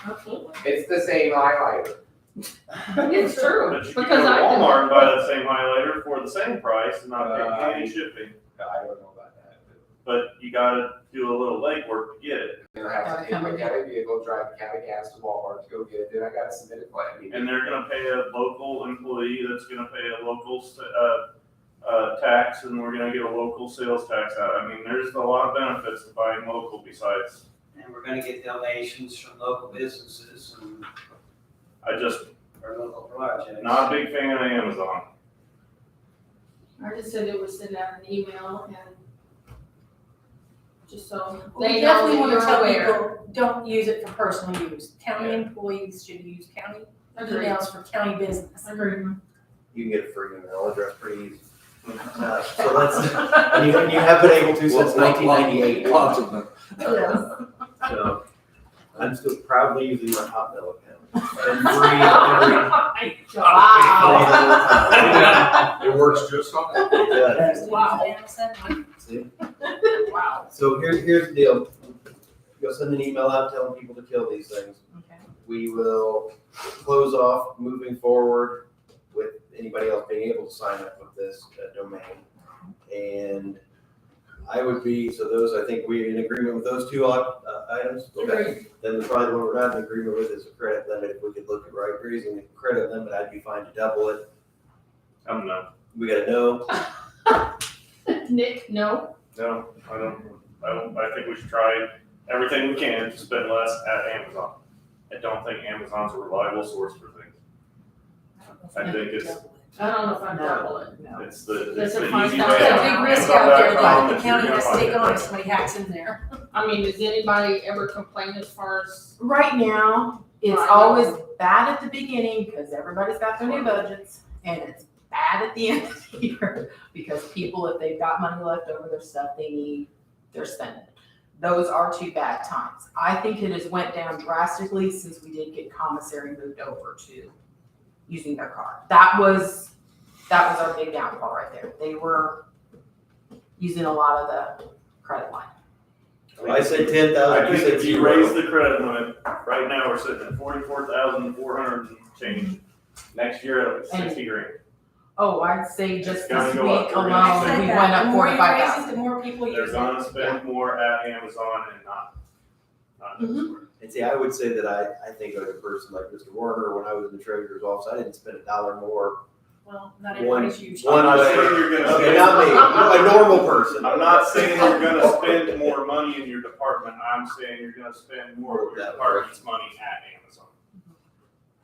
Absolutely. It's the same highlighter. It's true, but you can because go to I can. Walmart and buy that same highlighter for the same price and not pay any shipping. I don't know about that. But you gotta do a little legwork to get it. Then I have to take my county vehicle, drive the county gas to Walmart to go get it, then I gotta submit it. I mean, And they're gonna pay a local employee that's gonna pay a local, tax, and we're gonna get a local sales tax out. I mean, there's a lot of benefits to buying local besides, And we're gonna get donations from local businesses and our local projects. not a big fan of Amazon. I just said it was send out an email and just so We they know definitely that want to you're tell aware. people, don't use it for personal use. County employees should use county emails for county business. Agreed. You can get a free email address pretty easy. So let's, and you have been able to since 1998. Lots of them. So, I'm still proudly using my Hotmail account. And free Wow. It works just fine. It does. Wow. See? Wow. So here's the deal. You'll send an email out telling people to kill these things. Okay. We will close off moving forward with anybody else being able to sign up with this domain. And I would be, so those, I think we're in agreement with those two items. Okay. Then probably the one we're not in agreement with is a credit limit. If we could look at raising the credit limit, I'd be fine to double it. I'm no. We gotta know. Nick, no? No, I don't, I think we should try everything we can to spend less at Amazon. I don't think Amazon's a reliable source for things. I think it's, I don't know if I'm double it. it's the That's a easy fine way. time. It's a big risk out there that the Amazon.com, county you're has to gonna take find on it. if somebody hacks in there. I mean, does anybody ever complain as far as, Right now, it's Right. always bad at the beginning because everybody's got their new budgets, and it's bad at the end of the year because people, if they've got money left over, their stuff they need, they're spending. Those are two bad times. I think it has went down drastically since we did get commissary moved over to using their card. That was our big downfall right there. They were using a lot of the credit line. I said 10,000. I think said if you zero. raise the credit limit, right now we're sitting at 44,400 and change. Next year it'll be 60 grand. Oh, I'd say just It's gonna this go up. week We're gonna alone, say we that. went up The more you 45,000. raise it, the more people They're use it. gonna spend more at Amazon and not And see, I would say that I think of a person like Mr. Warner, when I was in the treasurer's office, I didn't spend $1 more. Well, not One- everybody's used. one I'm not way. saying you're gonna Okay, spend. not me, a normal person. I'm not saying you're gonna spend more money in your department, I'm saying you're gonna spend more of your department's money at Amazon.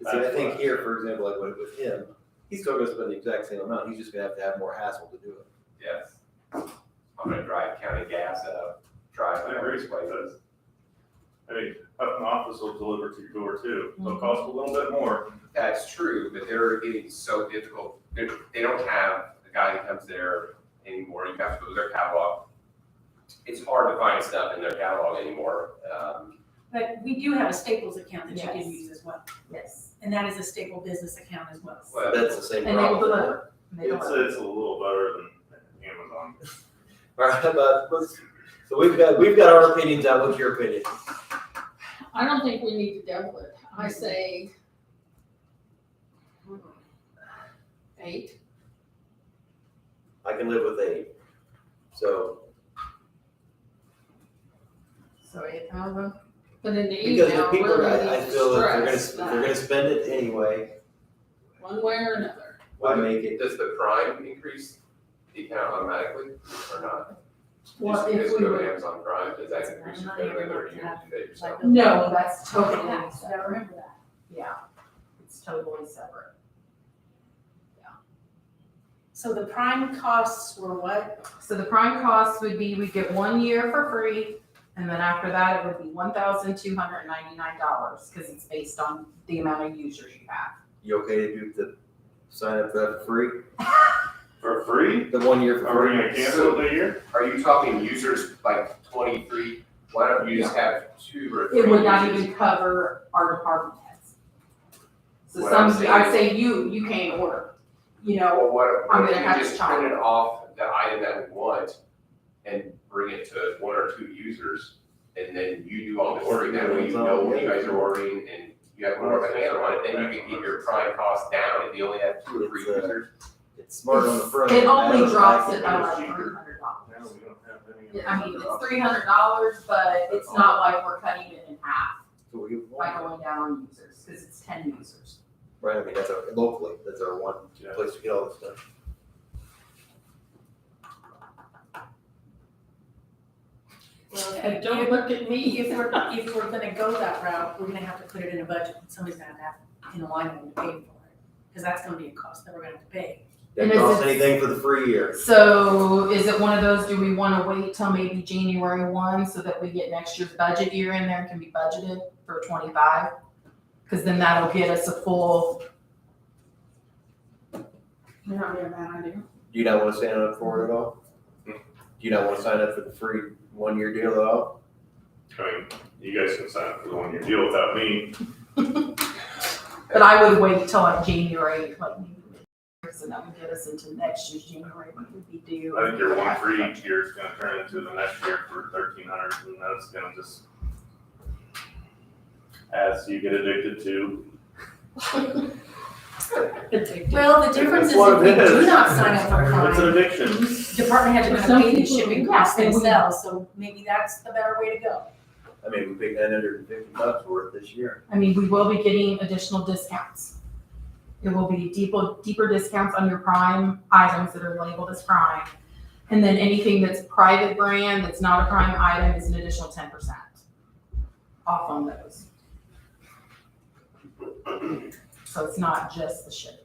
See, I think here, for example, like with him, he's still gonna spend the exact same amount, he's just gonna have more hassle to do it. Yes. I'm gonna drive county gas drive I agree. places. I mean, up in office will deliver to your door too, it'll cost a little bit more. That's true, but they're getting so difficult. They don't have a guy that comes there anymore. You have to go to their catalog. It's hard to find stuff in their catalog anymore. But we do have a Staples account that you Yes. can use as well. Yes. And that is a staple business account as well. Well, That's the same And they will problem. deliver. And they deliver. It's a little better than Amazon. All right, so we've got our opinions out, what's your opinion? I don't think we need to double it. I say 8. I can live with 8, so. So 8,000. But in the Because email, if people, really I need to feel that stress if they're gonna spend it anyway, one way or another. why make it? Does the Prime increase the account automatically or not? Well, Just if we go to would, Amazon Prime, does that increase your credit limit or do you have to do that yourself? no, that's totally Yeah, so separate. remember that. Yeah, it's totally separate. So the prime costs were what? So the prime cost would be, we get 1 year for free, and then after that, it would be $1,299, because it's based on the amount of users you have. You okay to do the, sign up for that for free? For free? The 1 year for Are we free? gonna cancel it a year? Are you talking users like 23? Why don't you just have 2 or 3 It would not users? even cover our department heads. So What I'm saying I'd is- say you can't order, you know, Well, what I'm if gonna have you to just try. print it off the item that we want and bring it to 1 or 2 users, and then you do all the ordering, that way you know what you guys are ordering, and you have more of a handle on it, then you can get your prime cost down if you only have 2 or 3 users. It's smart on the front. It only Back drops end it by is like cheaper. $300. No, we don't have any. I mean, it's $300, but it's not like we're cutting it in half So we, by going down on users, because it's 10 users. right, I mean, that's our, locally, that's our one place to get all this stuff. Well, And don't look at me. If we're gonna go that route, we're gonna have to put it in a budget, and somebody's gonna have in a line item to pay for it. Because that's gonna be a cost that we're gonna have to pay. Doesn't And is cost it- anything for the free year. So is it one of those, do we want to wait till maybe January 1 so that we get next year's budget year in there and can be budgeted for 25? Because then that'll get us a full, May not be a bad idea. Do you not wanna sign up for it at all? Do you not wanna sign up for the free 1 year deal at all? I mean, you guys can sign up for the 1 year deal without me. but I would wait till like January, like maybe mid, so that would get us into next year's January when we'd be due. I think your 1 for each year is gonna turn into the next year for 1,300, and that's gonna just, as you get addicted to Well, the difference is That's what if it we is. do not sign up for It's an Prime, addiction. department heads are Some gonna pay the people- shipping yeah, costs and we- themselves, so maybe that's the better way to go. I mean, we paid $950 for it this year. I mean, we will be getting additional discounts. It will be deeper discounts on your Prime items that are labeled as Prime. And then anything that's private brand, that's not a Prime item, is an additional 10% off on those. So it's not just the shipping.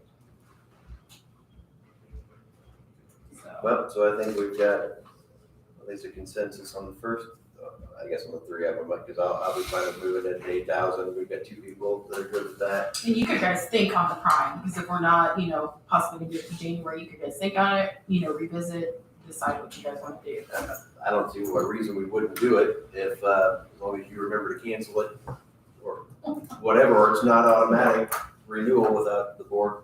Well, so I think we've got at least a consensus on the first, I guess on the three of them, because I'll be fine with moving it to 8,000. We've got two people that are good with that. And you could guys think on the Prime, because if we're not, possibly gonna do it in January, you could guys think on it, revisit, decide what you guys want to do. I don't see what reason we wouldn't do it if, as long as you remember to cancel it or whatever, or it's not automatic renewal without the board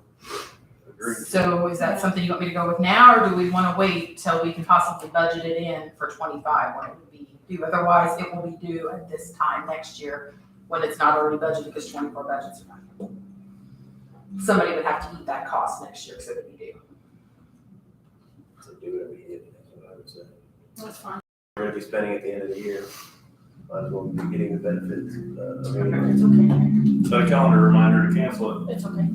agreeing. So is that something you want me to go with now, or do we want to wait till we can possibly budget it in for 25 when it would be due? Otherwise, it will be due at this time next year when it's not already budgeted because 24 budgets are not. Somebody would have to eat that cost next year because it would be due. So do it immediately, that's what I would say. That's fine. We're gonna be spending at the end of the year. Might as well be getting the benefits. It's okay. Set a calendar reminder to cancel it. It's okay.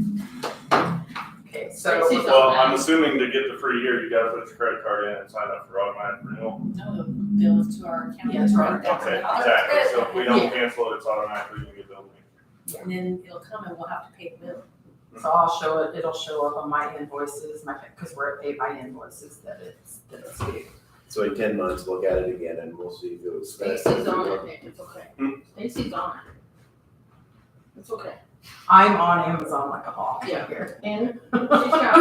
Okay, so. Well, I'm assuming to get the free year, you gotta put your credit card in and sign up for automatic renewal. No, the bill is to our account. Yeah, that's right. Okay, exactly. So if we don't cancel it, it's automatically gonna get billed. And then it'll come and we'll have to pay the bill. So I'll show it, it'll show up on my invoices, because we're paid by invoices that it's due. So in 10 months, look at it again and we'll see if it was. Stacy's on it, Nick, it's okay. Stacy's on it. It's okay. I'm on Amazon like a hawk Yeah. here. And You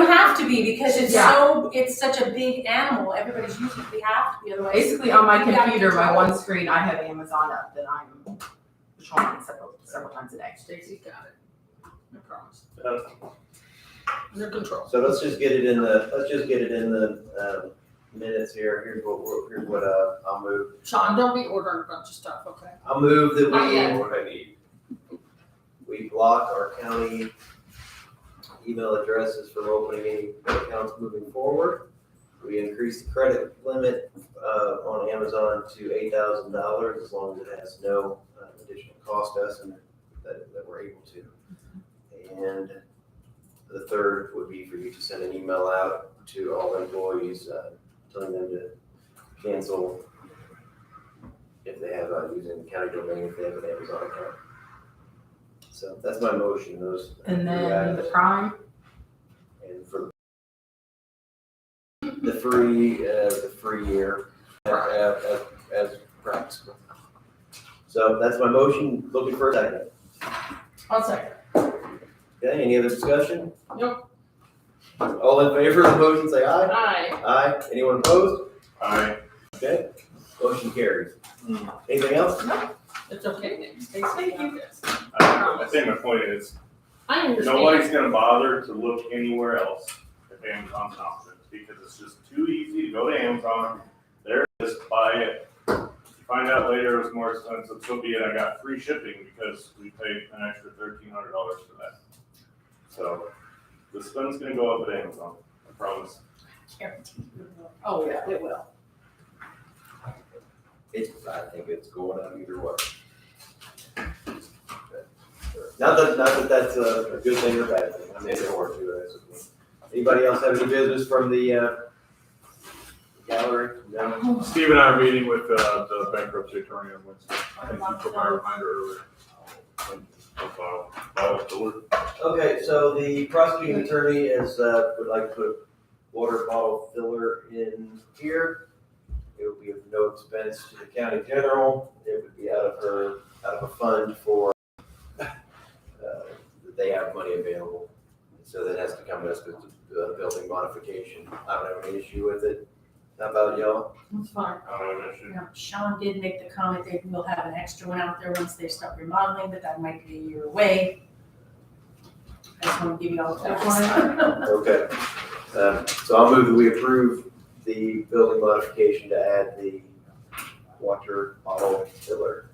have to be because it's Yeah. it's such a big animal. Everybody's using it. We have to be, otherwise. Basically, on my we gotta computer, my control it. one screen, I have Amazon up that I'm patrolling several times a day. Stacy's got it. I promise. Under control. So let's just get it in the minutes here. Here's what I'll move. Sean, don't be ordering a bunch of stuff, okay? I'll move that Not yet. what I need. We block our county email addresses from opening any accounts moving forward. We increase the credit limit on Amazon to $8,000 as long as it has no additional cost to us and that we're able to. And the third would be for you to send an email out to all employees telling them to cancel if they have using the county domain, if they have an Amazon account. So that's my motion, those. And then three the items. Prime, And for the free year as practical. So that's my motion, looking for a second. I'll second. Okay, any other discussion? Nope. All in favor of the motion, say aye. Aye. Aye. Anyone opposed? Aye. Okay, motion carries. Anything else? It's okay, Nick. Stacy got this. I think my point is, I understand. nobody's gonna bother to look anywhere else if Amazon's an option, because it's just too easy to go to Amazon, there it is, buy it. You find out later it was more expensive, so be it, I got free shipping because we paid an extra $1,300 for that. So, the spend's gonna go up at Amazon, I promise. Oh, yeah, it will. I think it's going up either way. Not that that's a good thing or a bad thing, I mean, there were two, that's. Anybody else have any business from the gallery? No? Steve and I are meeting with the bankruptcy attorney on Wednesday. I think you put my reminder earlier. Okay, so the prosecuting attorney would like to put a water bottle filler in here. It would be of no expense to the county general. It would be out of a fund for, that they have money available. So that has to come to us with the building modification. I don't have any issue with it. How about y'all? That's fine. I don't have an issue. Now, Sean did make the comment they will have an extra one out there once they start remodeling, but that might be a year away. I just want to give you all that. Okay. So I'll move that we approve the building modification to add the water bottle filler.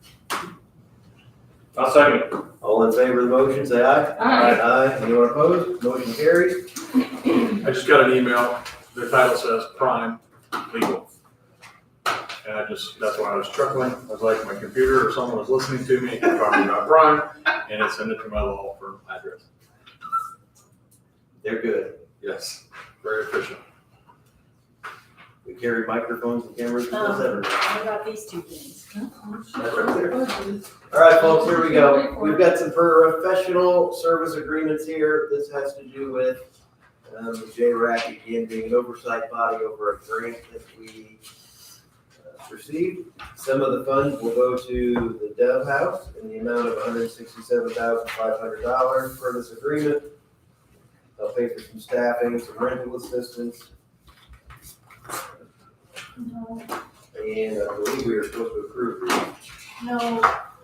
I'll second it. All in favor of the motion, say aye. Aye. Aye. Anyone opposed? Motion carries. I just got an email, the title says Prime Legal. And that's why I was chuckling, I was like, my computer or someone was listening to me, talking about Prime, and it sent it to my law firm address. They're good. Yes, very efficient. We carry microphones and cameras with us everywhere. What about these two things? That's right there. All right, folks, here we go. We've got some professional service agreements here. This has to do with JRAC again being an oversight body over a grant that we received. Some of the funds will go to the Dove House in the amount of $167,500 per this agreement. They'll pay for some staffing, some rental assistance. No, And I believe we were supposed to approve these. no,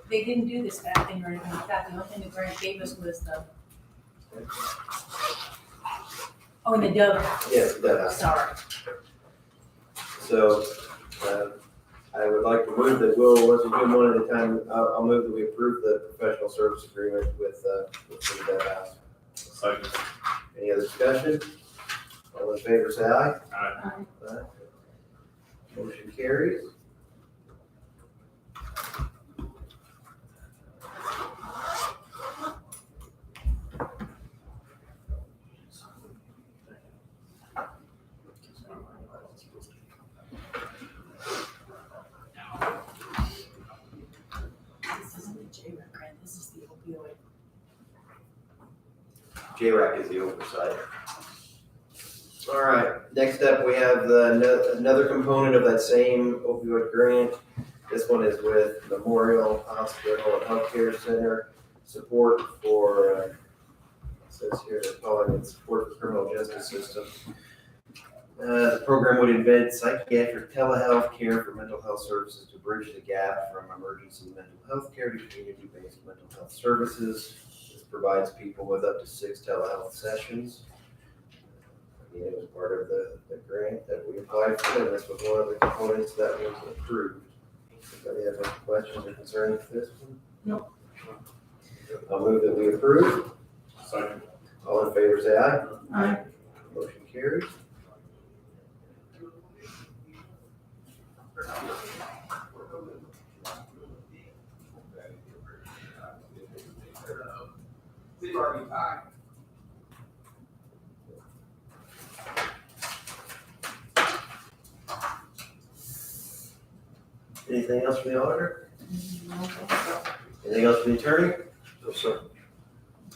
they didn't do the staffing or anything like that. The only thing the grant gave us was the. Oh, and the Dove. Yes, the Dove House. Sorry. So, I would like to move that we'll, let's do them one at a time. I'll move that we approve the professional service agreement with the Dove House. Second. Any other discussion? All in favor, say aye. Aye. Aye. Motion carries. This isn't the JRAC grant, this is the opioid. JRAC is the oversight. All right, next up, we have another component of that same opioid grant. This one is with Memorial Hospital and Healthcare Center, support for, it says here, they're calling it support for criminal justice system. The program would embed psychiatric telehealth care for mental health services to bridge the gap from emergency mental health care to community-based mental health services. This provides people with up to 6 telehealth sessions. It was part of the grant that we applied for, and this was one of the components that was approved. Anybody have any questions or concerns with this one? No. I'll move that we approve. Second. All in favor, say aye. Aye. Motion carries. Anything else from the auditor? Anything else from the attorney? No, sir.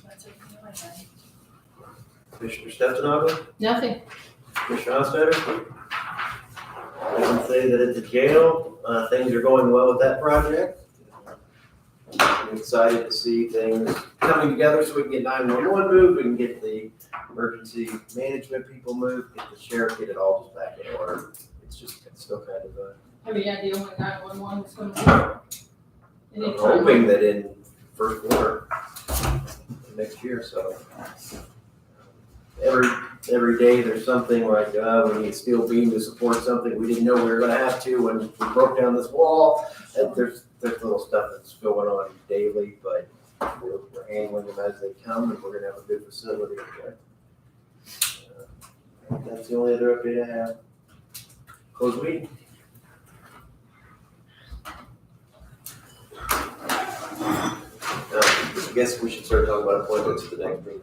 That's it for my side. Commissioner Stefano? Nothing. Commissioner Hostetter? I can say that at the jail, things are going well with that project. I'm excited to see things coming together so we can get 911 moved, we can get the emergency management people moved, get the sheriff, get it all just back in order. It's still kind of Have any idea when 911 is gonna be? I'm hoping that in first quarter of next year, so. Every day there's something like, we need steel beam to support something we didn't know we were gonna have to when we broke down this wall. And there's little stuff that's going on daily, but we're handling them as they come, and we're gonna have a good facility. That's the only other update I have. Close meeting. I guess we should start talking about appointments for the next meeting.